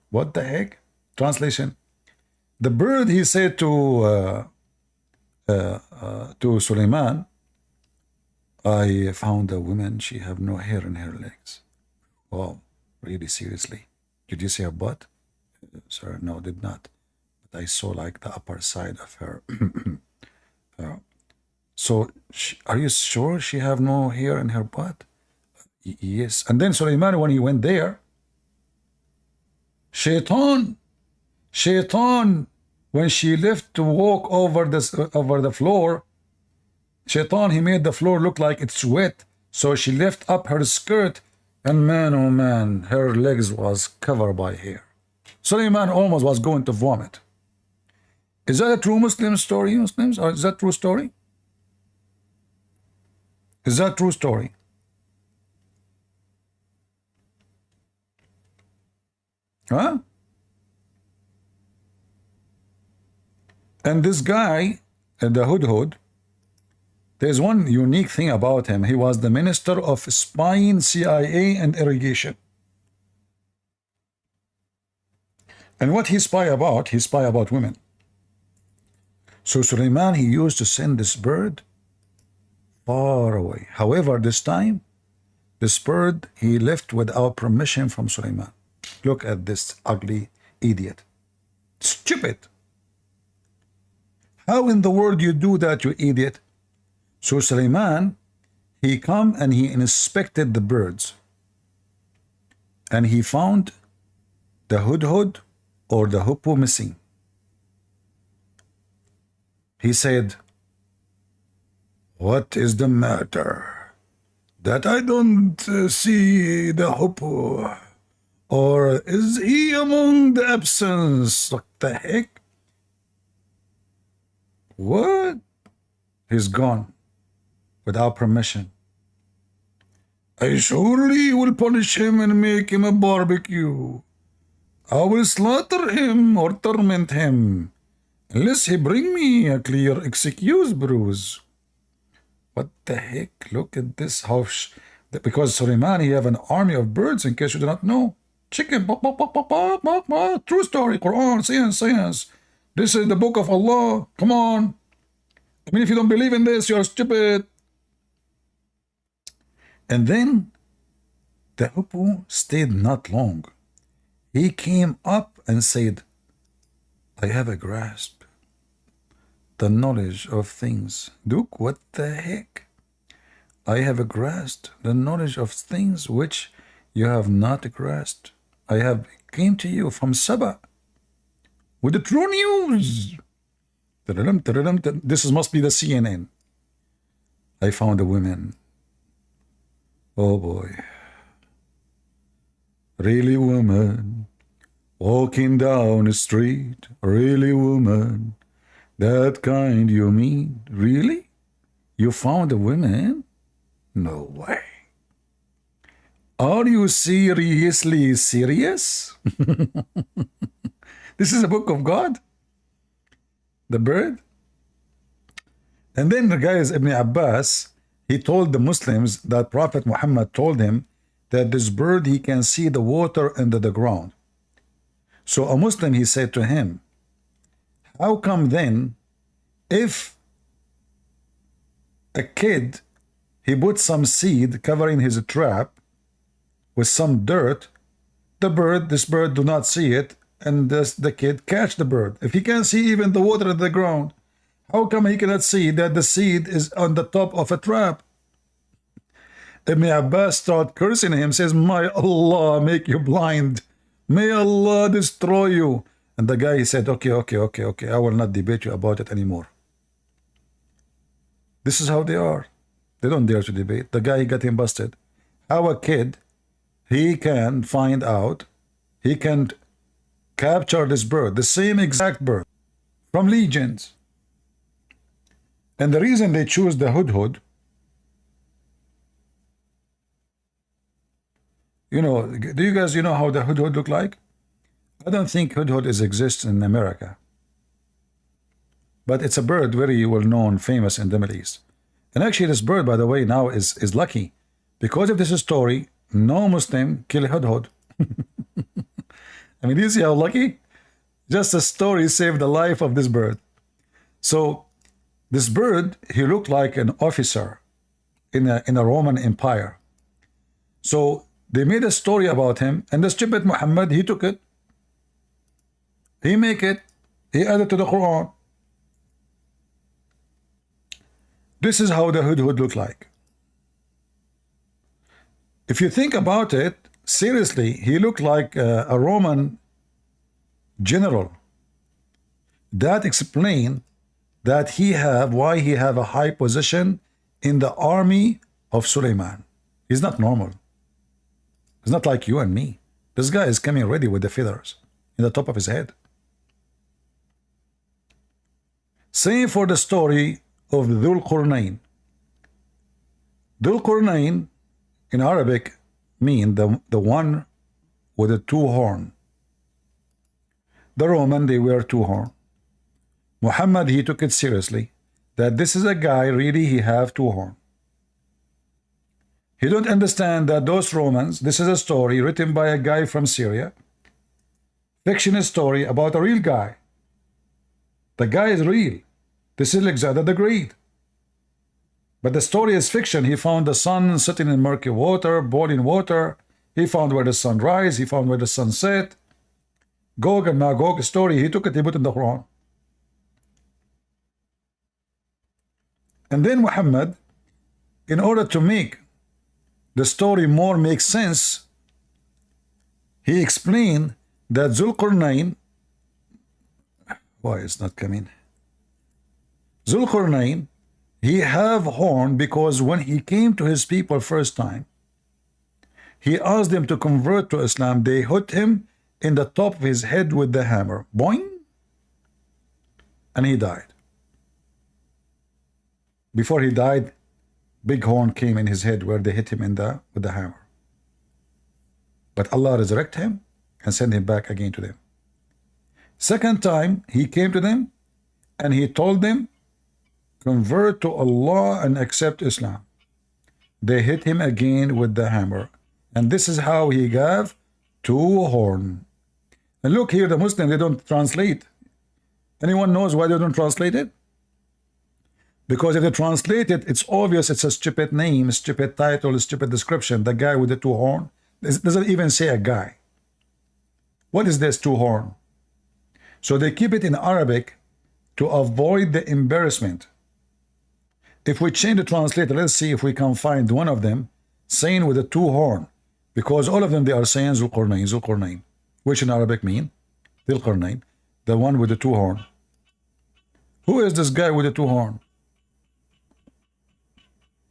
What the heck? Translation. The bird, he said to Sulaiman, I found a woman, she have no hair in her legs. Wow, really seriously? Did you see her butt? Sir, no, did not. But I saw like the upper side of her. So, are you sure she have no hair in her butt? Yes. And then Sulaiman, when he went there, Shaitan, when she left to walk over the floor, Shaitan, he made the floor look like it's wet. So she left up her skirt, and man, oh man, her legs was covered by hair. Sulaiman almost was going to vomit. Is that a true Muslim story, Muslims? Or is that true story? Is that true story? Huh? And this guy, the Hudhud, there's one unique thing about him. He was the minister of spying, CIA, and irrigation. And what he spy about? He spy about women. So Sulaiman, he used to send this bird far away. However, this time, this bird, he left without permission from Sulaiman. Look at this ugly idiot. Stupid. How in the world you do that, you idiot? So Sulaiman, he come and he inspected the birds. And he found the hudhud or the hoopoe missing. He said, what is the matter? That I don't see the hoopoe. Or is he among the absence? What the heck? What? He's gone without permission. I surely will punish him and make him a barbecue. I will slaughter him or torment him, unless he bring me a clear excuse, bruise. What the heck? Look at this. Because Suleiman, he have an army of birds, in case you do not know. Chicken, bok, bok, bok, bok, bok, bok, bok. True story, Quran, science. This is the book of Allah. Come on. I mean, if you don't believe in this, you're stupid. And then the hippo stayed not long. He came up and said, I have a grasp, the knowledge of things. Duke, what the heck? I have grasped the knowledge of things which you have not grasped. I have came to you from Saba with the true news. This must be the CNN. I found a woman. Oh boy. Really woman, walking down the street. Really woman, that kind you mean. Really? You found a woman? No way. Are you seriously serious? This is a book of God? The bird? And then the guy is Ibn Abbas. He told the Muslims that Prophet Muhammad told him that this bird, he can see the water under the ground. So a Muslim, he said to him, how come then, if a kid, he put some seed covering his trap with some dirt, this bird do not see it, and the kid catch the bird. If he can't see even the water at the ground, how come he cannot see that the seed is on the top of a trap? Ibn Abbas started cursing him, says, may Allah make you blind. May Allah destroy you. And the guy, he said, okay, I will not debate you about it anymore. This is how they are. They don't dare to debate. The guy, he got him busted. How a kid, he can find out, he can capture this bird, the same exact bird, from legions. And the reason they choose the hudhud, you know, do you guys, how the hudhud look like? I don't think hudhud exists in America. But it's a bird very well known, famous in the Middle East. And actually this bird, by the way, now is lucky. Because of this story, no Muslim kill hudhud. I mean, do you see how lucky? Just a story saved the life of this bird. So this bird, he looked like an officer in a Roman Empire. So they made a story about him, and the stupid Muhammad, he took it, he make it, he added to the Quran. This is how the hudhud look like. If you think about it, seriously, he looked like a Roman general. That explain that why he have a high position in the army of Suleiman. He's not normal. He's not like you and me. This guy is coming ready with the feathers in the top of his head. Same for the story of Dhul Qurnayn. Dhul Qurnayn in Arabic mean the one with a two horn. The Roman, they wear two horn. Muhammad, he took it seriously that this is a guy really he have two horn. He don't understand that those Romans, this is a story written by a guy from Syria, fictional story about a real guy. The guy is real. This is Alexander the Great. But the story is fiction. He found the sun sitting in murky water, boiling water. He found where the sun rise. He found where the sun set. Gog and Magog story. He took it, he put it in the Quran. And then Muhammad, in order to make the story more make sense, he explained that Zulqarnain, why it's not coming? Zulqarnain, he have horn because when he came to his people first time, he asked them to convert to Islam. They hit him in the top of his head with the hammer. Boing! And he died. Before he died, big horn came in his head where they hit him in the with the hammer. But Allah resurrected him and sent him back again to them. Second time, he came to them and he told them, convert to Allah and accept Islam. They hit him again with the hammer. And this is how he gave 2 horns. And look here, the Muslims, they don't translate. Anyone knows why they don't translate it? Because if they translate it, it's obvious it's a stupid name, stupid title, stupid description. The guy with the 2 horns. It doesn't even say a guy. What is this 2 horns? So they keep it in Arabic to avoid the embarrassment. If we change the translator, let's see if we can find one of them saying with the 2 horns. Because all of them, they are saying Zul Qarnayn, Zul Qarnayn. Which in Arabic mean Dhul Qarnayn, the one with the 2 horns. Who is this guy with the 2 horns?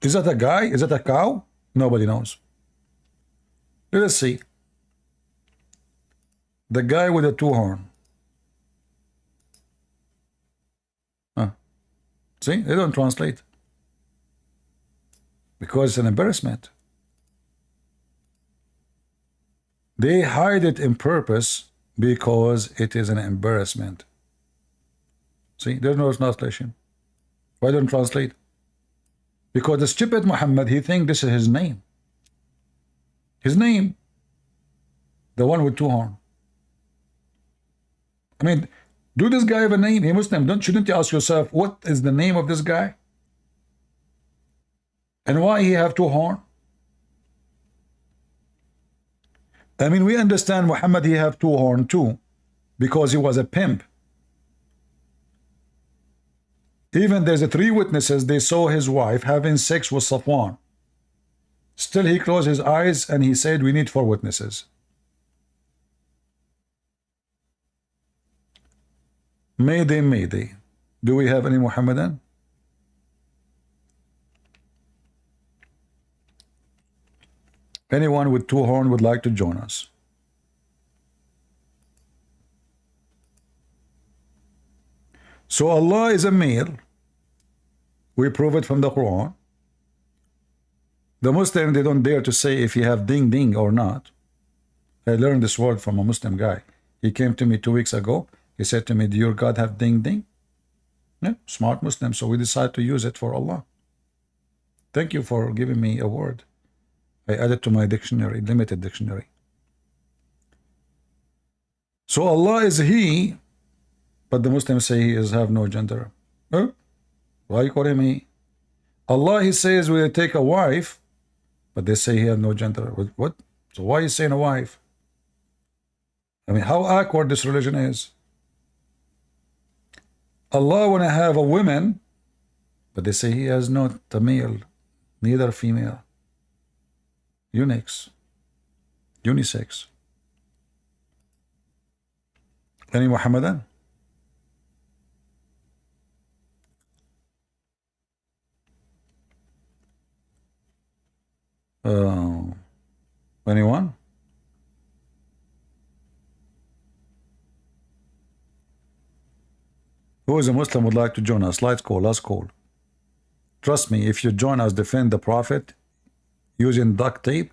Is that a guy? Is that a cow? Nobody knows. Let us see. The guy with the 2 horns. See, they don't translate. Because it's an embarrassment. They hide it in purpose because it is an embarrassment. See, there's no translation. Why don't translate? Because the stupid Muhammad, he thinks this is his name. His name. The one with 2 horns. I mean, do this guy have a name? Hey Muslim, shouldn't you ask yourself, what is the name of this guy? And why he have 2 horns? I mean, we understand Muhammad, he have 2 horns too, because he was a pimp. Even there's 3 witnesses, they saw his wife having sex with Safwan. Still he closed his eyes and he said, we need 4 witnesses. Mayday, mayday. Do we have any Muhammadan? Anyone with 2 horns would like to join us? So Allah is a male. We prove it from the Quran. The Muslim, they don't dare to say if he have ding ding or not. I learned this word from a Muslim guy. He came to me 2 weeks ago. He said to me, do your God have ding ding? Yeah, smart Muslim. So we decided to use it for Allah. Thank you for giving me a word. I added to my dictionary, limited dictionary. So Allah is He, but the Muslims say He is have no gender. Huh? Why you call Him He? Allah, He says we take a wife, but they say He has no gender. What? So why is saying a wife? I mean, how awkward this religion is. Allah want to have a woman, but they say He has not a male, neither female. Unisex. Any Muhammadan? Anyone? Who is a Muslim would like to join us? Last call. Trust me, if you join us, defend the Prophet using duct tape,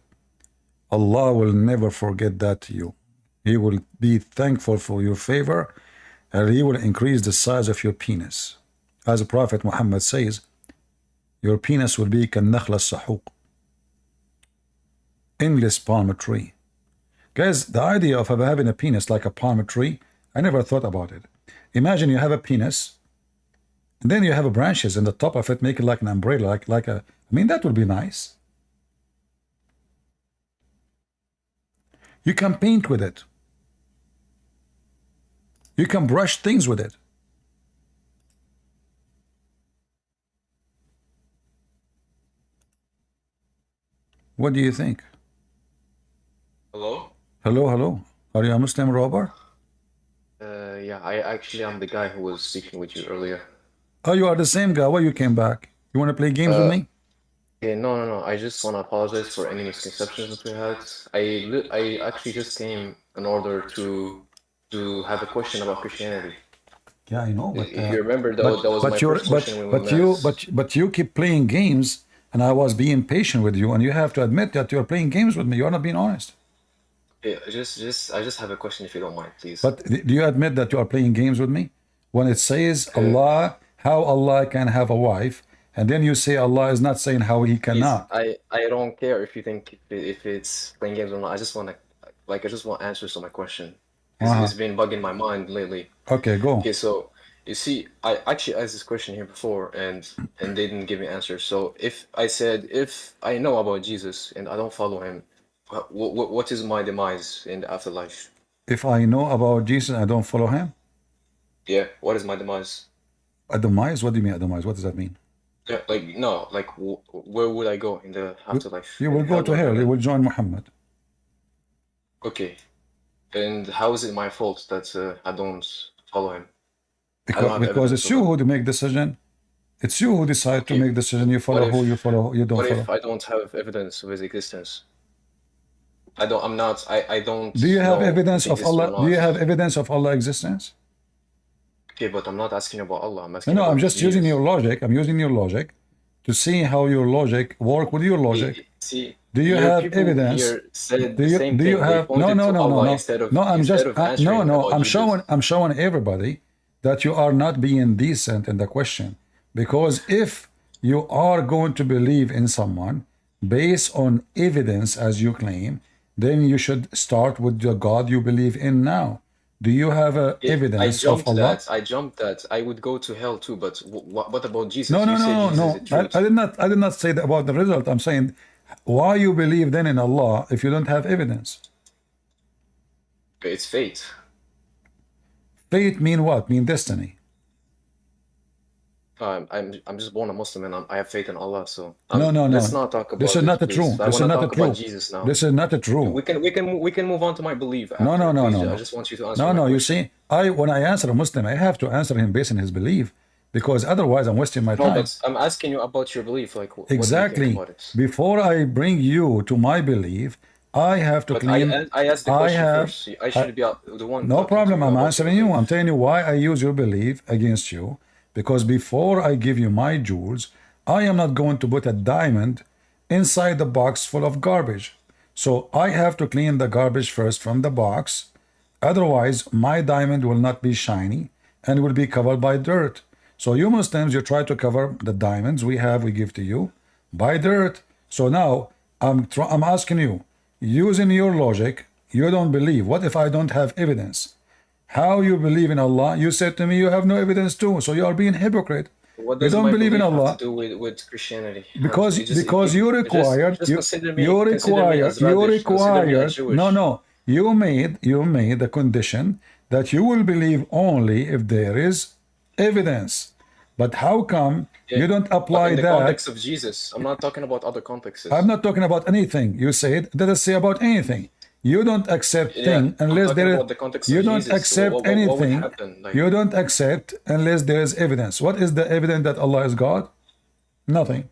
Allah will never forget that to you. He will be thankful for your favor, and He will increase the size of your penis. As the Prophet Muhammad says, your penis will be كالنخل السحوق, endless palm tree. Guys, the idea of having a penis like a palm tree, I never thought about it. Imagine you have a penis, and then you have branches, and the top of it make it like an umbrella, like a. I mean, that would be nice. You can paint with it. You can brush things with it. What do you think? Hello? Hello. Are you a Muslim robber? Yeah, I'm the guy who was speaking with you earlier. Oh, you are the same guy. Why you came back? You want to play games with me? Yeah, no. I just want to apologize for any misconceptions that we had. I actually just came in order to have a question about Christianity. Yeah, I know. But if you remember, that was my first question when we met. But you keep playing games and I was being patient with you, and you have to admit that you're playing games with me. You're not being honest. Yeah, I just have a question if you don't mind, please. But do you admit that you are playing games with me? When it says Allah, how Allah can have a wife, and then you say Allah is not saying how he cannot. Please, I don't care if you think if it's playing games or not. I just want answers to my question. It's been bugging my mind lately. Okay, go. Okay, so you see, I actually asked this question here before, and they didn't give me answers. So if I know about Jesus and I don't follow him, what is my demise in the afterlife? If I know about Jesus and I don't follow him? Yeah, what is my demise? A demise? What do you mean a demise? What does that mean? Yeah, where would I go in the afterlife? You will go to hell. You will join Muhammad. Okay. And how is it my fault that I don't follow him? Because it's you who make decision. It's you who decide to make decision. You follow who you follow, you don't follow. What if I don't have evidence of his existence? I don't. Do you have evidence of Allah? Do you have evidence of Allah's existence? Okay, but I'm not asking about Allah. I'm asking. No, about I'm just using your logic. I'm using your logic to see how your logic work with your logic. See, do you have evidence? Do you have no? I'm showing everybody that you are not being decent in the question, because if you are going to believe in someone based on evidence as you claim, then you should start with the God you believe in now. Do you have evidence of Allah? I jumped that. I would go to hell too, but what about Jesus? No. I did not say that about the result. I'm saying why you believe then in Allah if you don't have evidence. It's fate. Fate mean what? Mean destiny. I'm just born a Muslim and I have faith in Allah. So no. Let's not talk about this. Is not the truth. This is not the truth. Jesus now. This is not the truth. We can move on to my belief. No. I just want you to answer. No. You see, when I answer a Muslim, I have to answer him based on his belief, because otherwise I'm wasting my time. No, but I'm asking you about your belief. Like exactly. What do you think about it? Before I bring you to my belief, I have to claim. I asked the question first. I should be the one. No problem. I'm answering you. I'm telling you why I use your belief against you. Because before I give you my jewels, I am not going to put a diamond inside the box full of garbage. So I have to clean the garbage first from the box. Otherwise, my diamond will not be shiny and will be covered by dirt. So you Muslims, you try to cover the diamonds we give to you by dirt. So now I'm asking you, using your logic, you don't believe. What if I don't have evidence? How you believe in Allah? You said to me you have no evidence too, so you are being hypocrite. What does you don't believe in Allah have to do with Christianity? Because you required you made the condition that you will believe only if there is evidence. But how come you don't apply in the that? Context of Jesus. I'm not talking about other contexts. I'm not talking about anything. You said let us say about anything. You don't accept thing unless there is. You don't accept anything. You don't accept unless there is evidence. What is the evidence that Allah is God? Nothing.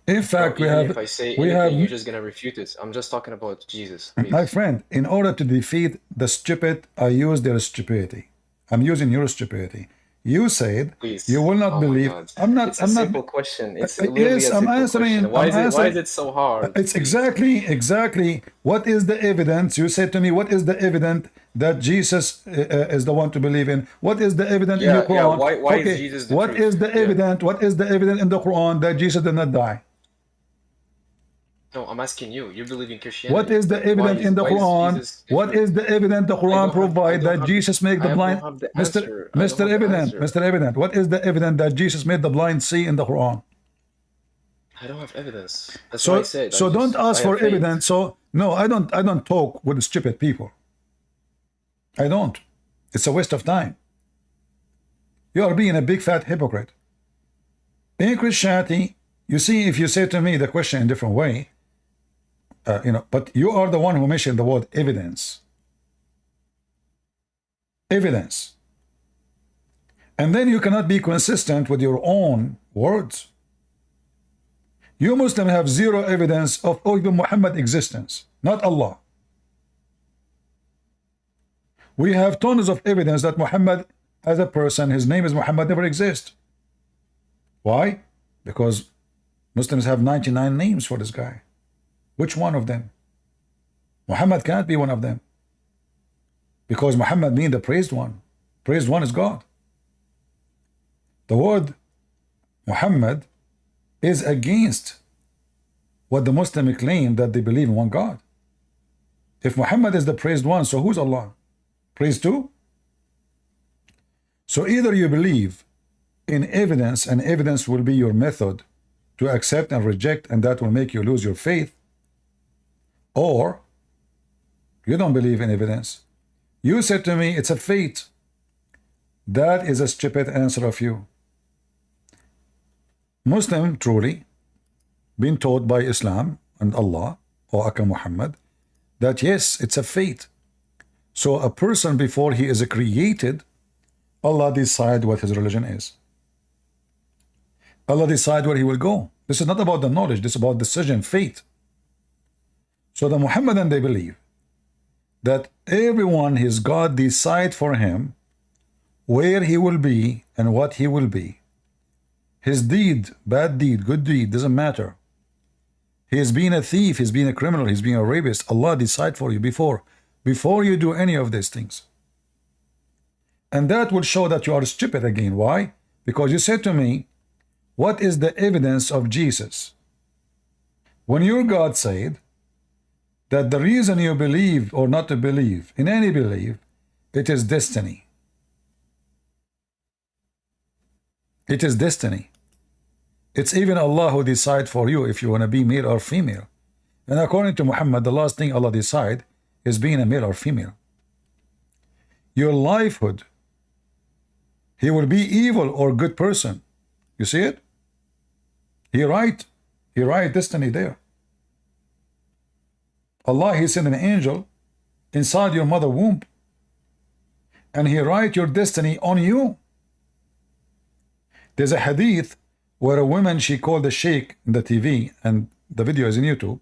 In fact, if I say anything, you're just gonna refute it. I'm just talking about Jesus. Please. My friend, in order to defeat the stupid, I use their stupidity. I'm using your stupidity. You said please. You will not believe. I'm not. It's a simple question. It's yes, I'm answering. Why is it so hard? It's exactly. What is the evidence? You said to me, what is the evidence that Jesus is the one to believe in? What is the evidence in the Quran? Why is Jesus the What truth? is the evidence? What is the evidence in the Quran that Jesus did not die? No, I'm asking you. You believe in Christianity. What is the evidence in the Quran? What is the evidence the Quran provides that Jesus made the blind? Mr. Evident, what is the evidence that Jesus made the blind see in the Quran? I don't have evidence. That's what I said. So don't ask for evidence. So no, I don't talk with stupid people. I don't. It's a waste of time. You are being a big fat hypocrite. In Christianity, you see, if you say to me the question in a different way, but you are the one who mentioned the word evidence. Evidence. And then you cannot be consistent with your own words. You Muslims have zero evidence of Muhammad's existence, not Allah. We have tons of evidence that Muhammad as a person, his name is Muhammad, never exists. Why? Because Muslims have 99 names for this guy. Which one of them? Muhammad can't be one of them. Because Muhammad means the praised one. Praised one is God. The word Muhammad is against what the Muslim claim that they believe in one God. If Muhammad is the praised one, so who's Allah? Praised two? So either you believe in evidence, and evidence will be your method to accept and reject, and that will make you lose your faith, or you don't believe in evidence. You said to me, it's a fate. That is a stupid answer of you. Muslim truly been taught by Islam and Allah or Aka Muhammad that yes, it's a fate. So a person before he is created, Allah decide what his religion is. Allah decide where he will go. This is not about the knowledge, this is about decision, fate. So the Muhammadan, they believe that everyone, his God decide for him where he will be and what he will be. His deed, bad deed, good deed, doesn't matter. He has been a thief, he's been a criminal, he's been a rapist. Allah decide for you before you do any of these things. And that will show that you are stupid again. Why? Because you said to me, what is the evidence of Jesus? When your God said that the reason you believe or not to believe in any belief, it is destiny. It is destiny. It's even Allah who decide for you if you want to be male or female. And according to Muhammad, the last thing Allah decide is being a male or female. Your lifehood, he will be evil or good person. You see it? He write destiny there. Allah, he sent an angel inside your mother womb, and he write your destiny on you. There's a hadith where a woman, she called the sheikh in the TV, and the video is in YouTube.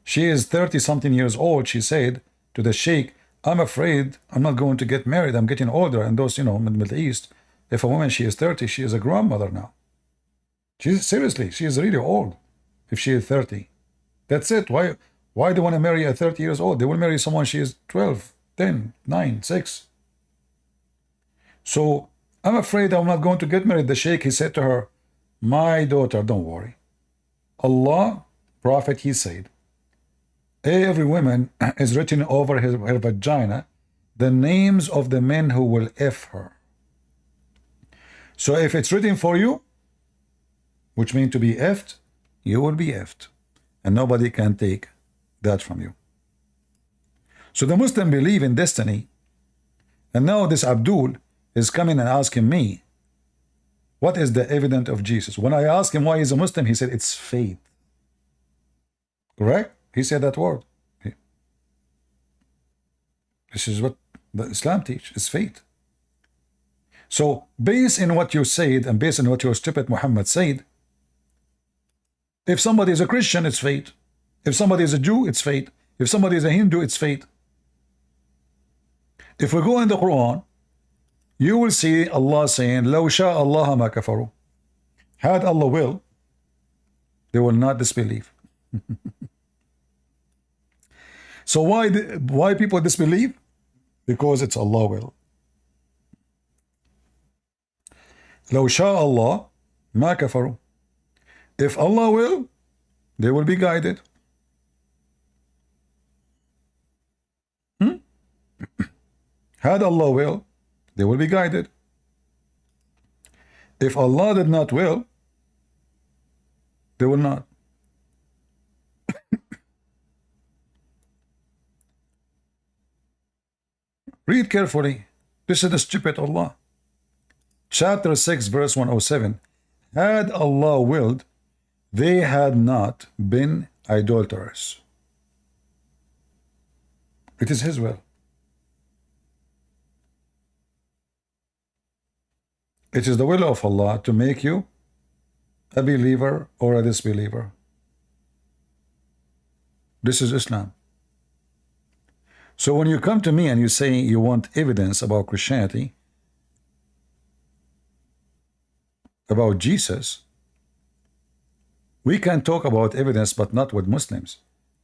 She is 30-something years old. She said to the sheikh, I'm afraid I'm not going to get married. I'm getting older. And those, in the Middle East, if a woman, she is 30, she is a grandmother now. Seriously, she is really old if she is 30. That's it. Why do they want to marry a 30 years old? They will marry someone she is 12, 10, 9, 6. So I'm afraid I'm not going to get married. The sheikh, he said to her, my daughter, don't worry. Allah, Prophet, he said, every woman is written over her vagina the names of the men who will F her. So if it's written for you, which means to be effed, you will be effed. And nobody can take that from you. So the Muslim believe in destiny. And now this Abdul is coming and asking me, what is the evidence of Jesus? When I asked him why he's a Muslim, he said it's faith. Correct? He said that word. This is what the Islam teach, is faith. So based on what you said and based on what your stupid Muhammad said, if somebody is a Christian, it's faith. If somebody is a Jew, it's faith. If somebody is a Hindu, it's faith. If we go in the Quran, you will see Allah saying, لَوْ شَاءَ اللَّهَ مَا كَفَرُوا. Had Allah will, they will not disbelieve. So why people disbelieve? Because it's Allah will. لَوْ شَاءَ اللَّهَ مَا كَفَرُوا. If Allah will, they will be guided. Had Allah will, they will be guided. If Allah did not will, they will not. Read carefully. This is the stupid Allah. Chapter 6, verse 107. Had Allah willed, they had not been idolaters. It is His will. It is the will of Allah to make you a believer or a disbeliever. This is Islam. So when you come to me and you say you want evidence about Christianity, about Jesus, We can talk about evidence, but not with Muslims,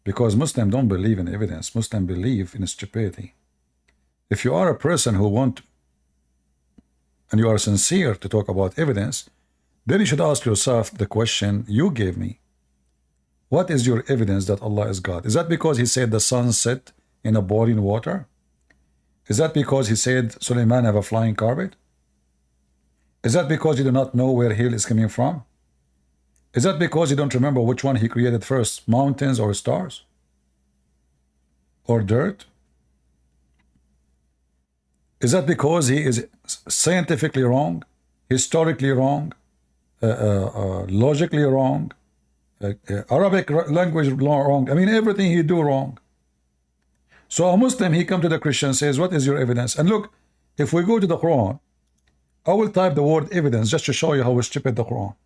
because Muslims don't believe in evidence. Muslims believe in stupidity. If you are a person who want and you are sincere to talk about evidence, then you should ask yourself the question you gave me. What is your evidence that Allah is God? Is that because he said the sun set in a boiling water? Is that because he said Suleiman have a flying carpet? Is that because you do not know where hail is coming from? Is that because you don't remember which one he created first, mountains or stars? Or dirt? Is that because he is scientifically wrong, historically wrong, logically wrong, Arabic language wrong? I mean, everything he do wrong. So a Muslim, he come to the Christian, says, what is your evidence? And look, if we go to the Quran, I will type the word evidence just to show you how stupid the Quran.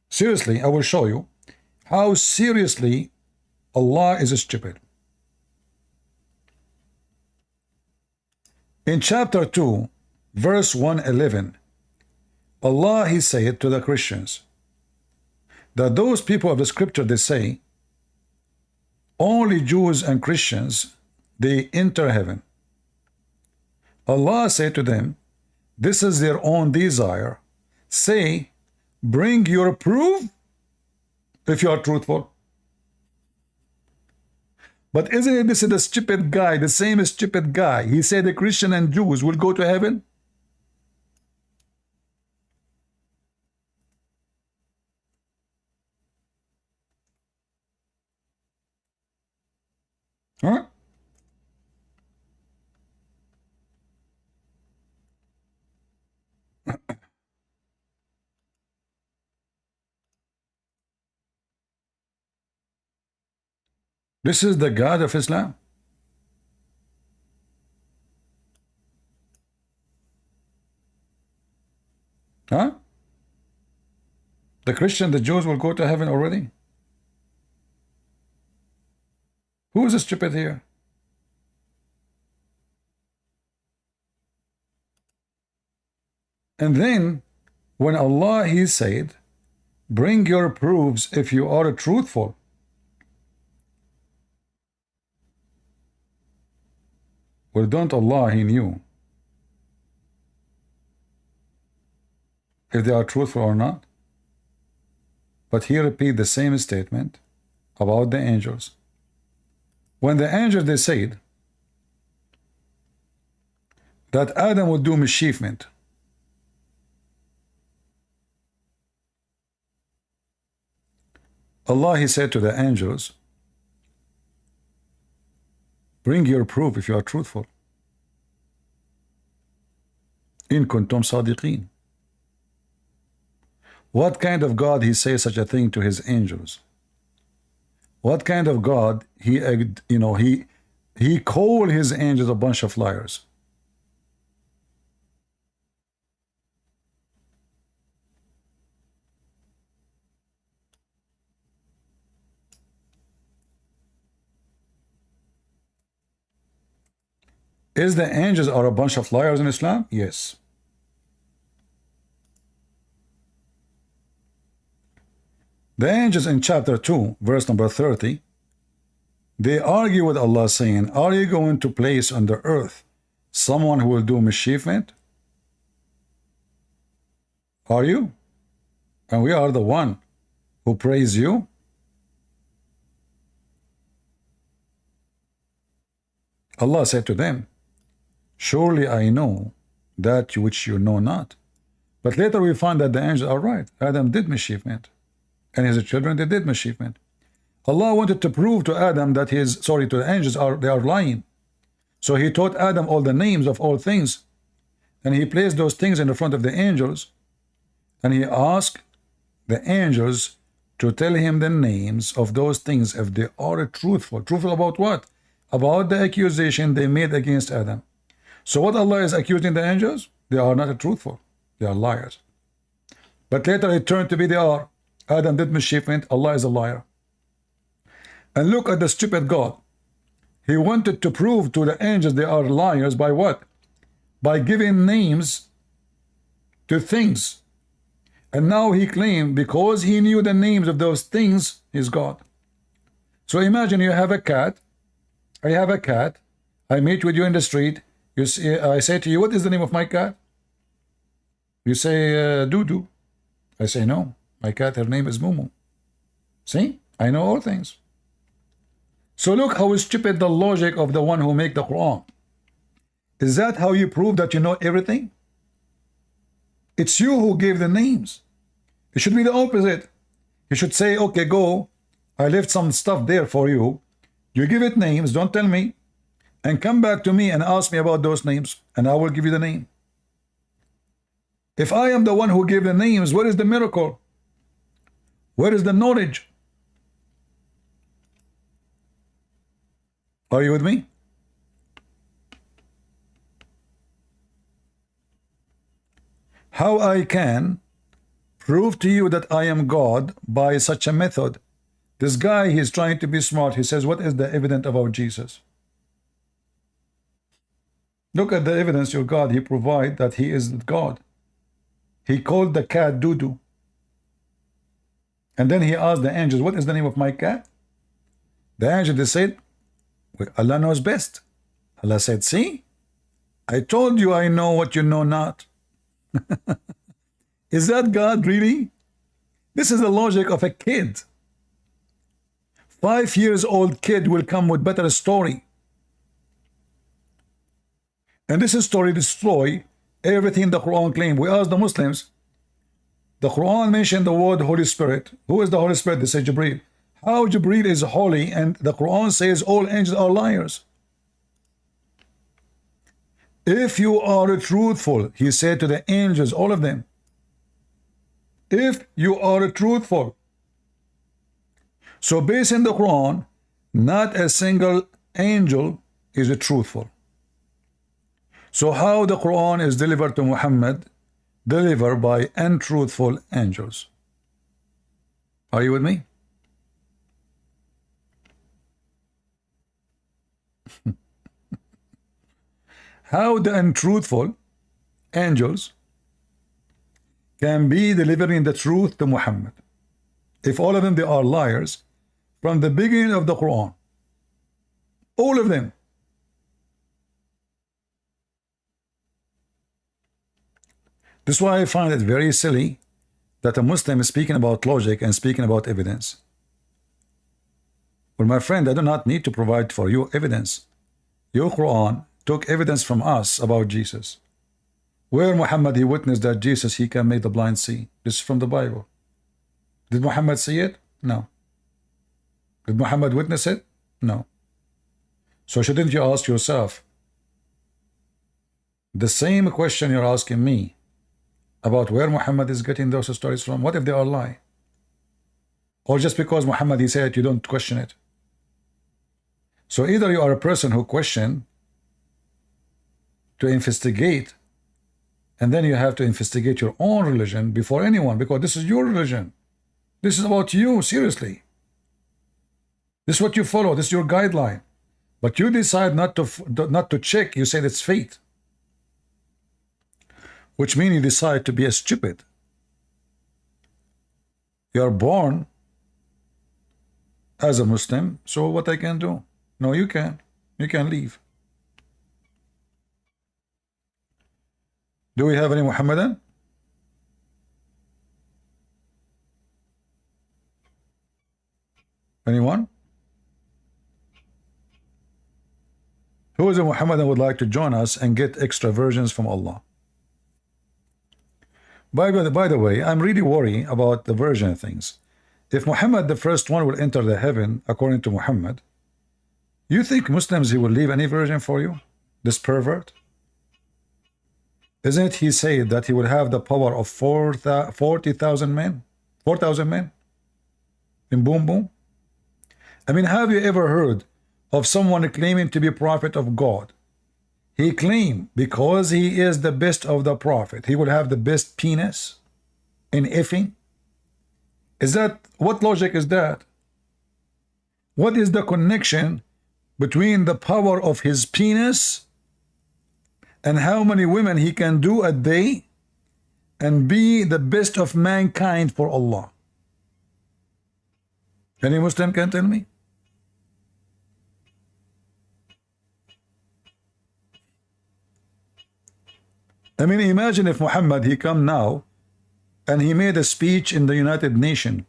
Seriously, I will show you how seriously Allah is stupid. In chapter 2, verse 111, Allah, he said to the Christians that those people of the scripture, they say, only Jews and Christians, they enter heaven. Allah said to them, this is their own desire. Say, bring your proof if you are truthful. But isn't it this is the stupid guy, the same stupid guy? He said the Christian and Jews will go to heaven. Huh? This is the God of Islam. Huh? The Christian, the Jews will go to heaven already. Who is stupid here? And then, when Allah, he said, bring your proofs if you are truthful. Well, don't Allah, he knew if they are truthful or not. But he repeat the same statement about the angels. When the angels, they said that Adam would do mischievement, Allah, he said to the angels, bring your proof if you are truthful. In kuntum sadiqeen. What kind of God he says such a thing to his angels? What kind of God he called his angels a bunch of liars? Is the angels are a bunch of liars in Islam? Yes. The angels in chapter 2, verse number 30, they argue with Allah saying, are you going to place on the earth someone who will do mischievement? Are you? And we are the one who praise you? Allah said to them, surely I know that which you know not. But later we find that the angels are right. Adam did mischievement, and his children, they did mischievement. Allah wanted to prove to Adam that to the angels they are lying. So he taught Adam all the names of all things, and he placed those things in the front of the angels, and he asked the angels to tell him the names of those things if they are truthful. Truthful about what? About the accusation they made against Adam. So what Allah is accusing the angels? They are not truthful. They are liars. But later it turned to be they are. Adam did mischievement. Allah is a liar. And look at the stupid God. He wanted to prove to the angels they are liars by what? By giving names to things. And now he claimed because he knew the names of those things, he's God. So imagine you have a cat. I have a cat. I meet with you in the street. You see, I say to you, what is the name of my cat? You say, Doo-Doo. I say, no, my cat, her name is Mumu. See? I know all things. So look how stupid the logic of the one who make the Quran. Is that how you prove that you know everything? It's you who gave the names. It should be the opposite. You should say, okay, go. I left some stuff there for you. You give it names, don't tell me. And come back to me and ask me about those names, and I will give you the name. If I am the one who gave the names, where is the miracle? Where is the knowledge? Are you with me? How I can prove to you that I am God by such a method? This guy, he's trying to be smart. He says, what is the evidence about Jesus? Look at the evidence your God, he provide that he is God. He called the cat Doo-Doo. And then he asked the angels, what is the name of my cat? The angels, they said, well, Allah knows best. Allah said, see, I told you I know what you know not. Is that God really? This is the logic of a kid. 5 years old kid will come with better story. And this story destroy everything the Quran claims. We ask the Muslims, the Quran mentioned the word Holy Spirit. Who is the Holy Spirit? They say Jibreel. How Jibreel is holy and the Quran says all angels are liars? If you are truthful, he said to the angels, all of them, if you are truthful. So based in the Quran, not a single angel is truthful. So how the Quran is delivered to Muhammad? Delivered by untruthful angels. Are you with me? How the untruthful angels can be delivering the truth to Muhammad? If all of them, they are liars from the beginning of the Quran. All of them. This is why I find it very silly that a Muslim is speaking about logic and speaking about evidence. Well, my friend, I do not need to provide for you evidence. Your Quran took evidence from us about Jesus. Where Muhammad, he witnessed that Jesus, he can make the blind see. This is from the Bible. Did Muhammad see it? No. Did Muhammad witness it? No. So shouldn't you ask yourself the same question you're asking me about where Muhammad is getting those stories from? What if they are lie? Or just because Muhammad, he said it, you don't question it? So either you are a person who question to investigate, and then you have to investigate your own religion before anyone, because this is your religion. This is about you, seriously. This is what you follow. This is your guideline. But you decide not to check. You say it's fate. Which means you decide to be a stupid. You are born as a Muslim, so what I can do? No, you can. You can leave. Do we have any Muhammadan? Anyone? Who is a Muhammadan would like to join us and get extra versions from Allah? By the way, I'm really worried about the version things. If Muhammad, the first one, will enter the heaven, according to Muhammad, you think Muslims, he will leave any version for you? This pervert? Isn't it he said that he will have the power of 40,000 men? 4,000 men? In boom boom? I mean, have you ever heard of someone claiming to be prophet of God? He claimed because he is the best of the prophet, he will have the best penis in effing. Is that, what logic is that? What is the connection between the power of his penis and how many women he can do a day and be the best of mankind for Allah? Any Muslim can tell me? I mean, imagine if Muhammad, he come now and he made a speech in the United Nations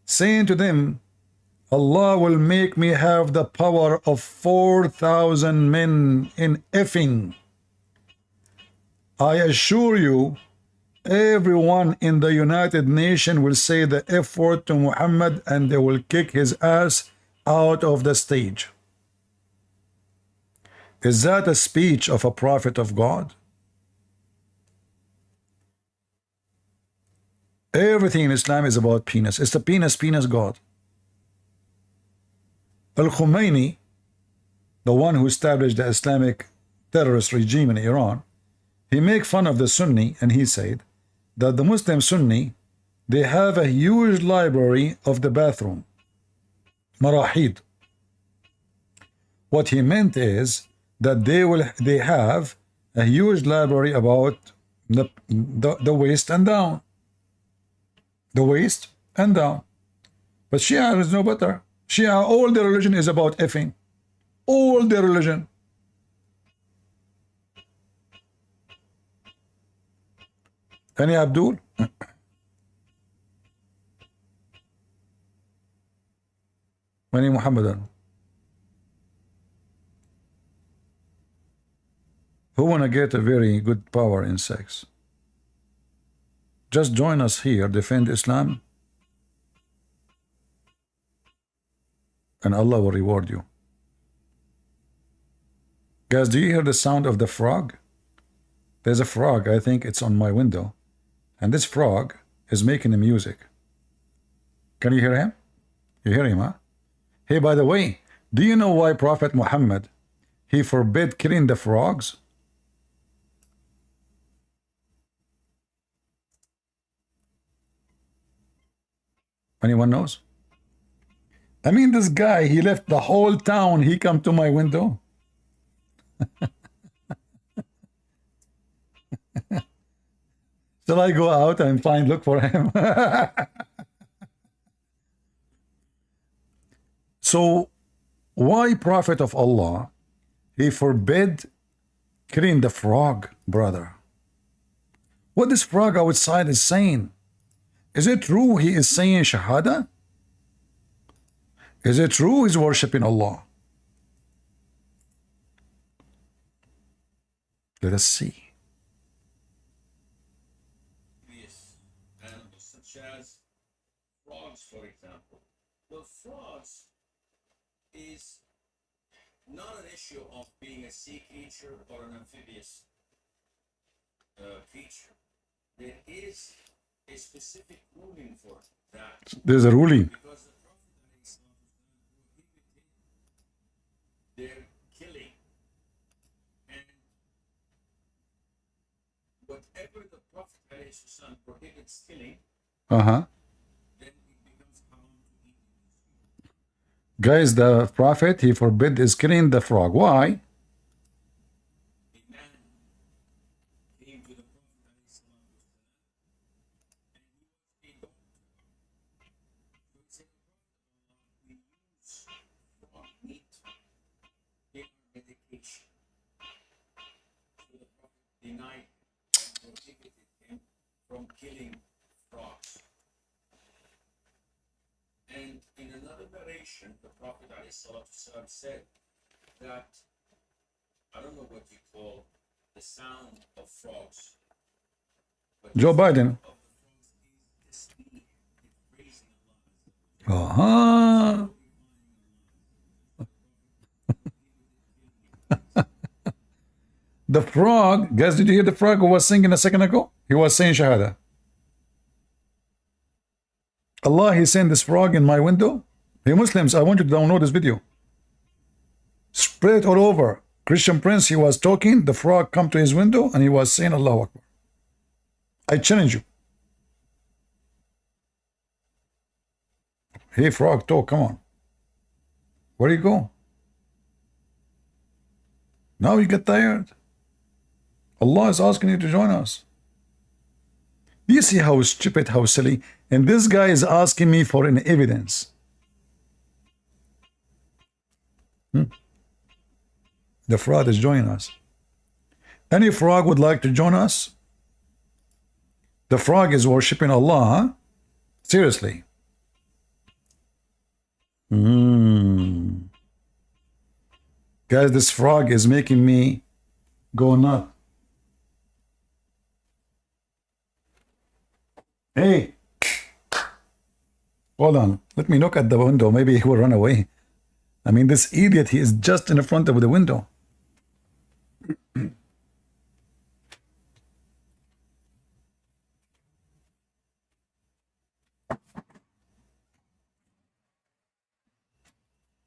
saying to them, Allah will make me have the power of 4,000 men in effing. I assure you, everyone in the United Nations will say the F word to Muhammad and they will kick his ass out of the stage. Is that a speech of a prophet of God? Everything in Islam is about penis. It's the penis God. Al-Khomeini, the one who established the Islamic terrorist regime in Iran, he made fun of the Sunni and he said that the Muslim Sunni, they have a huge library of the bathroom, marahid. What he meant is that they have a huge library about the waist and down. The waist and down. But Shia is no better. Shia, all their religion is about effing. All their religion. Any Abdul? Any Muhammadan? Who wanna get a very good power in sex? Just join us here, defend Islam, and Allah will reward you. Guys, do you hear the sound of the frog? There's a frog, I think it's on my window, and this frog is making the music. Can you hear him? You hear him, huh? Hey, by the way, do you know why Prophet Muhammad, he forbid killing the frogs? Anyone knows? I mean, this guy, he left the whole town. He come to my window. Shall I go out and look for him? So, why Prophet of Allah, he forbid killing the frog, brother? What this frog outside is saying? Is it true he is saying Shahada? Is it true he's worshiping Allah? Let us see. Yes, animals such as frogs, for example. Well, frogs is not an issue of being a sea creature or an amphibious creature. There is a specific ruling for that. There's a ruling. Because the Prophet prohibited their killing. And whatever the Prophet prohibits killing, then it becomes haram to eat. Guys, the Prophet, he forbid is killing the frog. Why? Denied and prohibited him from killing frogs. And in another narration, the Prophet ﷺ said that, I don't know what you call the sound of frogs. But Joe Biden. The frog, guys, did you hear the frog who was singing a second ago? He was saying Shahada. Allah, he sent this frog in my window. Hey Muslims, I want you to download this video. Spread it all over. Christian Prince, he was talking, the frog come to his window and he was saying Allahu Akbar. I challenge you. Hey frog, talk, come on. Where do you go? Now you get tired. Allah is asking you to join us. Do you see how stupid, how silly? And this guy is asking me for an evidence. The fraud is joining us. Any frog would like to join us? The frog is worshipping Allah, huh? Seriously. Guys, this frog is making me go nuts. Hey, hold on. Let me look at the window. Maybe he will run away. I mean, this idiot, he is just in front of the window.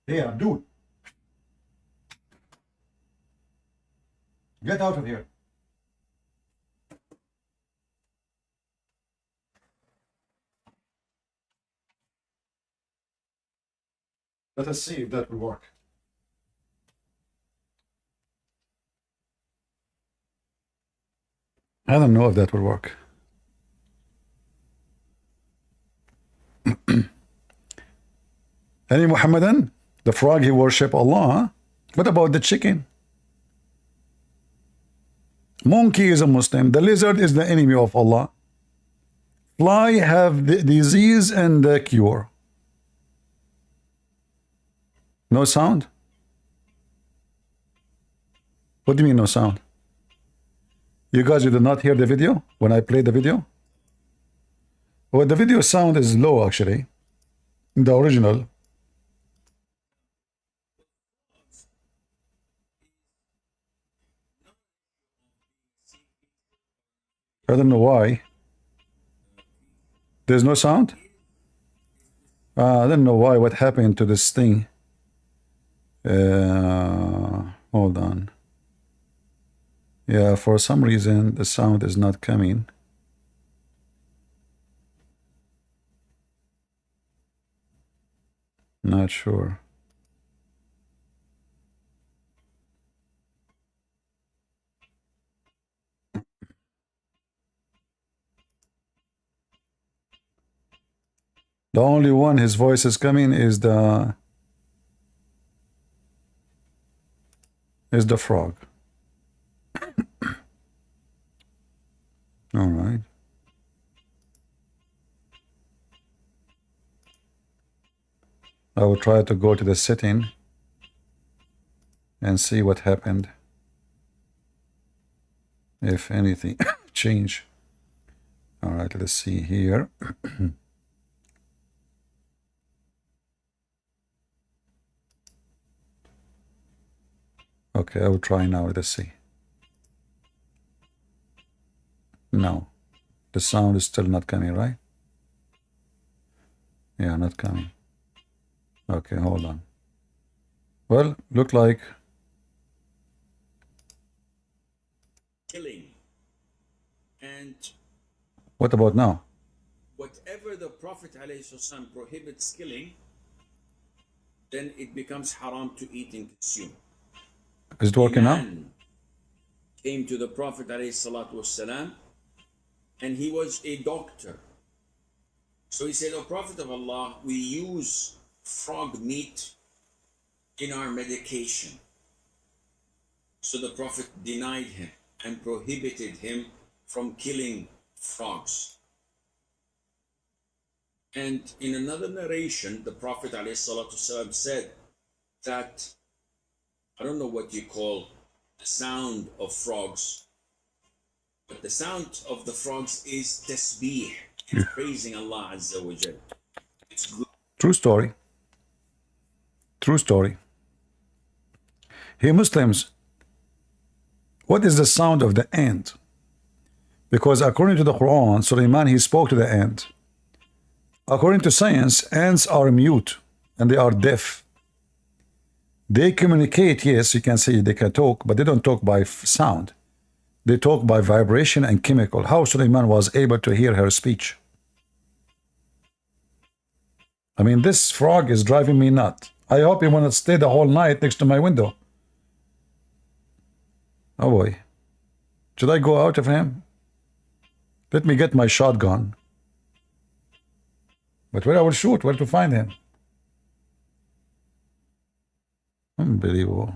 Hey, Abdul. Get out of here. Let us see if that will work. I don't know if that will work. Any Muhammadan? The frog, he worship Allah. Huh? What about the chicken? Monkey is a Muslim. The lizard is the enemy of Allah. Fly have the disease and the cure. No sound? What do you mean no sound? You guys, you did not hear the video when I played the video? Well, the video sound is low actually. The original. I don't know why. There's no sound? I don't know why. What happened to this thing? Hold on. Yeah, for some reason the sound is not coming. Not sure. The only one his voice is coming is the frog. All right. I will try to go to the setting and see what happened. If anything change. All right, let's see here. Okay, I will try now. Let's see. No, the sound is still not coming, right? Yeah, not coming. Okay, hold on. Well, look like killing. And what about now? whatever the Prophet ﷺ prohibits killing, then it becomes haram to eat and consume. Is it working now? Came to the Prophet ﷺ, and he was a doctor. So he said, "O Prophet of Allah, we use frog meat in our medication." So the Prophet denied him and prohibited him from killing frogs. And in another narration, the Prophet ﷺ said that, I don't know what you call the sound of frogs, but the sound of the frogs is tasbih. It's praising Allah Azza wa Jal. It's good. True story. True story. Hey Muslims, what is the sound of the ant? Because according to the Quran, Sulaiman, he spoke to the ant. According to science, ants are mute and they are deaf. They communicate, yes, you can say they can talk, but they don't talk by sound. They talk by vibration and chemical. How Sulaiman was able to hear her speech? I mean, this frog is driving me nuts. I hope he won't stay the whole night next to my window. Oh boy. Should I go out of him? Let me get my shotgun. But where I will shoot? Where to find him? Unbelievable.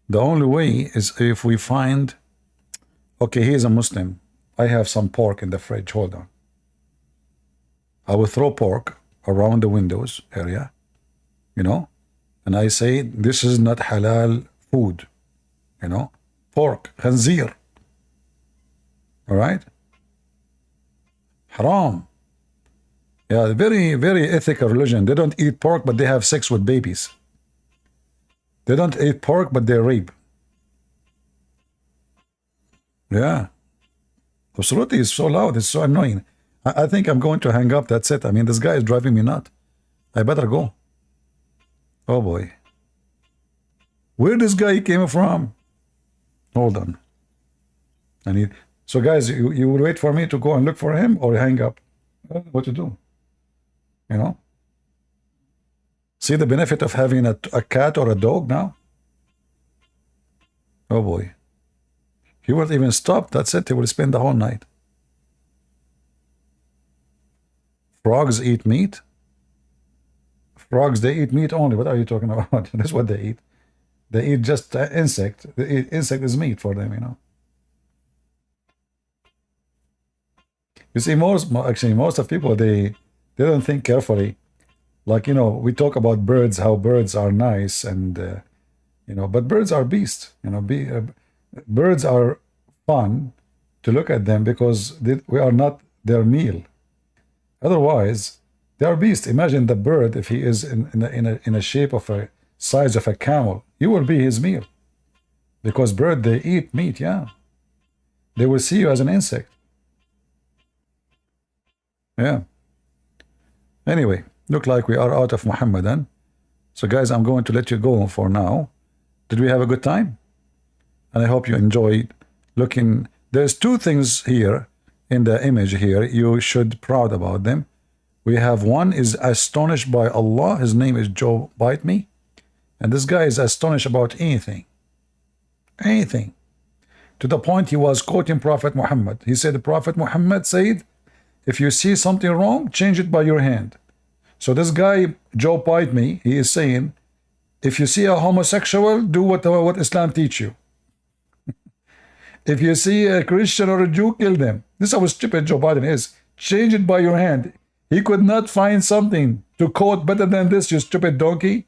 The only way is if we find... Okay, he is a Muslim. I have some pork in the fridge. Hold on. I will throw pork around the windows area, you know, and I say, this is not halal food, you know, pork, khanzir. All right? Haram. Yeah, very, very ethical religion. They don't eat pork, but they have sex with babies. They don't eat pork, but they rape. Yeah. Absolutely, it's so loud. It's so annoying. I think I'm going to hang up. That's it. I mean, this guy is driving me nuts. I better go. Oh, boy. Where this guy came from? Hold on. I need... So, guys, you will wait for me to go and look for him or hang up? What to do? You know? See the benefit of having a cat or a dog now? Oh, boy. He won't even stop. That's it. He will spend the whole night. Frogs eat meat? Frogs, they eat meat only. What are you talking about? That's what they eat. They eat just insect. Insect is meat for them, you know. You see, most of people, they don't think carefully. Like, you know, we talk about birds, how birds are nice, and, you know, but birds are beasts. You know, birds are fun to look at them because we are not their meal. Otherwise, they are beasts. Imagine the bird, if he is in a shape of a size of a camel, you will be his meal. Because birds, they eat meat, yeah. They will see you as an insect. Yeah. Anyway, look like we are out of Muhammadan. So guys, I'm going to let you go for now. Did we have a good time? And I hope you enjoyed looking. There's two things here in the image here. You should be proud about them. We have one is astonished by Allah. His name is Joe Bite Me. And this guy is astonished about anything. Anything. To the point he was quoting Prophet Muhammad. He said, Prophet Muhammad said, if you see something wrong, change it by your hand. So this guy, Joe Bite Me, he is saying, if you see a homosexual, do what Islam teach you. If you see a Christian or a Jew, kill them. This is how stupid Joe Biden is. Change it by your hand. He could not find something to quote better than this, you stupid donkey.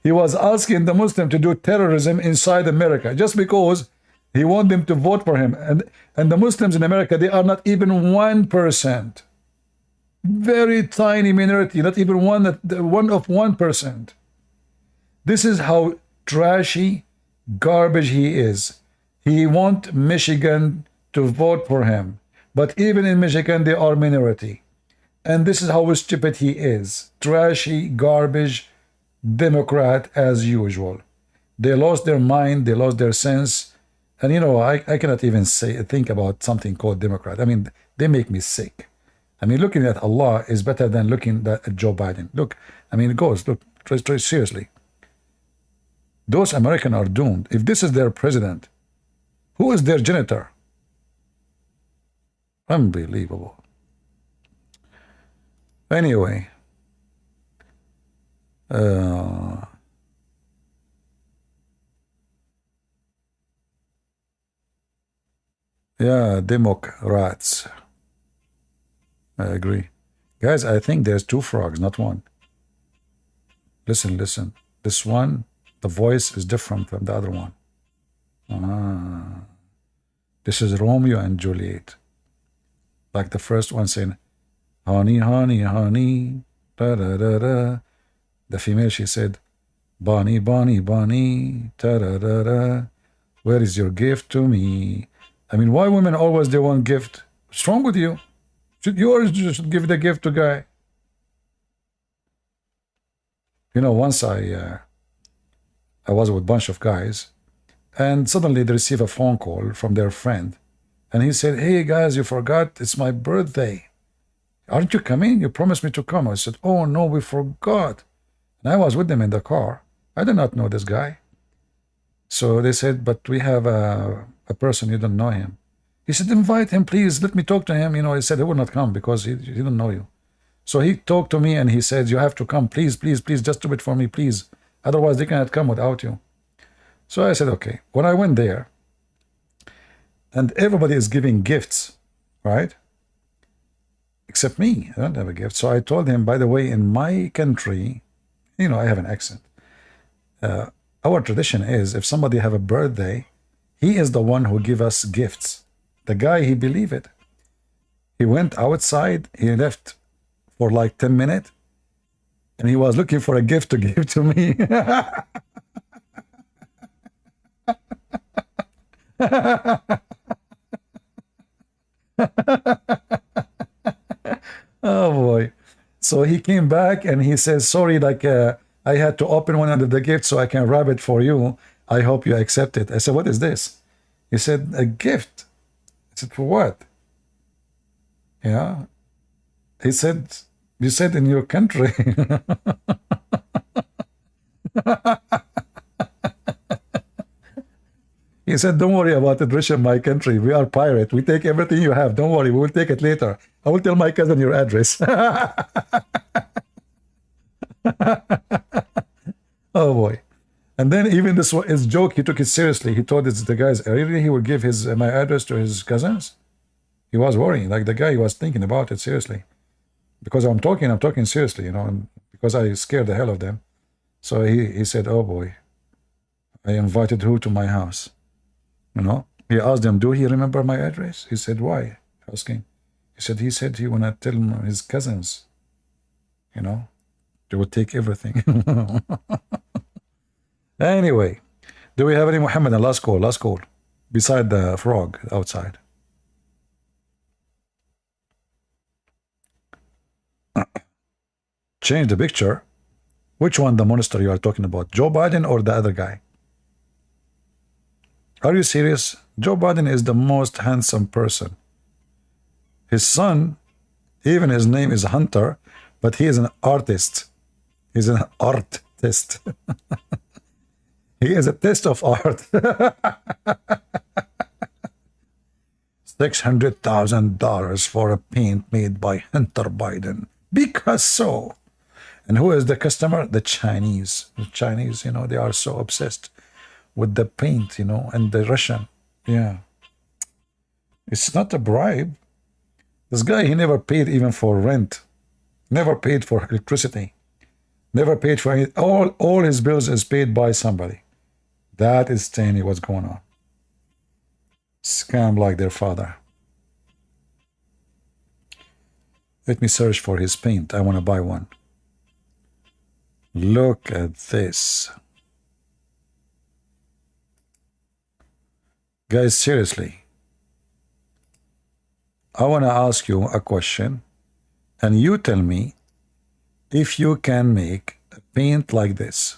He was asking the Muslim to do terrorism inside America just because he wanted them to vote for him. And the Muslims in America, they are not even 1%. Very tiny minority, not even one of 1%. This is how trashy, garbage he is. He wants Michigan to vote for him. But even in Michigan, they are minority. And this is how stupid he is. Trashy, garbage, Democrat as usual. They lost their mind. They lost their sense. And, you know, I cannot even think about something called Democrat. I mean, they make me sick. I mean, looking at Allah is better than looking at Joe Biden. Look, I mean, it goes, look, seriously. Those Americans are doomed. If this is their president, who is their janitor? Unbelievable. Anyway. Yeah, Democrats. I agree. Guys, I think there's two frogs, not one. Listen, listen. This one, the voice is different from the other one. This is Romeo and Juliet. Like the first one saying, honey, honey, honey, da da da da. The female, she said, Bonnie, Bonnie, Bonnie, da da da da. Where is your gift to me? I mean, why women always they want gift? What's wrong with you? You always just give the gift to guy. You know, once I was with a bunch of guys, and suddenly they receive a phone call from their friend, and he said, hey guys, you forgot, it's my birthday. Aren't you coming? You promised me to come. I said, oh no, we forgot. And I was with them in the car. I did not know this guy. So they said, but we have a person, you don't know him. He said, invite him, please. Let me talk to him. You know, he said he would not come because he didn't know you. So he talked to me and he said, you have to come. Please, please, please, just do it for me, please. Otherwise, they cannot come without you. So I said, okay. When I went there, and everybody is giving gifts, right? Except me. I don't have a gift. So I told him, by the way, in my country, you know, I have an accent. Our tradition is if somebody have a birthday, he is the one who give us gifts. The guy, he believed it. He went outside, he left for like 10 minutes, and he was looking for a gift to give to me. Oh boy. So he came back and he says, sorry, like I had to open one of the gifts so I can wrap it for you. I hope you accept it. I said, what is this? He said, a gift. I said, for what? Yeah. He said, you said in your country. He said, don't worry about it, Russia, my country. We are pirate. We take everything you have. Don't worry, we will take it later. I will tell my cousin your address. Oh boy. And then even this his joke, he took it seriously. He told the guys, really, he would give his my address to his cousins? He was worrying. Like the guy, he was thinking about it seriously. Because I'm talking seriously, you know, and because I scared the hell of them. So he said, oh boy, I invited who to my house? You know, he asked them, do he remember my address? He said, why? Asking. He said he wanna tell his cousins, you know, they would take everything. Anyway, do we have any Muhammad? Last call. Beside the frog outside. Change the picture. Which one, the monster you are talking about? Joe Biden or the other guy? Are you serious? Joe Biden is the most handsome person. His son, even his name is Hunter, but he is an artist. He's an artist. He is a test of art. $600,000 for a paint made by Hunter Biden. Because so. And who is the customer? The Chinese. The Chinese, you know, they are so obsessed with the paint, you know, and the Russian. Yeah. It's not a bribe. This guy, he never paid even for rent. Never paid for electricity. Never paid for any. All his bills is paid by somebody. That is Stanley, what's going on. Scam like their father. Let me search for his paint. I want to buy one. Look at this. Guys, seriously. I want to ask you a question. And you tell me if you can make a paint like this.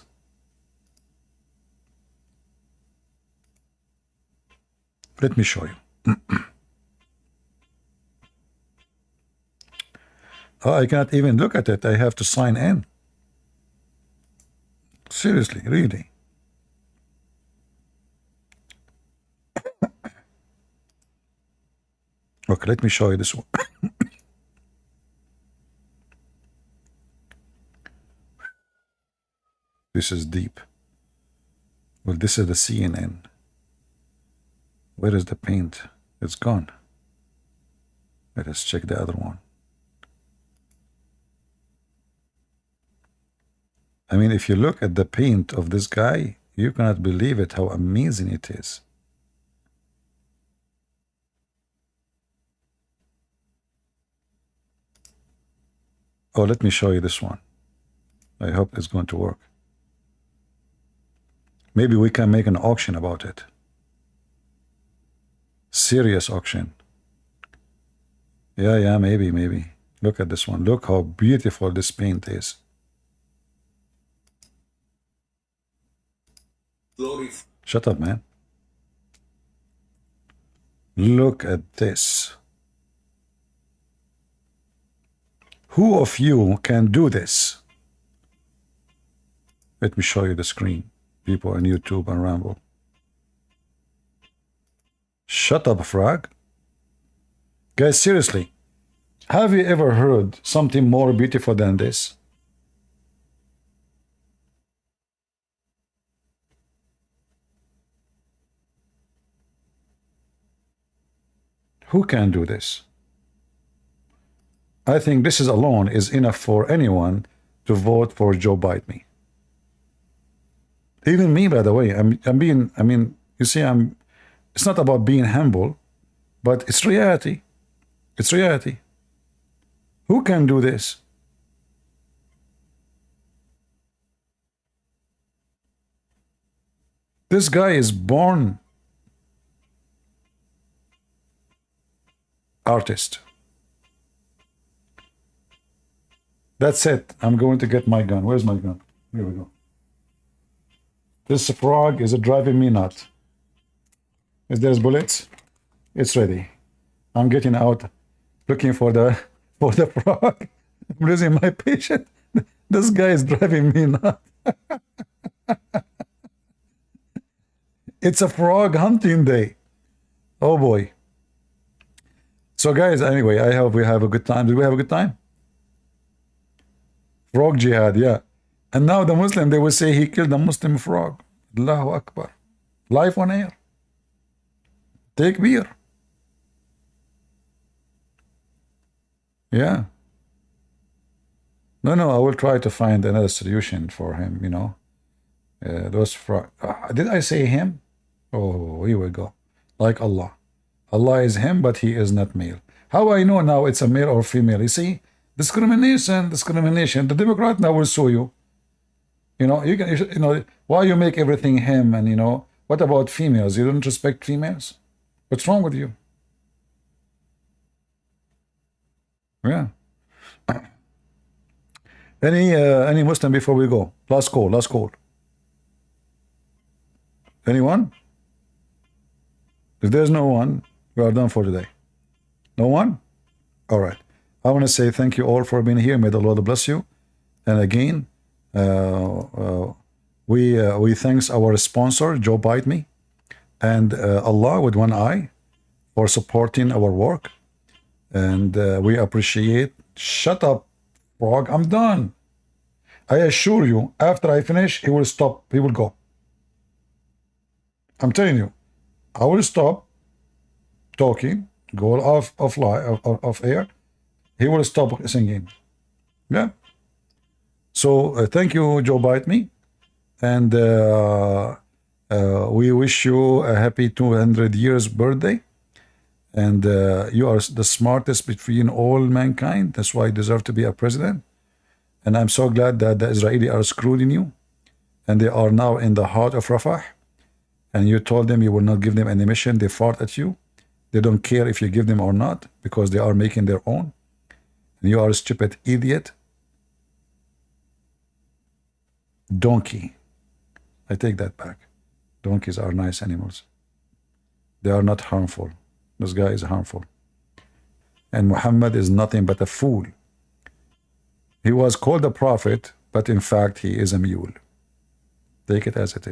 Let me show you. Oh, I cannot even look at it. I have to sign in. Seriously, really. Okay, let me show you this one. This is deep. Well, this is the CNN. Where is the paint? It's gone. Let us check the other one. I mean, if you look at the paint of this guy, you cannot believe it, how amazing it is. Oh, let me show you this one. I hope it's going to work. Maybe we can make an auction about it. Serious auction. Yeah, maybe. Look at this one. Look how beautiful this paint is. Glory. Shut up, man. Look at this. Who of you can do this? Let me show you the screen. People on YouTube and Rambo. Shut up, frog. Guys, seriously, have you ever heard something more beautiful than this? Who can do this? I think this is alone is enough for anyone to vote for Joe Biden. Even me, by the way, I'm being, I mean, you see, it's not about being humble, but it's reality. It's reality. Who can do this? This guy is born artist. That's it. I'm going to get my gun. Where's my gun? Here we go. This frog is driving me nuts. Is there bullets? It's ready. I'm getting out, looking for the frog. I'm losing my patience. This guy is driving me nuts. It's a frog hunting day. Oh boy. So guys, anyway, I hope we have a good time. Did we have a good time? Frog jihad, yeah. And now the Muslim, they will say he killed a Muslim frog. Allahu Akbar. Life on air. Take beer. Yeah. No, I will try to find another solution for him, you know. Those frog. Did I say him? Oh, here we go. Like Allah. Allah is him, but he is not male. How I know now it's a male or female? You see? Discrimination. The Democrat now will sue you. You know, you know, why you make everything him, and you know, what about females? You don't respect females? What's wrong with you? Yeah. Any Muslim before we go? Last call. Anyone? If there's no one, we are done for today. No one? All right. I want to say thank you all for being here. May the Lord bless you. And again, we thanks our sponsor, Joe Biden, and Allah with one eye for supporting our work. And we appreciate. Shut up, frog. I'm done. I assure you, after I finish, he will stop. He will go. I'm telling you, I will stop talking, go off air. He will stop singing. Yeah. So thank you, Joe Biden, and we wish you a happy 200 years birthday. And you are the smartest between all mankind. That's why you deserve to be a president. And I'm so glad that the Israelis are screwing you, and they are now in the heart of Rafah. And you told them you will not give them any mission. They fought at you. They don't care if you give them or not, because they are making their own. And you are a stupid idiot. Donkey. I take that back. Donkeys are nice animals. They are not harmful. This guy is harmful. And Muhammad is nothing but a fool. He was called a prophet, but in fact he is a mule. Take it as it is.